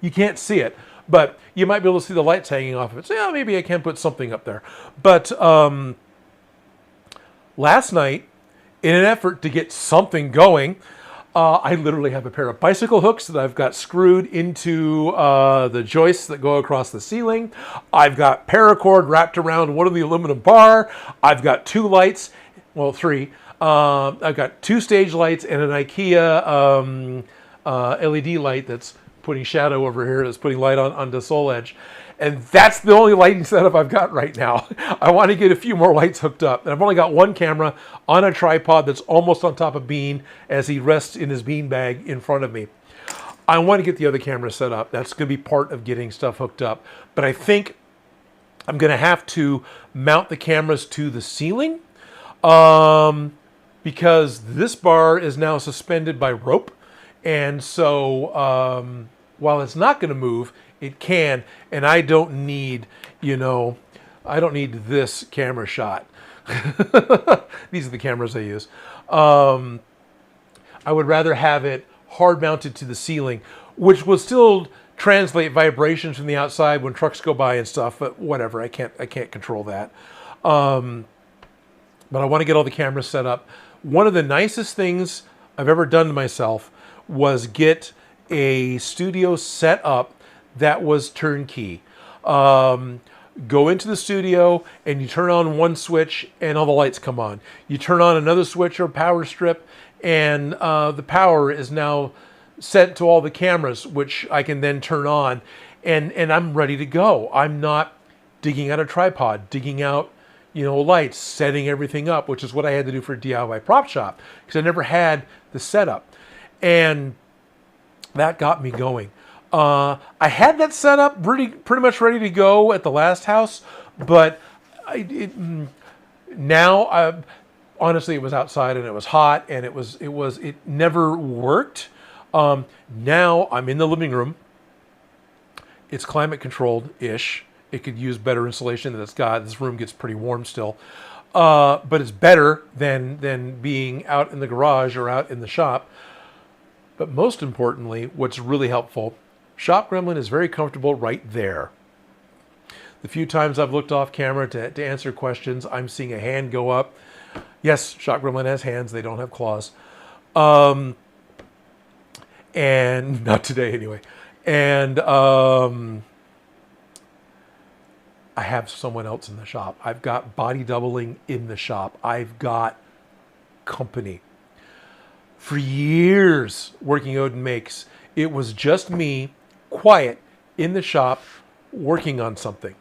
You can't see it, but you might be able to see the lights hanging off of it. So yeah, maybe I can put something up there. But last night, in an effort to get something going, I literally have a pair of bicycle hooks that I've got screwed into the joists that go across the ceiling. I've got paracord wrapped around one of the aluminum bar. I've got 2 lights, well, 3. I've got 2 stage lights and an IKEA LED light that's putting shadow over here, that's putting light on the soul edge. And that's the only lighting setup I've got right now. I want to get a few more lights hooked up. And I've only got one camera on a tripod that's almost on top of Bean as he rests in his bean bag in front of me. I want to get the other camera set up. That's going to be part of getting stuff hooked up. But I think I'm going to have to mount the cameras to the ceiling because this bar is now suspended by rope. And so while it's not going to move, it can, and I don't need, I don't need this camera shot. These are the cameras I use. I would rather have it hard mounted to the ceiling, which will still translate vibrations from the outside when trucks go by and stuff, but whatever, I can't control that. But I want to get all the cameras set up. One of the nicest things I've ever done to myself was get a studio set up that was turnkey. Go into the studio and you turn on one switch and all the lights come on. You turn on another switch or power strip and the power is now set to all the cameras, which I can then turn on and I'm ready to go. I'm not digging out a tripod, digging out lights, setting everything up, which is what I had to do for DIY Prop Shop because I never had the setup. And that got me going. I had that set up pretty much ready to go at the last house, but now honestly it was outside and it was hot and it never worked. Now I'm in the living room. It's climate controlled ish. It could use better insulation than it's got. This room gets pretty warm still, but it's better than being out in the garage or out in the shop. But most importantly, what's really helpful, Shop Gremlin is very comfortable right there. The few times I've looked off camera to answer questions, I'm seeing a hand go up. Yes, Shop Gremlin has hands, they don't have claws. And not today anyway. And I have someone else in the shop. I've got body doubling in the shop. I've got company. For years working Odin Makes, it was just me, quiet, in the shop, working on something.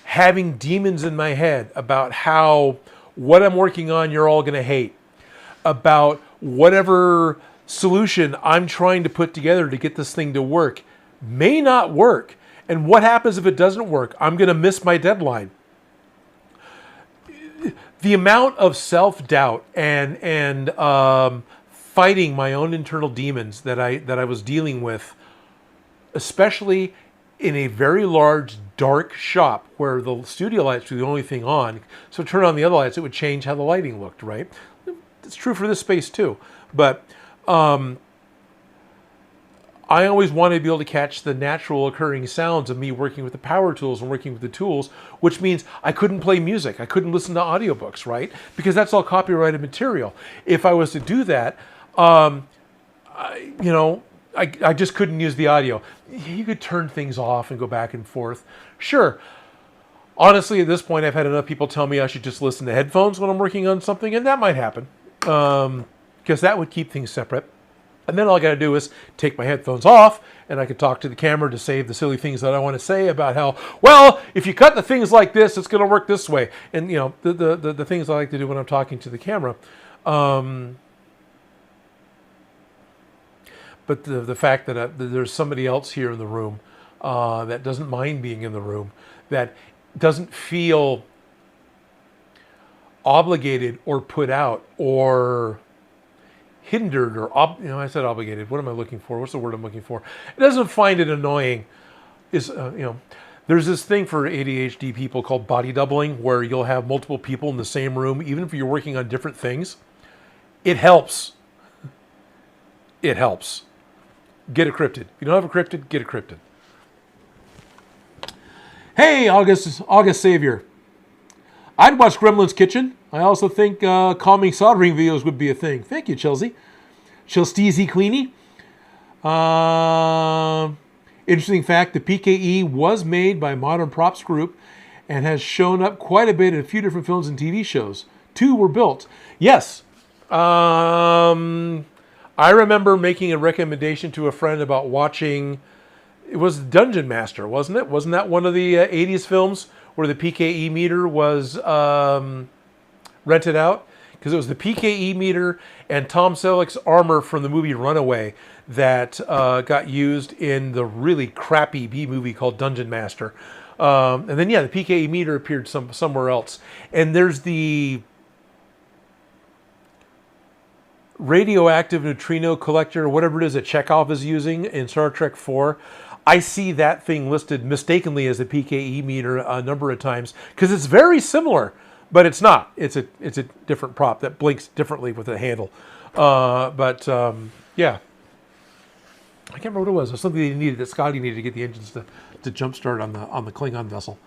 Having demons in my head about how what I'm working on you're all going to hate. About whatever solution I'm trying to put together to get this thing to work may not work. And what happens if it doesn't work? I'm going to miss my deadline. The amount of self-doubt and fighting my own internal demons that I was dealing with, especially in a very large, dark shop where the studio lights were the only thing on. So turn on the other lights, it would change how the lighting looked, right? It's true for this space too. But I always wanted to be able to catch the natural occurring sounds of me working with the power tools and working with the tools, which means I couldn't play music. I couldn't listen to audiobooks, right? Because that's all copyrighted material. If I was to do that, I just couldn't use the audio. You could turn things off and go back and forth. Sure. Honestly, at this point, I've had enough people tell me I should just listen to headphones when I'm working on something, and that might happen. Because that would keep things separate. And then all I got to do is take my headphones off, and I can talk to the camera to save the silly things that I want to say about how, well, if you cut the things like this, it's going to work this way. And, the things I like to do when I'm talking to the camera. But the fact that there's somebody else here in the room that doesn't mind being in the room, that doesn't feel obligated or put out or hindered or I said obligated. What am I looking for? What's the word I'm looking for? It doesn't find it annoying. There's this thing for ADHD people called body doubling, where you'll have multiple people in the same room, even if you're working on different things. It helps. It helps. Get a cryptid. If you don't have a cryptid, get a cryptid. Hey, August Savior. I'd watch Gremlin's Kitchen. I also think calming soldering videos would be a thing. Thank you, Chelsea. Chelsteezy Queenie. Interesting fact, the PKE was made by Modern Props Group and has shown up quite a bit in a few different films and TV shows. 2 were built. Yes. I remember making a recommendation to a friend about watching, it was Dungeon Master, wasn't it? Wasn't that one of the 80s films where the PKE meter was rented out? Because it was the PKE meter and Tom Selleck's armor from the movie Runaway that got used in the really crappy B movie called Dungeon Master. And then, the PKE meter appeared somewhere else. And there's the radioactive neutrino collector, or whatever it is that Chekhov is using in Star Trek 4. I see that thing listed mistakenly as a PKE meter a number of times because it's very similar, but it's not. It's a different prop that blinks differently with a handle. Yeah, I can't remember what it was. It was something that Scotty needed to get the engines to jumpstart on the Klingon vessel.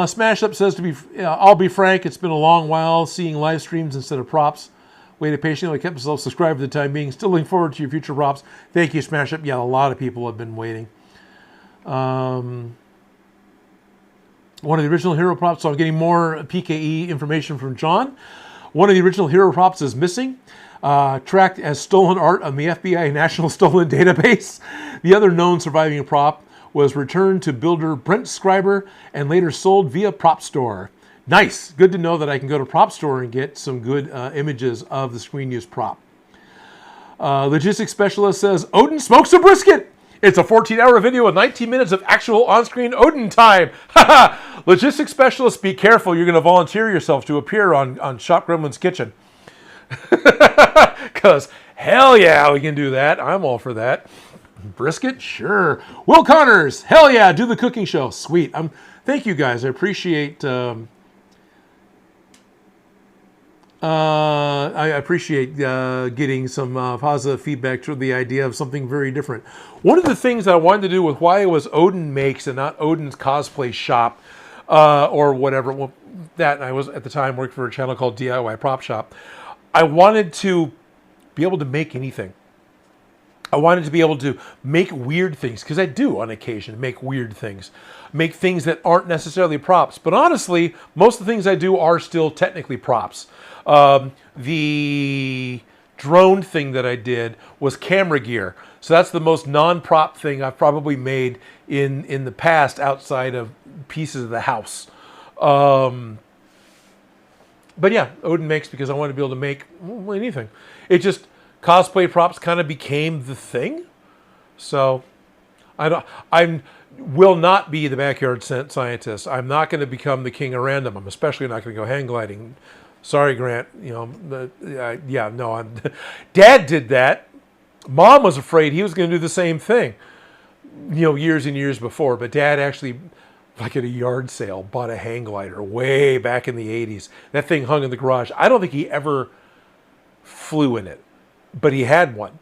Smash Up says I'll be frank. It's been a long while seeing live streams instead of props. Waited patiently, kept myself subscribed for the time being. Still looking forward to your future props. Thank you, Smash Up. Yeah, a lot of people have been waiting. One of the original hero props, so I'm getting more PKE information from John. One of the original hero props is missing. Tracked as stolen art on the FBI National Stolen Database. The other known surviving prop was returned to builder Brent Scriber and later sold via Prop Store. Nice. Good to know that I can go to Prop Store and get some good images of the screen use prop. Logistics Specialist says, Odin smokes a brisket. It's a 14-hour video with 19 minutes of actual on-screen Odin time. Logistics Specialist, be careful. You're going to volunteer yourself to appear on Shop Gremlin's Kitchen. Because, hell yeah, we can do that. I'm all for that. Brisket? Sure. Will Connors, hell yeah, do the cooking show. Sweet. Thank you, guys. I appreciate... I appreciate getting some positive feedback to the idea of something very different. One of the things that I wanted to do with why it was Odin Makes and not Odin's Cosplay Shop or whatever, I was at the time working for a channel called DIY Prop Shop. I wanted to be able to make anything. I wanted to be able to make weird things, because I do on occasion make weird things. Make things that aren't necessarily props. But honestly, most of the things I do are still technically props. The drone thing that I did was camera gear. So that's the most non-prop thing I've probably made in the past outside of pieces of the house. But yeah, Odin Makes, because I want to be able to make anything. It just cosplay props kind of became the thing. So I will not be the backyard scientist. I'm not going to become the king of random. I'm especially not going to go hang gliding. Sorry, Grant. Dad did that. Mom was afraid he was going to do the same thing, years and years before. But Dad actually, like at a yard sale, bought a hang glider way back in the 80s. That thing hung in the garage. I don't think he ever flew in it, but he had one.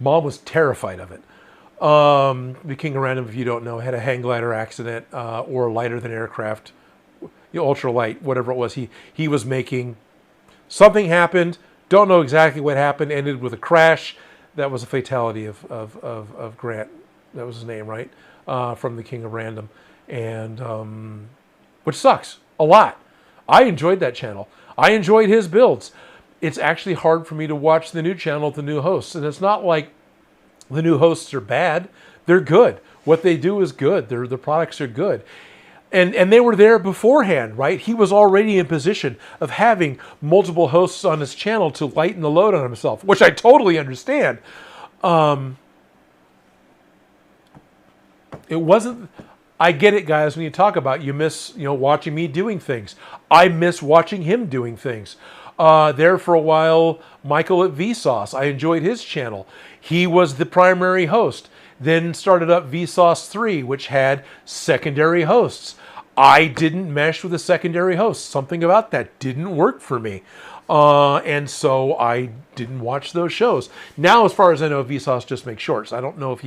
Mom was terrified of it. The King of Random, if you don't know, had a hang glider accident, or lighter than aircraft, ultralight, whatever it was. He was making, something happened. Don't know exactly what happened. Ended with a crash. That was a fatality of Grant. That was his name, right? From the King of Random, and which sucks a lot. I enjoyed that channel. I enjoyed his builds. It's actually hard for me to watch the new channel with the new hosts, and it's not like the new hosts are bad. They're good. What they do is good. The products are good. And they were there beforehand, right? He was already in position of having multiple hosts on his channel to lighten the load on himself, which I totally understand. It wasn't, I get it, guys, when you talk about you miss, watching me doing things. I miss watching him doing things. There for a while, Michael at Vsauce. I enjoyed his channel. He was the primary host. Then started up Vsauce 3, which had secondary hosts. I didn't mesh with a secondary host. Something about that didn't work for me. And so I didn't watch those shows. Now, as far as I know, Vsauce just makes shorts. I don't know if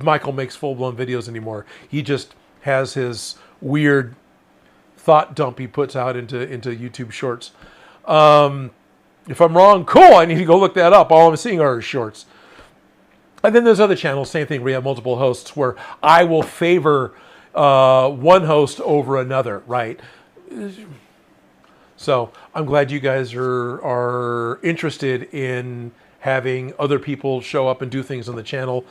Michael makes full-blown videos anymore. He just has his weird thought dump he puts out into YouTube shorts. If I'm wrong, cool, I need to go look that up. All I'm seeing are his shorts. And then there's other channels, same thing, where you have multiple hosts, where I will favor one host over another, right? So I'm glad you guys are interested in having other people show up and do things on the channel.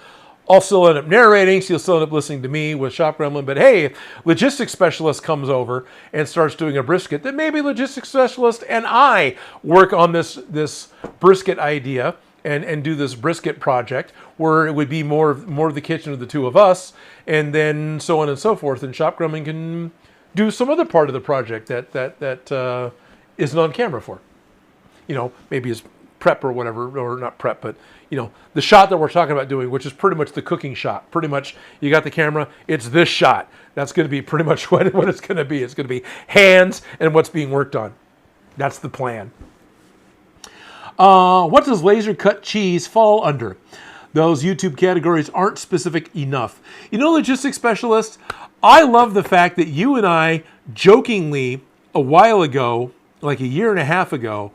I'll still end up narrating, so you'll still end up listening to me with Shop Gremlin. But hey, if logistics specialist comes over and starts doing a brisket, then maybe logistics specialist and I work on this brisket idea and do this brisket project, where it would be more of the kitchen of the two of us, and then so on and so forth. And Shop Gremlin can do some other part of the project that isn't on camera for. Maybe his prep or whatever, or not prep, but the shot that we're talking about doing, which is pretty much the cooking shot. Pretty much, you got the camera, it's this shot. That's going to be pretty much what it's going to be. It's going to be hands and what's being worked on. That's the plan. What does laser cut cheese fall under? Those YouTube categories aren't specific enough. Logistics specialist, I love the fact that you and I jokingly a while ago, like a year and a half ago,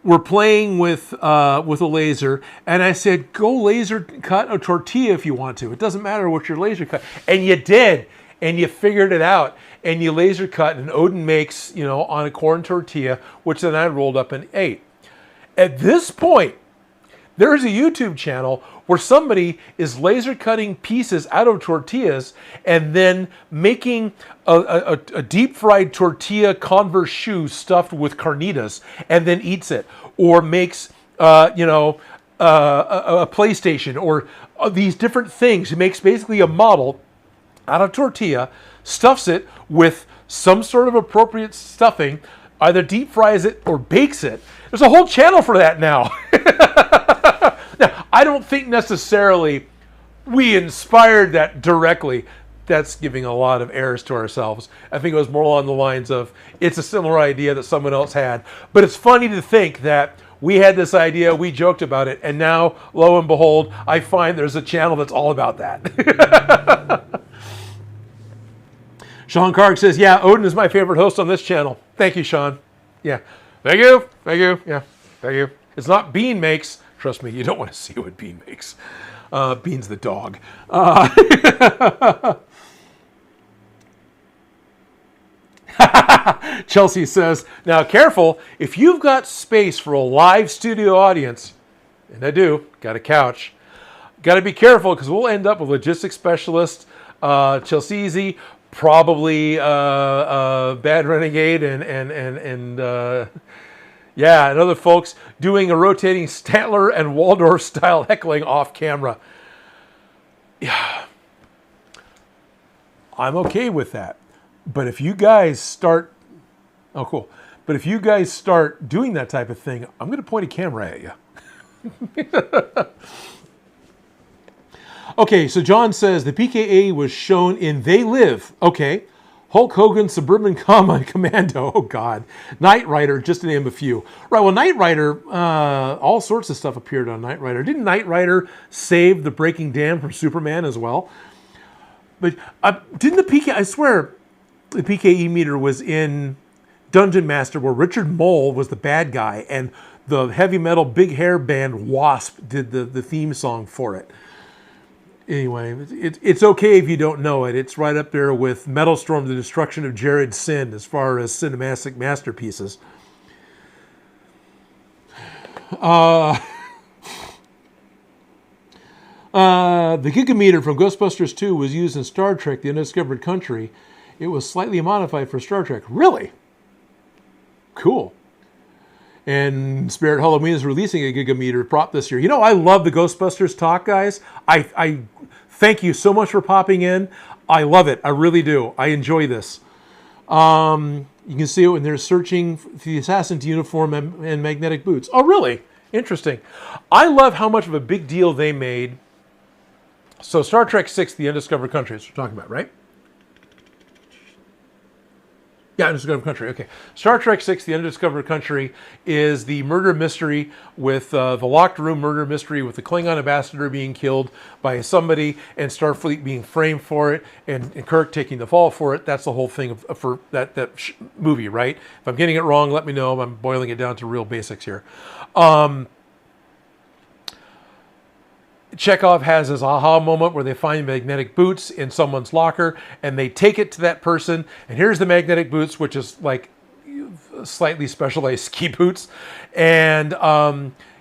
were playing with a laser, and I said, go laser cut a tortilla if you want to. It doesn't matter what your laser cut. And you did, and you figured it out, and you laser cut an Odin Makes, on a corn tortilla, which then I rolled up and ate. At this point, there's a YouTube channel where somebody is laser cutting pieces out of tortillas and then making a deep fried tortilla Converse shoe stuffed with carnitas and then eats it, or makes a PlayStation, or these different things. He makes basically a model out of tortilla, stuffs it with some sort of appropriate stuffing, either deep fries it or bakes it. There's a whole channel for that now. Now, I don't think necessarily we inspired that directly. That's giving a lot of errors to ourselves. I think it was more along the lines of, it's a similar idea that someone else had. But it's funny to think that we had this idea, we joked about it, and now, lo and behold, I find there's a channel that's all about that. Sean Karg says, yeah, Odin is my favorite host on this channel. Thank you, Sean. Yeah. Thank you. Yeah. Thank you. It's not Bean Makes. Trust me, you don't want to see what Bean makes. Bean's the dog. Chelsea says, now careful, if you've got space for a live studio audience, and I do, got a couch, got to be careful, because we'll end up with logistics specialist, Chelsea, probably Bad Renegade, and Yeah, and other folks doing a rotating Statler and Waldorf style heckling off camera. Yeah, I'm okay with that. But if you guys start, oh cool. But if you guys start doing that type of thing, I'm going to point a camera at you. Okay, so John says the PKA was shown in They Live. Okay. Hulk Hogan, Suburban Commando. Oh, God. Knight Rider, just to name a few. Right, well, Knight Rider, all sorts of stuff appeared on Knight Rider. Didn't Knight Rider save the Breaking Dam from Superman as well? But didn't the PKA, I swear, the PKE meter was in Dungeon Master where Richard Mole was the bad guy and the heavy metal big hair band Wasp did the theme song for it. Anyway, it's okay if you don't know it. It's right up there with Metal Storm, The Destruction of Jared Sin, as far as cinematic masterpieces. The gigameter from Ghostbusters 2 was used in Star Trek: The Undiscovered Country. It was slightly modified for Star Trek. Really? Cool. And Spirit Halloween is releasing a gigameter prop this year. You know, I love the Ghostbusters talk, guys. I thank you so much for popping in. I love it. I really do. I enjoy this. You can see it when they're searching for the assassin's uniform and magnetic boots. Oh, really? Interesting. I love how much of a big deal they made. So Star Trek 6, The Undiscovered Country, is what we're talking about, right? Yeah, Undiscovered Country. Okay. Star Trek 6, The Undiscovered Country is the murder mystery with the locked room murder mystery with the Klingon ambassador being killed by somebody and Starfleet being framed for it and Kirk taking the fall for it. That's the whole thing for that movie, right? If I'm getting it wrong, let me know. I'm boiling it down to real basics here. Chekhov has his aha moment where they find magnetic boots in someone's locker and they take it to that person. And here's the magnetic boots, which is like slightly specialized ski boots. And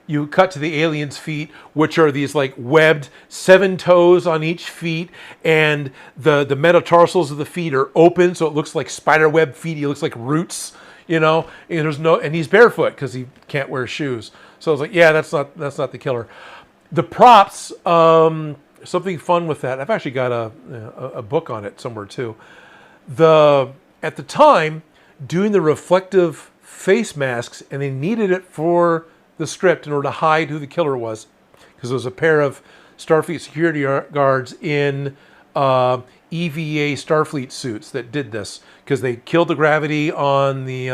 you cut to the alien's feet, which are these like webbed 7 toes on each feet. And the metatarsals of the feet are open. So it looks like spider web feet. He looks like roots, you know, and he's barefoot because he can't wear shoes. So I was like, yeah, that's not the killer. The props, something fun with that. I've actually got a book on it somewhere too. At the time, doing the reflective face masks, and they needed it for the script in order to hide who the killer was, because there was a pair of Starfleet security guards in EVA Starfleet suits that did this, because they killed the gravity on the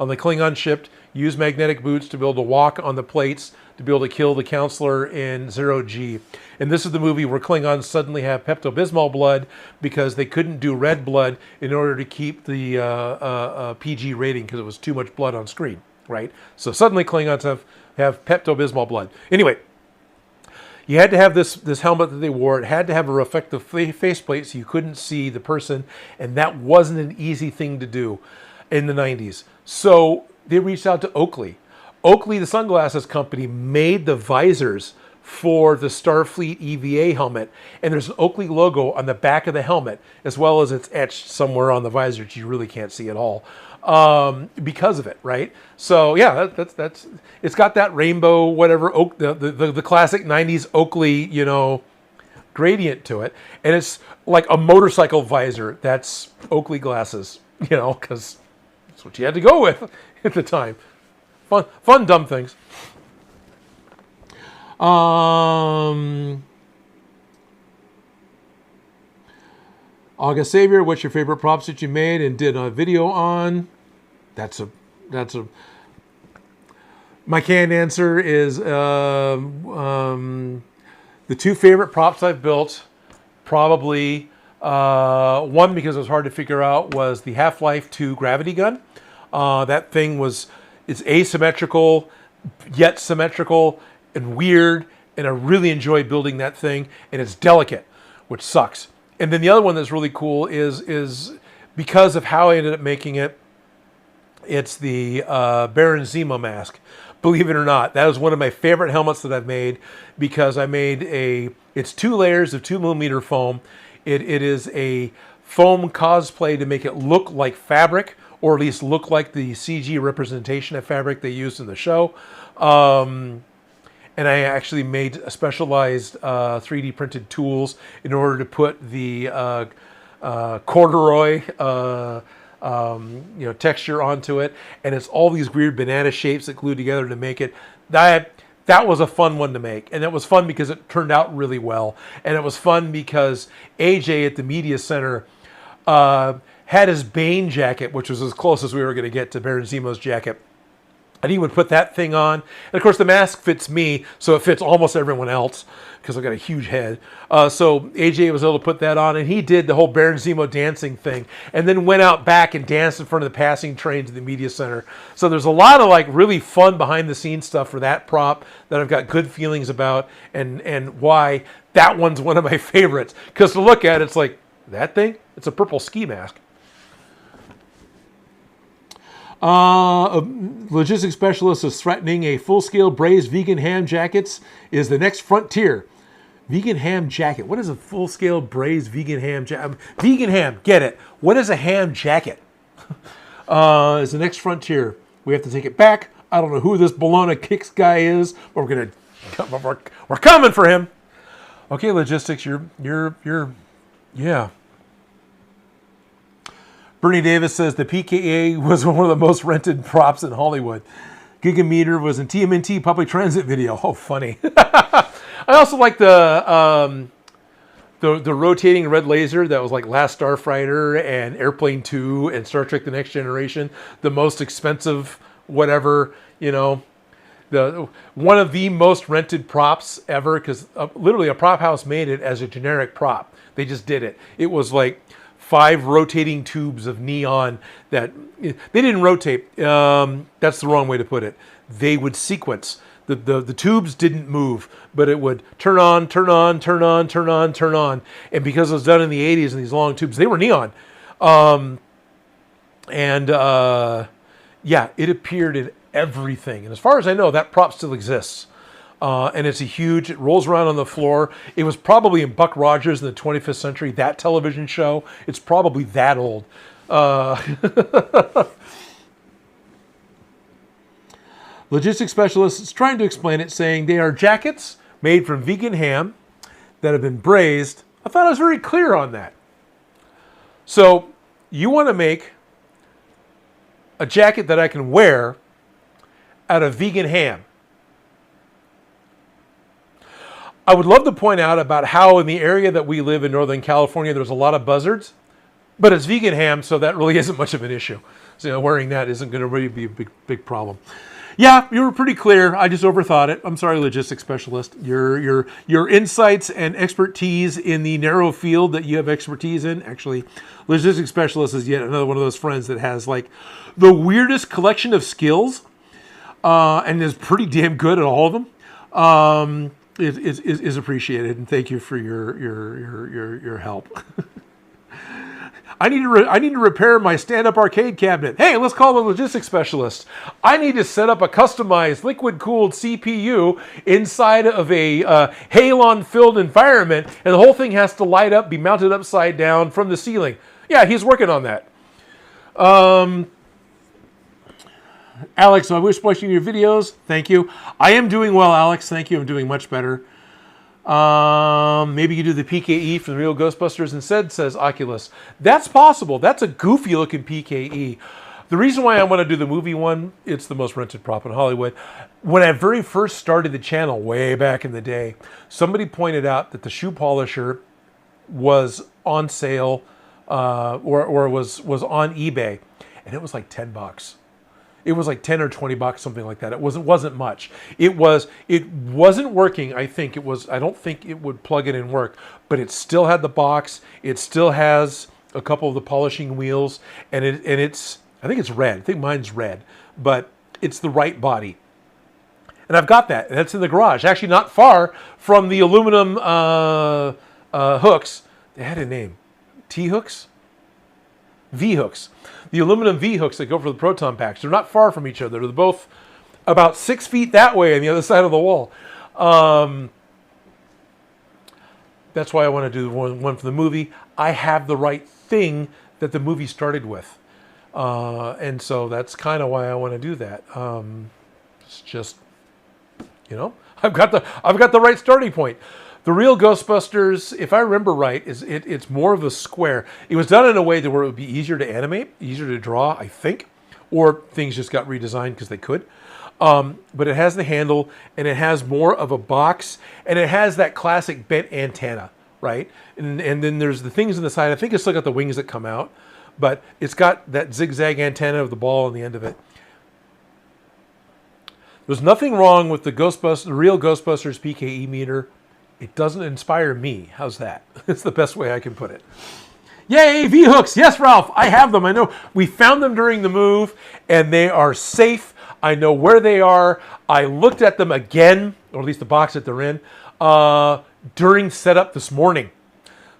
Klingon ship, used magnetic boots to be able to walk on the plates, to be able to kill the counselor in 0G. And this is the movie where Klingons suddenly have Pepto-Bismol blood because they couldn't do red blood in order to keep the PG rating because it was too much blood on screen, right? So suddenly Klingons have Pepto-Bismol blood. Anyway, you had to have this helmet that they wore. It had to have a reflective faceplate so you couldn't see the person, and that wasn't an easy thing to do in the 90s. So they reached out to Oakley. Oakley, the sunglasses company, made the visors for the Starfleet EVA helmet. And there's an Oakley logo on the back of the helmet, as well as it's etched somewhere on the visor that you really can't see at all because of it, right? So, yeah, that's it's got that rainbow, whatever, the classic 90s Oakley, you know, gradient to it. And it's like a motorcycle visor that's Oakley glasses, you know, because that's what you had to go with at the time. Fun, dumb things. August Savior, what's your favorite props that you made and did a video on? That's a. My canned answer is the 2 favorite props I've built. Probably one because it was hard to figure out was the Half-Life 2 gravity gun. That thing it's asymmetrical, yet symmetrical, and weird, and I really enjoy building that thing, and it's delicate, which sucks. And then the other one that's really cool is because of how I ended up making it, it's the Baron Zemo mask. Believe it or not, that is one of my favorite helmets that I've made because I made it's 2 layers of 2mm foam. It is a foam cosplay to make it look like fabric or at least look like the CG representation of fabric they used in the show. And I actually made specialized 3D printed tools in order to put the corduroy texture onto it, and it's all these weird banana shapes that glue together to make it. That was a fun one to make, and it was fun because it turned out really well, and it was fun because AJ at the media center had his Bane jacket, which was as close as we were going to get to Baron Zemo's jacket. And he would put that thing on. And of course, the mask fits me, so it fits almost everyone else because I've got a huge head. So AJ was able to put that on, and he did the whole Baron Zemo dancing thing, and then went out back and danced in front of the passing train to the media center. So there's a lot of like really fun behind the scenes stuff for that prop that I've got good feelings about, and why that one's one of my favorites. Because to look at, it's like, that thing? It's a purple ski mask. A logistics specialist is threatening a full-scale braised vegan ham jackets is the next frontier. Vegan ham jacket. What is a full-scale braised vegan ham jacket? Vegan ham, get it. What is a ham jacket? Is the next frontier. We have to take it back. I don't know who this Bologna Kicks guy is, but we're coming for him. Okay, logistics, yeah. Bernie Davis says the PKA was one of the most rented props in Hollywood. Gigameter was in TMNT public transit video. Oh, funny. I also like the rotating red laser that was like Last Starfighter and Airplane 2 and Star Trek The Next Generation. The most expensive whatever, one of the most rented props ever, because literally a prop house made it as a generic prop. They just did it. It was like 5 rotating tubes of neon that they didn't rotate. That's the wrong way to put it. They would sequence. The tubes didn't move, but it would turn on, turn on, turn on, turn on, turn on. And because it was done in the 80s in these long tubes, they were neon. It appeared in everything. And as far as I know, that prop still exists. And it's it rolls around on the floor. It was probably in Buck Rogers in the 25th century, that television show. It's probably that old. Logistics specialist is trying to explain it, saying they are jackets made from vegan ham that have been braised. I thought I was very clear on that. So you want to make a jacket that I can wear out of vegan ham. I would love to point out about how in the area that we live in Northern California, there's a lot of buzzards, but it's vegan ham, so that really isn't much of an issue. So wearing that isn't going to really be a big problem. Yeah, you were pretty clear. I just overthought it. I'm sorry, logistics specialist. Your insights and expertise in the narrow field that you have expertise in. Actually, logistics specialist is yet another one of those friends that has like the weirdest collection of skills, and is pretty damn good at all of them. Is appreciated, and thank you for your help. I need to repair my stand-up arcade cabinet. Hey, let's call the logistics specialist. I need to set up a customized liquid-cooled CPU inside of a halon-filled environment, and the whole thing has to light up, be mounted upside down from the ceiling. Yeah, he's working on that. Alex, I wish watching your videos. Thank you. I am doing well, Alex. Thank you. I'm doing much better. Maybe you do the PKE for the real Ghostbusters instead, says Oculus. That's possible. That's a goofy looking PKE. The reason why I want to do the movie one, it's the most rented prop in Hollywood. When I very first started the channel way back in the day, somebody pointed out that the shoe polisher was on sale or was on eBay, and it was like $10. It was like 10 or 20 bucks, something like that. It wasn't much. It wasn't working. I don't think it would plug in and work, but it still had the box. It still has a couple of the polishing wheels, and it's I think it's red. I think mine's red, but it's the right body. And I've got that. And that's in the garage. Actually, not far from the aluminum hooks. They had a name. T-hooks? V-hooks. The aluminum V-hooks that go for the proton packs. They're not far from each other. They're both about 6 feet that way on the other side of the wall. That's why I want to do one for the movie. I have the right thing that the movie started with. And so that's kind of why I want to do that. It's just, I've got the right starting point. The real Ghostbusters, if I remember right, it's more of a square. It was done in a way that where it would be easier to animate, easier to draw, I think, or things just got redesigned because they could. But it has the handle, and it has more of a box, and it has that classic bent antenna, right? And then there's the things on the side. I think it's still got the wings that come out, but it's got that zigzag antenna of the ball on the end of it. There's nothing wrong with the real Ghostbusters PKE meter. It doesn't inspire me. How's that? It's the best way I can put it. Yay, V-hooks. Yes, Ralph, I have them. I know we found them during the move, and they are safe. I know where they are. I looked at them again, or at least the box that they're in, during setup this morning.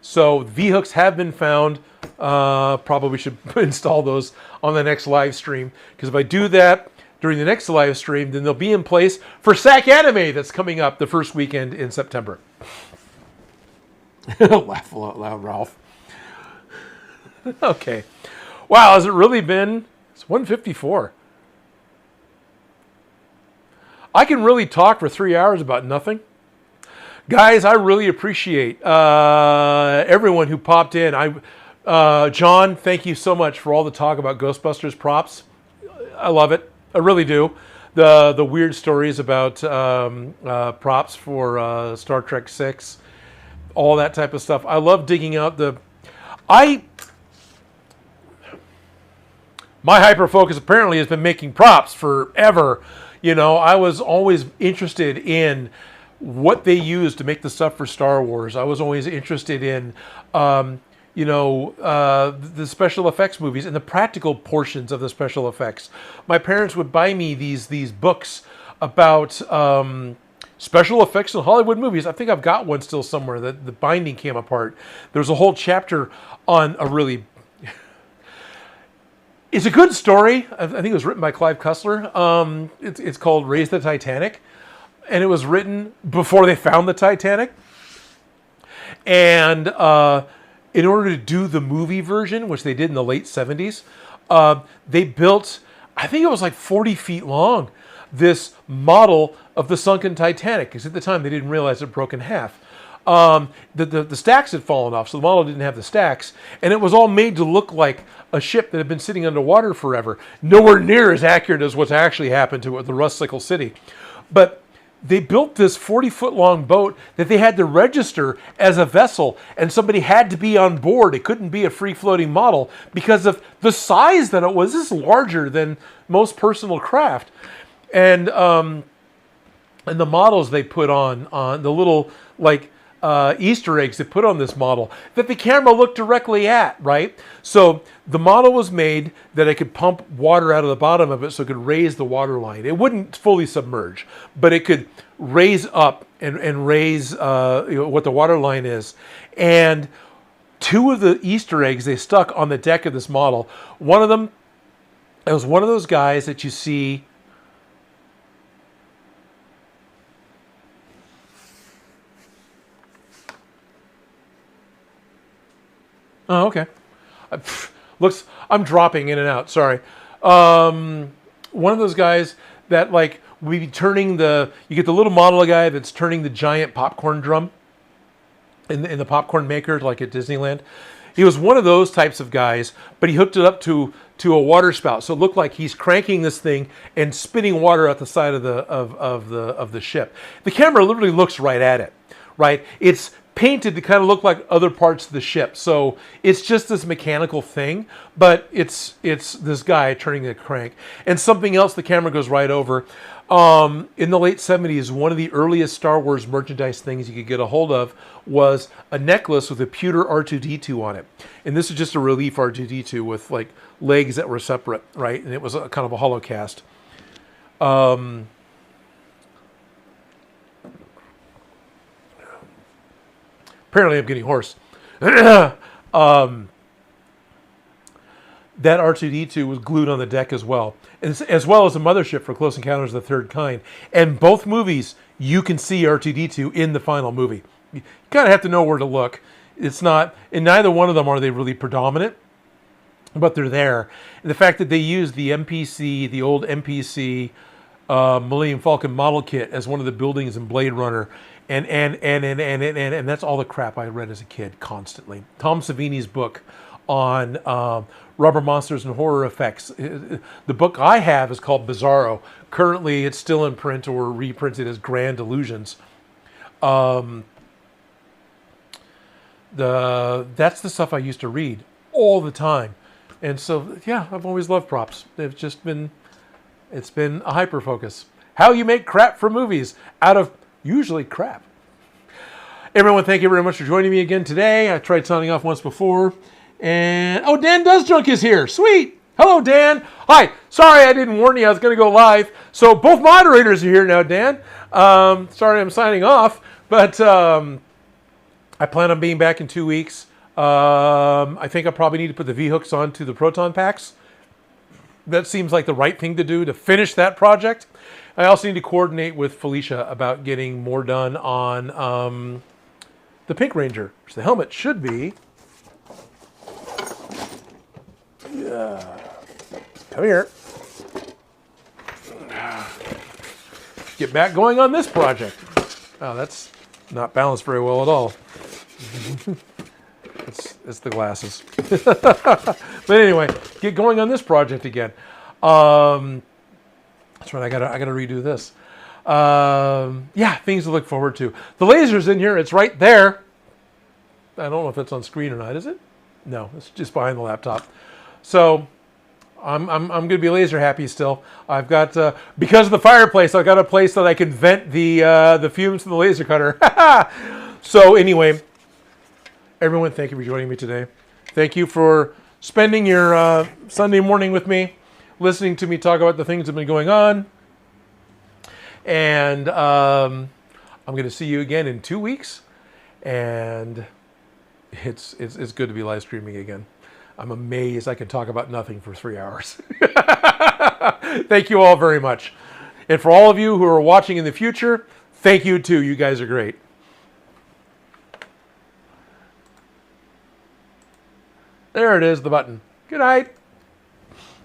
So V-hooks have been found. Probably should install those on the next live stream, because if I do that during the next live stream, then they'll be in place for SAC Anime that's coming up the first weekend in September. Laugh out loud, Ralph. Okay. Wow, has it really been? It's 1:54. I can really talk for 3 hours about nothing. Guys, I really appreciate everyone who popped in. John, thank you so much for all the talk about Ghostbusters props. I love it. I really do. The weird stories about props for Star Trek 6, all that type of stuff. I love digging out my hyper focus apparently has been making props forever. I was always interested in what they used to make the stuff for Star Wars. I was always interested in, the special effects movies and the practical portions of the special effects. My parents would buy me these books about special effects in Hollywood movies. I think I've got one still somewhere. The binding came apart. There's a whole chapter on a really... It's a good story. I think it was written by Clive Cussler. It's called Raise the Titanic. And it was written before they found the Titanic. And in order to do the movie version, which they did in the late 70s, they built, I think it was like 40 feet long, this model of the sunken Titanic. Because at the time, they didn't realize it broke in half. The stacks had fallen off, so the model didn't have the stacks. And it was all made to look like a ship that had been sitting underwater forever. Nowhere near as accurate as what's actually happened to the Rust Sickle City. But they built this 40-foot long boat that they had to register as a vessel, and somebody had to be on board. It couldn't be a free-floating model because of the size that it was. This is larger than most personal craft. And the models they put on the little, Easter eggs they put on this model that the camera looked directly at, right? So the model was made that it could pump water out of the bottom of it so it could raise the water line. It wouldn't fully submerge, but it could raise up and raise what the water line is. And two of the Easter eggs they stuck on the deck of this model. One of them, it was one of those guys that you see... Oh, okay. I'm dropping in and out. Sorry. One of those guys that we be turning you get the little model guy that's turning the giant popcorn drum in the popcorn maker, like at Disneyland. He was one of those types of guys, but he hooked it up to a water spout, so it looked like he's cranking this thing and spitting water out the side of the ship. The camera literally looks right at it, right? It's painted to kind of look like other parts of the ship, so it's just this mechanical thing, but it's this guy turning the crank. And something else the camera goes right over. In the late 70s, one of the earliest Star Wars merchandise things you could get a hold of was a necklace with a pewter R2-D2 on it. And this is just a relief R2-D2 with legs that were separate, right? And it was a kind of a hollow cast. Apparently I'm getting hoarse. That R2-D2 was glued on the deck as well. As well as the mothership for Close Encounters of the Third Kind. And both movies, you can see R2-D2 in the final movie. You kind of have to know where to look. It's not, in neither one of them are they really predominant. but they're there. And the fact that they use the MPC, the old MPC Millennium Falcon model kit as one of the buildings in Blade Runner, and that's all the crap I read as a kid constantly. Tom Savini's book on rubber monsters and horror effects. The book I have is called Bizarro. Currently, it's still in print or reprinted as Grand Illusions. That's the stuff I used to read all the time. And so, yeah, I've always loved props. It's been a hyper focus. How you make crap for movies out of usually crap. Everyone, thank you very much for joining me again today. I tried signing off once before. And, oh, Dan Does Junk is here. Sweet. Hello, Dan. Hi. Sorry I didn't warn you I was going to go live. So both moderators are here now, Dan. Sorry I'm signing off. But I plan on being back in 2 weeks. I think I probably need to put the V-hooks onto the proton packs. That seems like the right thing to do to finish that project. I also need to coordinate with Felicia about getting more done on the Pink Ranger, which the helmet should be. Come here. Get back going on this project. Oh, that's not balanced very well at all. It's the glasses. But anyway, get going on this project again. That's right. I gotta redo this. Yeah, things to look forward to. The laser's in here. It's right there. I don't know if it's on screen or not. Is it? No, it's just behind the laptop. So I'm gonna be laser happy still. I've got because of the fireplace. I've got a place that I can vent the fumes from the laser cutter. So anyway. Everyone, thank you for joining me today. Thank you for spending your Sunday morning with me, listening to me talk about the things that have been going on. And I'm going to see you again in 2 weeks. And it's good to be live streaming again. I'm amazed I can talk about nothing for 3 hours. Thank you all very much. And for all of you who are watching in the future, thank you too. You guys are great. There it is, the button. Good night.